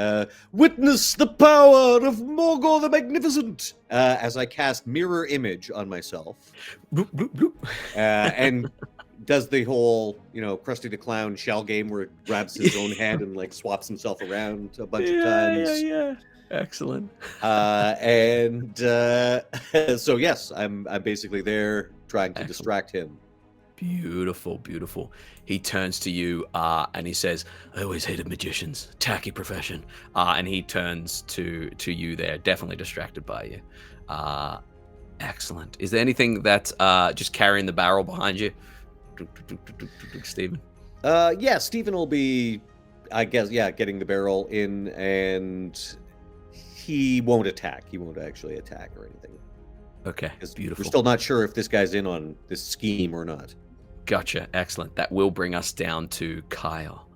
"Witness the power of Morgor the Magnificent!" As I cast Mirror Image on myself. Bloop, bloop, bloop. And does the whole, Krusty the Clown shell game where it grabs his own hand and like swaps himself around a bunch of times. Yeah. Excellent. So yes, I'm basically there trying to distract him. Beautiful, beautiful. He turns to you and he says, "I always hated magicians, tacky profession." And he turns to you there, definitely distracted by you. Excellent. Is there anything that's just carrying the barrel behind you, Stephen? Yeah, Stephen will be, I guess, getting the barrel in, and he won't attack. He won't actually attack or anything. Okay, beautiful. We're still not sure if this guy's in on this scheme or not. Gotcha. Excellent. That will bring us down to Kyle.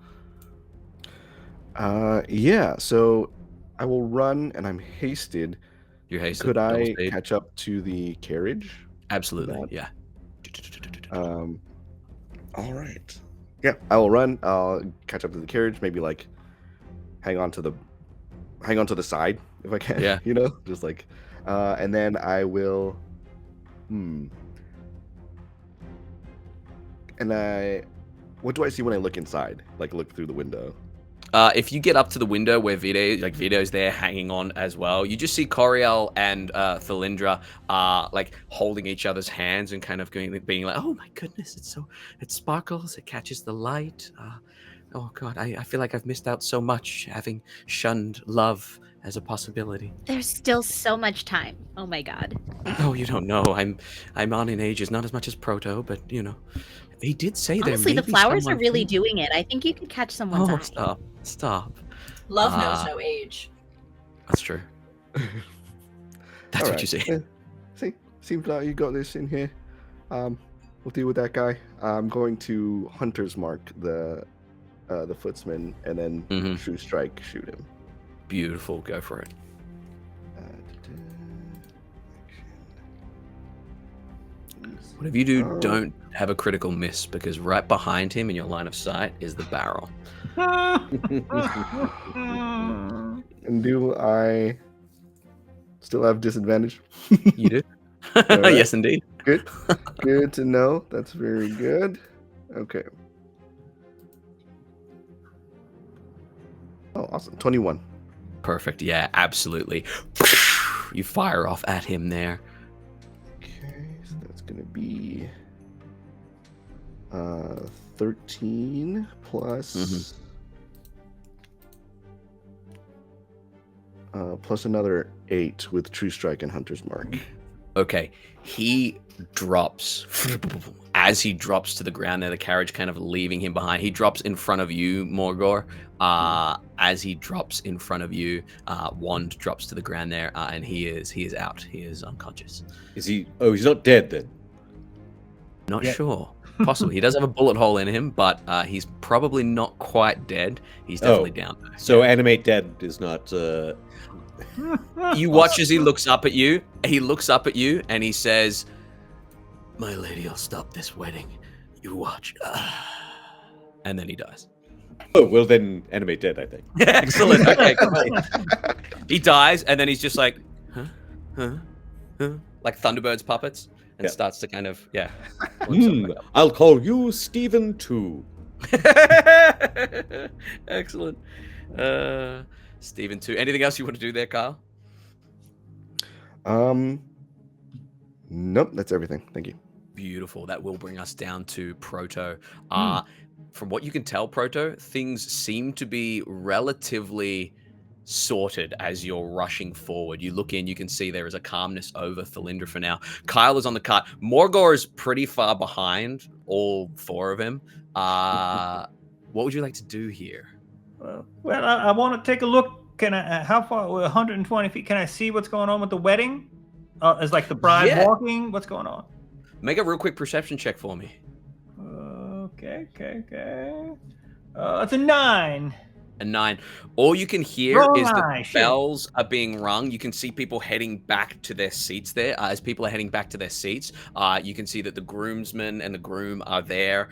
Yeah, so I will run, and I'm hasted. You're hasted. Could I Double speed. catch up to the carriage? Absolutely, That- yeah. All right. Yeah, I will run. I'll catch up to the carriage. Maybe like hang on to the side if I can. Yeah. Just like, and then I will. And what do I see when I look inside? Like look through the window. If you get up to the window where Vito's there hanging on as well, you just see Coriel and Thalindra like holding each other's hands and kind of being like, "Oh my goodness, it sparkles, it catches the light. Oh God, I feel like I've missed out so much having shunned love as a possibility." There's still so much time. Oh my God. Oh, you don't know. I'm on in ages, not as much as Proto, but he did say there. Honestly, may the be flowers are someone really who- doing it. I think you could catch someone's Oh, eye. stop. Love knows no age. That's true. That's All what right. you say. Yeah. Seems like you got this in here. We'll deal with that guy. I'm going to hunter's mark the footsman, and then True Strike shoot him. Beautiful. Go for it. Whatever you do, don't have a critical miss, because right behind him in your line of sight is the barrel. And do I still have disadvantage? You do? right. Yes, indeed. Good. Good to know. That's very good. Okay. Oh, awesome. 21. Perfect. Yeah, absolutely. You fire off at him there. Okay, so that's going to be 13 plus plus another 8 with True Strike and Hunter's Mark. Okay, he drops. As he drops to the ground there, the carriage kind of leaving him behind. He drops in front of you, Morgor. As he drops in front of you, Wand drops to the ground there, and he is out. He is unconscious. Is he? Oh, he's not dead then. Not sure. Possibly. He does have a bullet hole in him, but he's probably not quite dead. He's definitely down there. So animate dead is not. You watch as he looks up at you. He looks up at you and he says, "My lady, I'll stop this wedding. You watch." And then he dies. Oh, well then animate dead, I think. Excellent. Okay, great. He dies and then he's just like, huh? Like Thunderbird's puppets, and starts to kind of, I'll call you Stephen too. Excellent. Stephen 2. Anything else you want to do there, Kyle? Nope, that's everything. Thank you. Beautiful. That will bring us down to Proto. from what you can tell, Proto, things seem to be relatively sorted as you're rushing forward. You look in, you can see there is a calmness over Thalindra for now. Kyle is on the cart. Morgor is pretty far behind all four of him. What would you like to do here? Well, I want to take a look. Can I? How far? 120 feet. Can I see what's going on with the wedding? Is like the bride walking? What's going on? Make a real quick perception check for me. Okay. It's a 9. A 9. All you can hear is the bells are being rung. You can see people heading back to their seats there. As people are heading back to their seats, you can see that the groomsmen and the groom are there.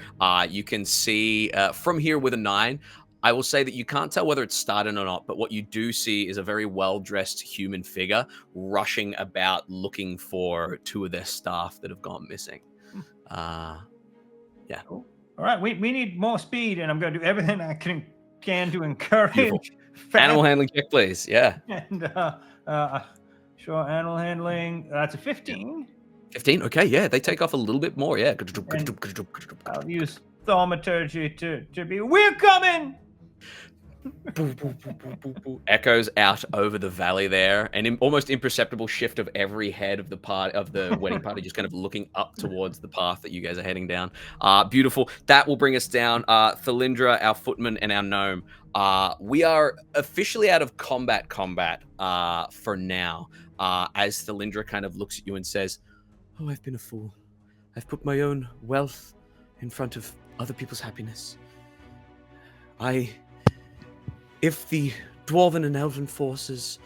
You can see from here with a 9, I will say that you can't tell whether it's started or not, but what you do see is a very well-dressed human figure rushing about looking for 2 of their staff that have gone missing. Yeah. Cool. All right, we need more speed, and I'm going to do everything I can to encourage animal handling check, please. Yeah. And sure, animal handling. That's a 15. 15. Okay. Yeah, they take off a little bit more. Yeah. And I'll use thaumaturgy to be. We're coming. Echoes out over the valley there, an almost imperceptible shift of every head of the wedding party just kind of looking up towards the path that you guys are heading down. Beautiful. That will bring us down. Thalindra, our footman, and our gnome. We are officially out of combat for now. As Thalindra kind of looks at you and says, "Oh, I've been a fool. I've put my own wealth in front of other people's happiness. If the dwarven and elven forces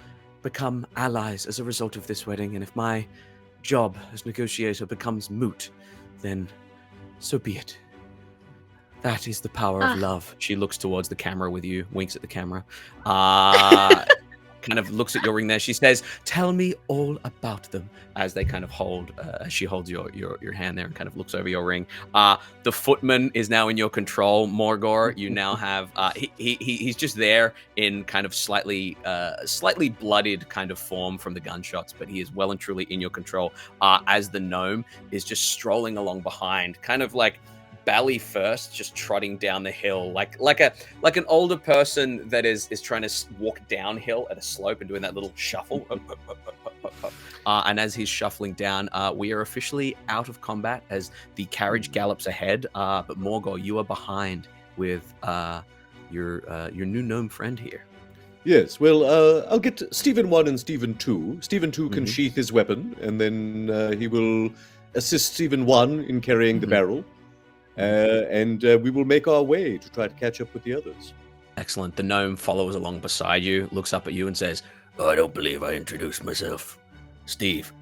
become allies as a result of this wedding, and if my job as negotiator becomes moot, then so be it. That is the power of love." She looks towards the camera with you, winks at the camera, kind of looks at your ring there. She says, "Tell me all about them," as they kind of she holds your hand there and kind of looks over your ring. The footman is now in your control. Morgor, you now have, he's just there in kind of slightly bloodied kind of form from the gunshots, but he is well and truly in your control, as the gnome is just strolling along behind, kind of like belly first, just trotting down the hill like an older person that is trying to walk downhill at a slope and doing that little shuffle. And as he's shuffling down, we are officially out of combat as the carriage gallops ahead. But Morgor, you are behind with your new gnome friend here. Yes, well, I'll get Stephen 1 and Stephen 2. Stephen 2 can sheath his weapon, and then he will assist Stephen 1 in carrying the barrel. And we will make our way to try to catch up with the others. Excellent. The gnome follows along beside you, looks up at you and says, "Oh, I don't believe I introduced myself. Steve."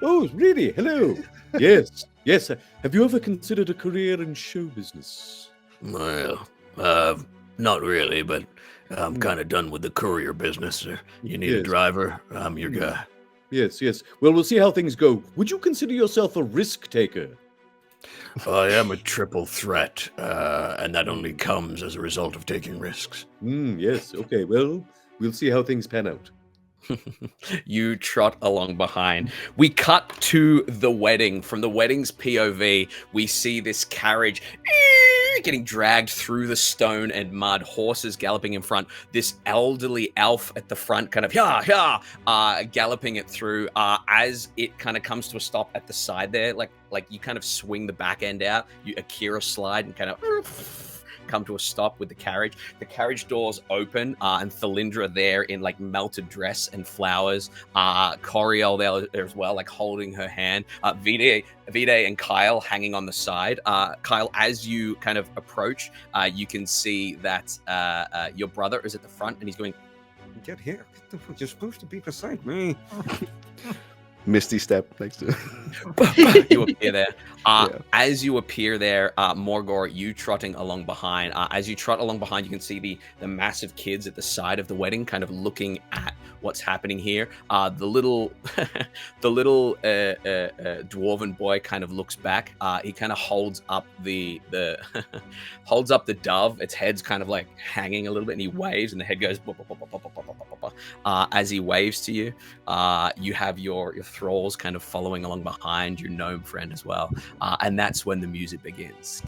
Oh, really? Hello. Yes. Have you ever considered a career in show business? Well, not really, but I'm kind of done with the courier business. You need a driver, I'm your guy. Yes. Well, we'll see how things go. Would you consider yourself a risk taker? I am a triple threat, and that only comes as a result of taking risks. Yes, okay, well, we'll see how things pan out. You trot along behind. We cut to the wedding. From the wedding's POV, we see this carriage getting dragged through the stone and mud, horses galloping in front, this elderly elf at the front kind of galloping it through, as it kind of comes to a stop at the side there, like you kind of swing the back end out, you Akira slide and kind of come to a stop with the carriage. The carriage doors open, and Thalindra there in like melted dress and flowers, Coriel there as well, like holding her hand, Vide and Kyle hanging on the side. Kyle, as you kind of approach, you can see that your brother is at the front and he's going, "Get here. You're supposed to be beside me." Misty step next to you appear there. As you appear there, Morgor, you trotting along behind. As you trot along behind, you can see the massive kids at the side of the wedding, kind of looking at what's happening here. The little dwarven boy kind of looks back. He kind of holds up the holds up the dove. Its head's kind of like hanging a little bit, and he waves, and the head goes. As he waves to you, you have your thralls kind of following along behind your gnome friend as well. And that's when the music begins.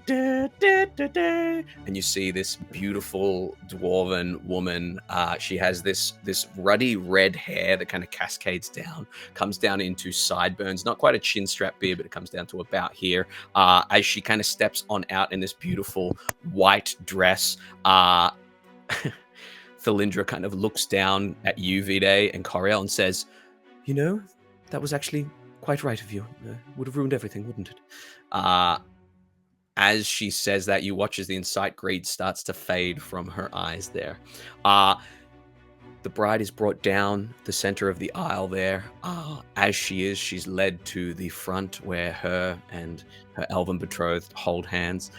And you see this beautiful dwarven woman. She has this ruddy red hair that kind of cascades down, comes down into sideburns, not quite a chin strap beard, but it comes down to about here. As she kind of steps on out in this beautiful white dress, Thalindra kind of looks down at you, Vide, and Coriel, and says, "You know, that was actually quite right of you. Would have ruined everything, wouldn't it?" As she says that, you watch as the incite greed starts to fade from her eyes there. The bride is brought down the center of the aisle there. As she's led to the front where her and her elven betrothed hold hands.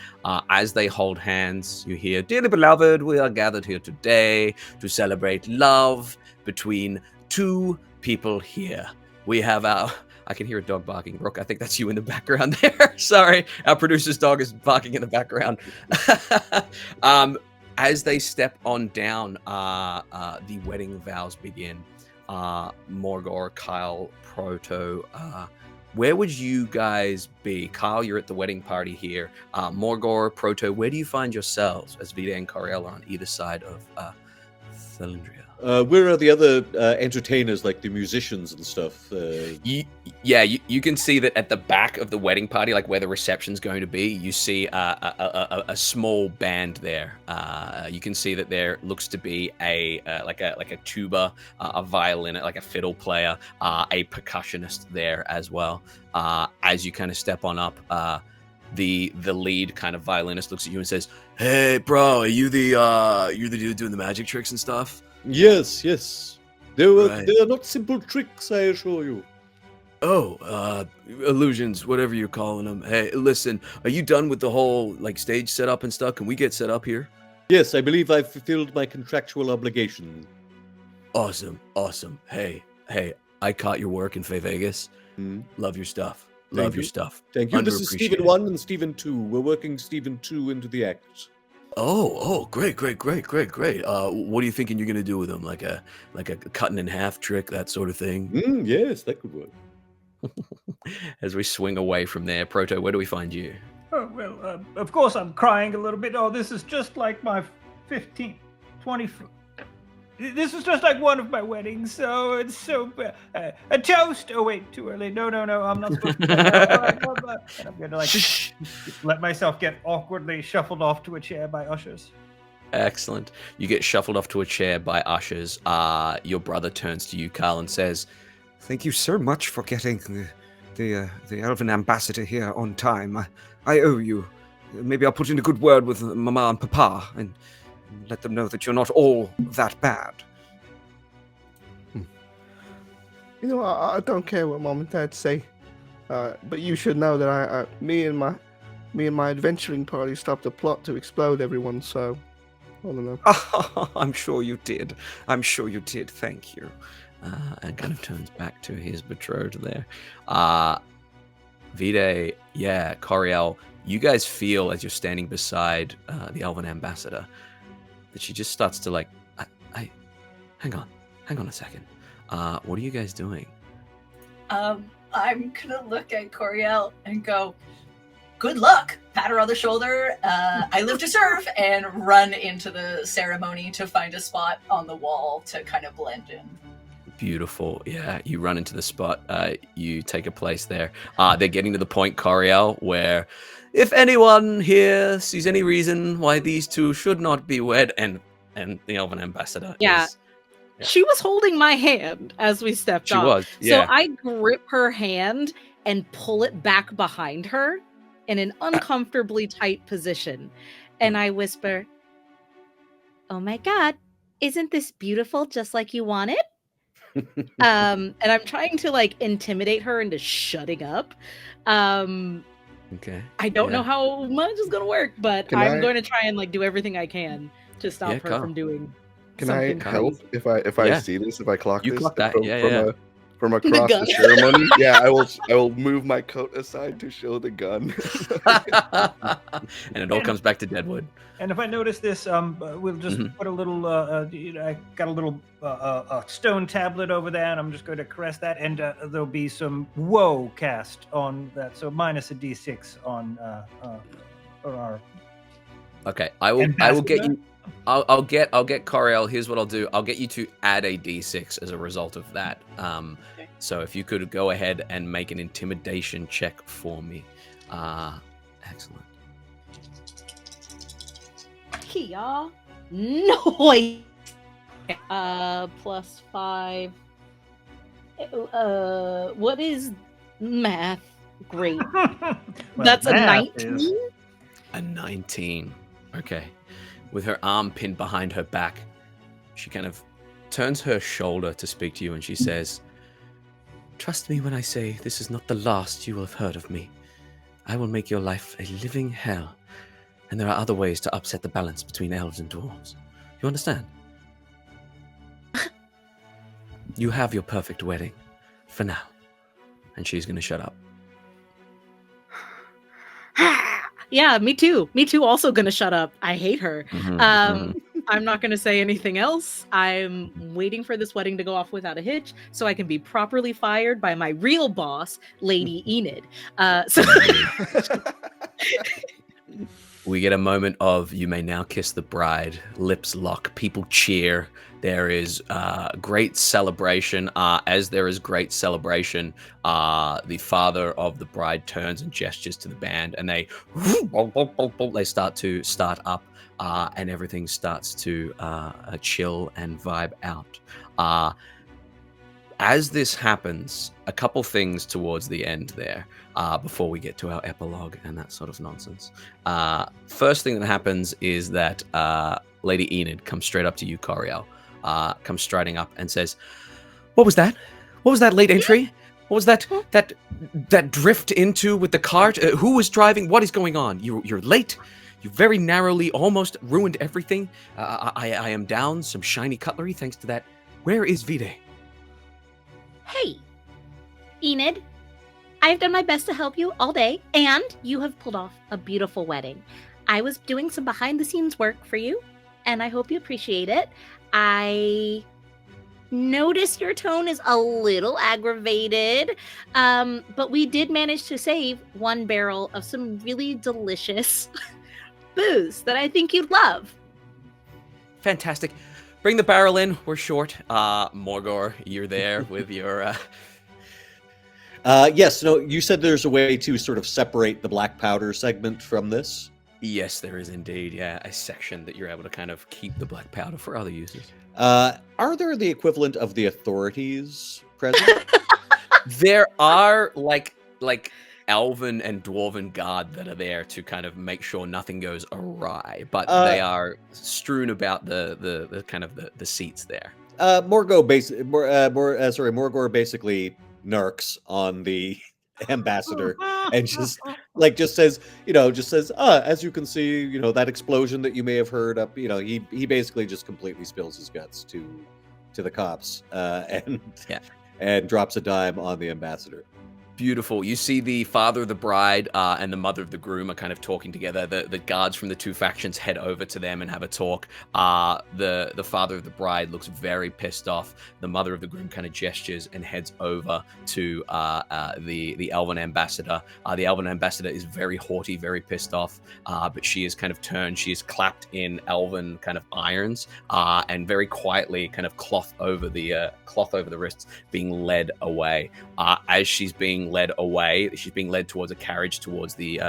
As they hold hands, you hear, "Dearly beloved, we are gathered here today to celebrate love between two people here. We have our..." I can hear a dog barking. Brooke, I think that's you in the background there. Sorry, our producer's dog is barking in the background. As they step on down, the wedding vows begin. Morgor, Kyle, Proto, where would you guys be? Kyle, you're at the wedding party here. Morgor, Proto, where do you find yourselves as Vida and Coriel are on either side of Thalindria? Where are the other entertainers, like the musicians and stuff? You can see that at the back of the wedding party, like where the reception's going to be, you see a small band there. You can see that there looks to be a tuba, a violin, like a fiddle player, a percussionist there as well. As you kind of step on up, the lead kind of violinist looks at you and says, "Hey, bro, are you the dude doing the magic tricks and stuff?" Yes. They Right. are not simple tricks, I assure you. Oh, illusions, whatever you're calling them. Hey, listen, are you done with the whole like stage setup and stuff? Can we get set up here? Yes, I believe I've fulfilled my contractual obligation. Awesome. Hey, I caught your work in Vegas. Love your stuff. Love your stuff. Thank you. This is Stephen Underappreciated. 1 and Stephen 2. We're working Stephen 2 into the act. Oh, great. What are you thinking you're gonna do with them? Like a cutting in half trick, that sort of thing? Yes, that could work. As we swing away from there, Proto, where do we find you? Oh, well, of course I'm crying a little bit. Oh, this is just like my 15th, 20th. This is just like one of my weddings, so it's so a toast. Oh wait, too early. No, I'm not supposed to. And I'm gonna like let myself get awkwardly shuffled off to a chair by ushers. Excellent. You get shuffled off to a chair by ushers. Your brother turns to you, Carl, and says, Thank you so much for getting the elven ambassador here on time. I owe you. Maybe I'll put in a good word with Mama and Papa and let them know that you're not all that bad. You know, I don't care what Mom and Dad say, but you should know that me and my adventuring party stopped a plot to explode everyone. So, I don't know. I'm sure you did. Thank you. And kind of turns back to his betrothed there. Vide, Coriel, you guys feel as you're standing beside the elven ambassador that she just starts to like, I hang on a second. What are you guys doing? I'm gonna look at Coriel and go, "Good luck." Pat her on the shoulder. I live to serve, and run into the ceremony to find a spot on the wall to kind of blend in. Beautiful. Yeah, you run into the spot. You take a place there. They're getting to the point, Coriel, where if anyone here sees any reason why these two should not be wed, and the elven ambassador is... She was holding my hand as we stepped off. She was, yeah. So I grip her hand and pull it back behind her in an uncomfortably tight position. And I whisper, "Oh my God, isn't this beautiful just like you wanted?" And I'm trying to like intimidate her into shutting up. Okay. I don't know how much is going to work, but I'm going to try and like do everything I can to stop her from doing. Can I help if I see this, if I clock you this? Clock that. from across the gun. ceremony. Yeah, I will move my coat aside to show the gun. And it all comes back to Deadwood. And if I notice this, we'll just put a little. I got a little stone tablet over there, and I'm just going to caress that, and there'll be some woe cast on that, so minus a d6 on our. Okay, I will get you. I'll get Coriel. Here's what I'll do. I'll get you to add a d6 as a result of that. So if you could go ahead and make an intimidation check for me. Excellent. Kia. No. Plus 5. What is math? Great. That's a 19. A 19. Okay. With her arm pinned behind her back, she kind of turns her shoulder to speak to you, and she says, "Trust me when I say this is not the last you will have heard of me. I will make your life a living hell, and there are other ways to upset the balance between elves and dwarves. You understand? You have your perfect wedding, for now." And she's going to shut up. Yeah, me too. Me too. Also gonna shut up. I hate her. I'm not gonna say anything else. I'm waiting for this wedding to go off without a hitch, so I can be properly fired by my real boss, Lady Enid. We get a moment of "You may now kiss the bride." Lips lock. People cheer. There is great celebration. As there is great celebration, the father of the bride turns and gestures to the band, and they start up, and everything starts to chill and vibe out. As this happens, a couple things towards the end there, before we get to our epilogue and that sort of nonsense. First thing that happens is that Lady Enid comes straight up to you, Coriel. Comes striding up and says, "What was that? What was that late entry? What was that drift into with the cart? Who was driving? What is going on? You're late. You very narrowly almost ruined everything. I am down some shiny cutlery thanks to that. Where is Vide?" Hey, Enid, I've done my best to help you all day, and you have pulled off a beautiful wedding. I was doing some behind-the-scenes work for you, and I hope you appreciate it. I notice your tone is a little aggravated, but we did manage to save one barrel of some really delicious booze that I think you'd love. Fantastic. Bring the barrel in. We're short. Morgor, you're there with your... Yes, no, you said there's a way to sort of separate the black powder segment from this? Yes, there is indeed, yeah, a section that you're able to kind of keep the black powder for other uses. Are there the equivalent of the authorities present? There are like elven and dwarven guard that are there to kind of make sure nothing goes awry, but they are strewn about the kind of the seats there. Morgor basically narcs on the ambassador and just says, as you can see, that explosion that you may have heard up, he basically just completely spills his guts to the cops, and drops a dime on the ambassador. Beautiful. You see the father of the bride and the mother of the groom are kind of talking together. The guards from the two factions head over to them and have a talk. The father of the bride looks very pissed off. The mother of the groom kind of gestures and heads over to the elven ambassador. The elven ambassador is very haughty, very pissed off, but she is kind of turned. She is clapped in elven kind of irons and very quietly kind of cloth over the wrists, being led away. As she's being led away, she's being led towards a carriage towards the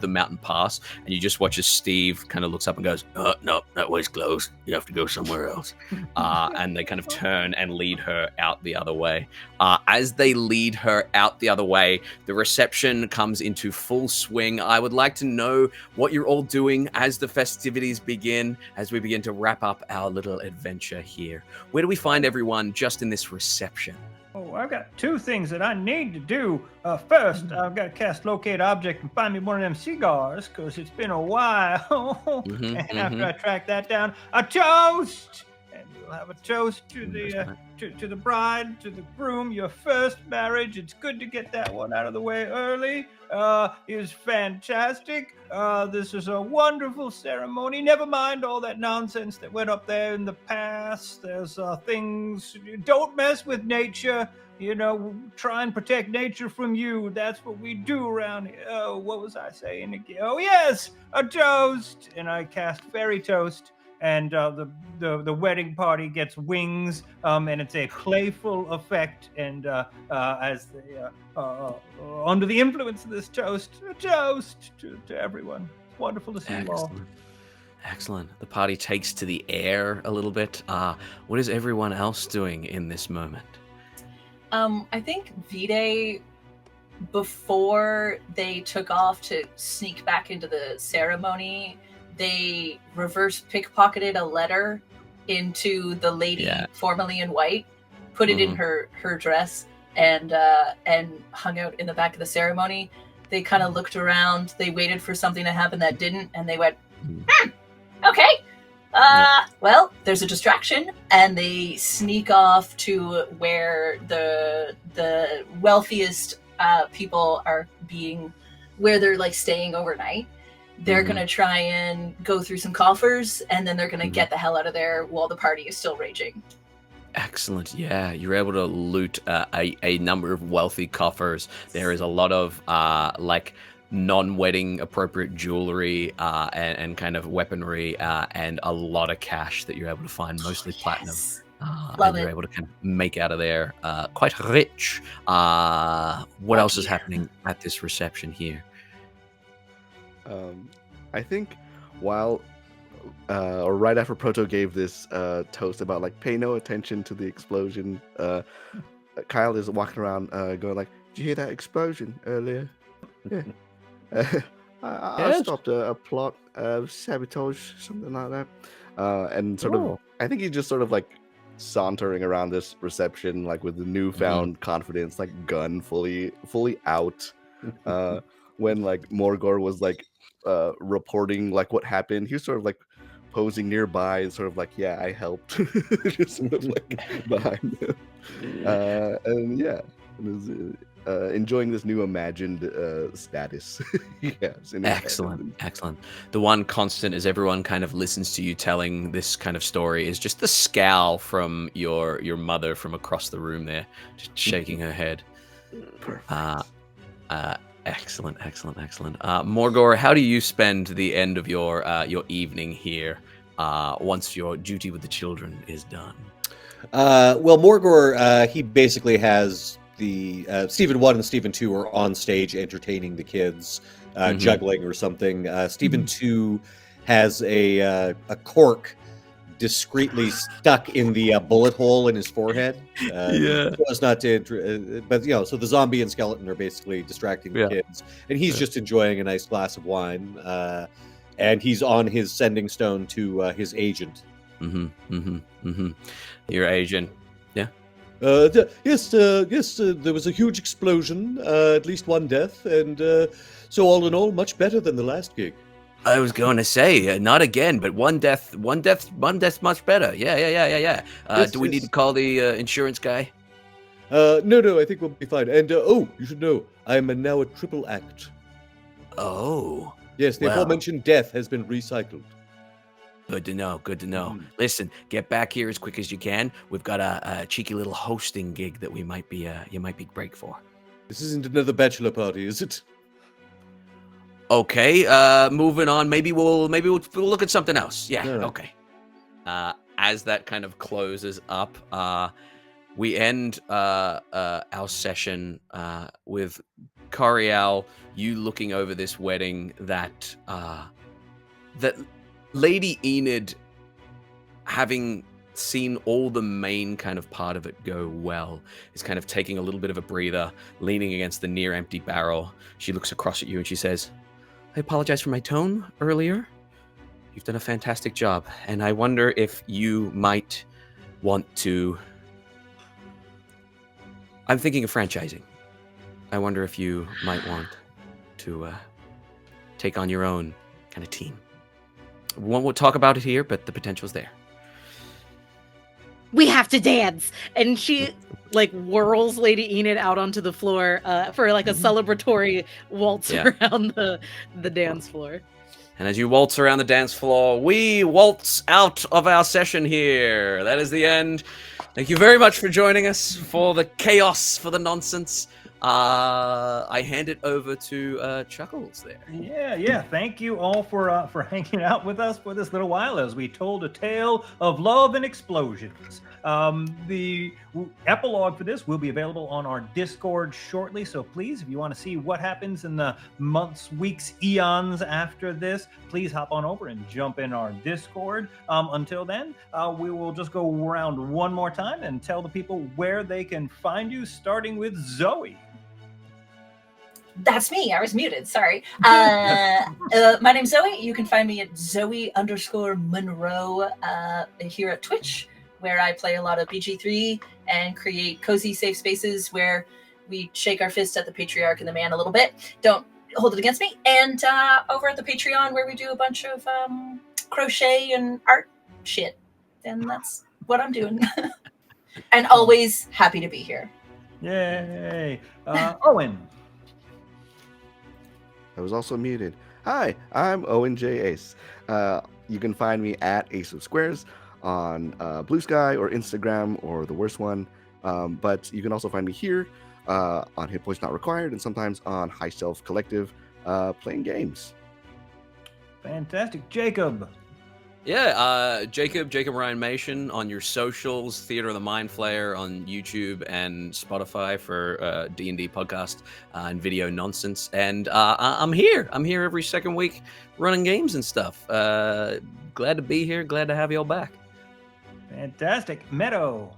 mountain pass, and you just watch as Steve kind of looks up and goes, "No, that way's closed. You have to go somewhere else." And they kind of turn and lead her out the other way. As they lead her out the other way, the reception comes into full swing. I would like to know what you're all doing as the festivities begin, as we begin to wrap up our little adventure here. Where do we find everyone just in this reception? Oh, I've got two things that I need to do. First, I've got to cast Locate Object and find me one of them cigars, because it's been a while. And after I track that down, a toast! And We'll have a toast to the bride, to the groom, your first marriage. It's good to get that one out of the way early. Is fantastic. This is a wonderful ceremony. Never mind all that nonsense that went up there in the past. There's things. Don't mess with nature. Try and protect nature from you. That's what we do around here. Oh, what was I saying again? Oh, yes, a toast. And I cast Fairy Toast, and the wedding party gets wings, and it's a playful effect. And as they under the influence of this toast, a toast to everyone. It's wonderful to see you all. Excellent. The party takes to the air a little bit. What is everyone else doing in this moment? I think V-Day, before they took off to sneak back into the ceremony, they reverse pickpocketed a letter into the lady formerly in white, put it in her dress, and hung out in the back of the ceremony. They kind of looked around, they waited for something to happen that didn't, and they went, okay. Well, there's a distraction, and they sneak off to where the wealthiest people are where they're like staying overnight. They're gonna try and go through some coffers, and then they're gonna get the hell out of there while the party is still raging. Excellent. Yeah, you're able to loot a number of wealthy coffers. There is a lot of non-wedding appropriate jewelry and kind of weaponry and a lot of cash that you're able to find, mostly platinum. Love and you're it. able to kind of make out of there quite rich. What else is happening at this reception here? I think while or right after Proto gave this toast about like pay no attention to the explosion, Kyle is walking around going like, "Did you hear that explosion earlier?" Yeah. I stopped a plot of sabotage, something like that, and sort of. I think he's just sort of like sauntering around this reception, like with the newfound confidence, like gun fully out. When like Morgor was like reporting like what happened, he was sort of like posing nearby and sort of like, yeah, I helped, just sort of like behind him, and yeah. Enjoying this new imagined status. Yes, Excellent. The one constant as everyone kind of listens to you telling this kind of story is just the scowl from your mother from across the room there, just shaking her head. Perfect. Excellent. Morgor, how do you spend the end of your evening here once your duty with the children is done? Well, Morgor, he basically has the Stephen 1 and Stephen 2 are on stage entertaining the kids, juggling or something. Stephen 2 has a cork discreetly stuck in the bullet hole in his forehead. So as not to, but so the zombie and skeleton are basically distracting the kids, and he's just enjoying a nice glass of wine, and he's on his sending stone to his agent. Your agent. Yes, there was a huge explosion, at least one death, and so all in all, much better than the last gig. I was going to say, not again, but one death, much better. Yeah. Do we need to call the insurance guy? No, I think we'll be fine. And you should know, I am now a triple act. Oh. Yes, the aforementioned death has been recycled. Good to know. Listen, get back here as quick as you can. We've got a cheeky little hosting gig that you might be break for. This isn't another bachelor party, is it? Okay, moving on. Maybe we'll look at something else. Yeah, right. Okay. As that kind of closes up, we end our session with Corial, you looking over this wedding that Lady Enid, having seen all the main kind of part of it go well, is kind of taking a little bit of a breather, leaning against the near empty barrel. She looks across at you and she says, "I apologize for my tone earlier. You've done a fantastic job, and I wonder if you might want to... I'm thinking of franchising. I wonder if you might want to take on your own kind of team. We won't talk about it here, but the potential's there." we have to dance. And she like whirls Lady Enid out onto the floor for like a celebratory waltz around the dance floor. And as you waltz around the dance floor, we waltz out of our session here. That is the end. Thank you very much for joining us, for the chaos, for the nonsense. I hand it over to Chuckles there. Yeah. Thank you all for hanging out with us for this little while as we told a tale of love and explosions. The epilogue for this will be available on our Discord shortly, so please, if you want to see what happens in the months, weeks, eons after this, please hop on over and jump in our Discord. Until then, we will just go around one more time and tell the people where they can find you, starting with Zoe. That's me. I was muted. Sorry. My name's Zoe. You can find me at Zoe_Monroe here at Twitch, where I play a lot of BG3 and create cozy, safe spaces where we shake our fist at the patriarch and the man a little bit. Don't hold it against me. And over at the Patreon, where we do a bunch of crochet and art shit. And that's what I'm doing. And always happy to be here. Yay. Owen. I was also muted. Hi, I'm Owen J. Ace. You can find me at Ace of Squares on Blue Sky or Instagram or the worst one. But you can also find me here on Hit Points Not Required and sometimes on High Shelf Collective playing games. Fantastic. Jacob. Yeah, Jacob Ryan Mation on your socials, Theater of the Mind Flayer on YouTube and Spotify for D&D podcast and video nonsense. And I'm here every second week running games and stuff. Glad to be here. Glad to have you all back. Fantastic. Meadow.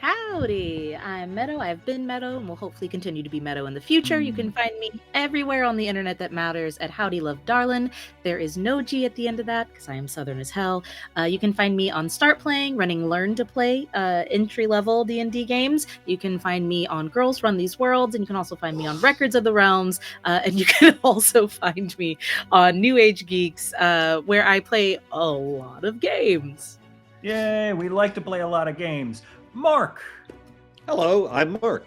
Howdy, I'm Meadow. I've been Meadow and will hopefully continue to be Meadow in the future. You can find me everywhere on the internet that matters at Howdy Love Darlin. There is no G at the end of that because I am Southern as hell. You can find me on Start Playing, running Learn to Play entry-level D&D games. You can find me on Girls Run These Worlds, and you can also find me on Records of the Realms. And you can also find me on New Age Geeks, where I play a lot of games. Yay, we like to play a lot of games. Mark. Hello, I'm Mark.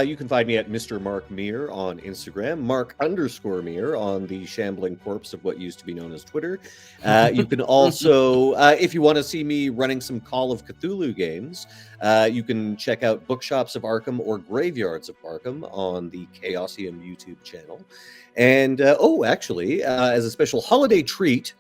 You can find me at Mr. Mark Meer on Instagram, Mark_Meer on the shambling corpse of what used to be known as Twitter. You can also, if you want to see me running some Call of Cthulhu games, you can check out Bookshops of Arkham or Graveyards of Arkham on the Chaosium YouTube channel. And, actually, as a special holiday treat,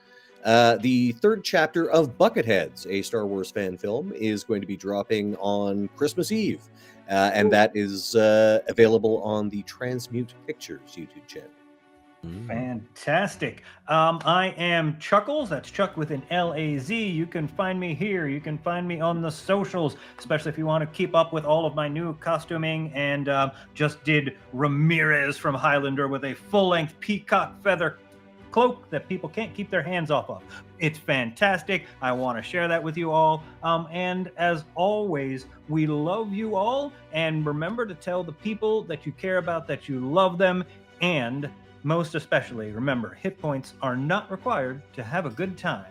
the third chapter of Bucketheads, a Star Wars fan film, is going to be dropping on Christmas Eve. And that is available on the Transmute Pictures YouTube channel. Fantastic. I am Chuckles. That's Chuck with an L-A-Z. You can find me here. You can find me on the socials, especially if you want to keep up with all of my new costuming. And just did Ramirez from Highlander with a full-length peacock feather cloak that people can't keep their hands off of. It's fantastic. I want to share that with you all. And as always, we love you all. And remember to tell the people that you care about that you love them. And most especially, remember, hit points are not required to have a good time.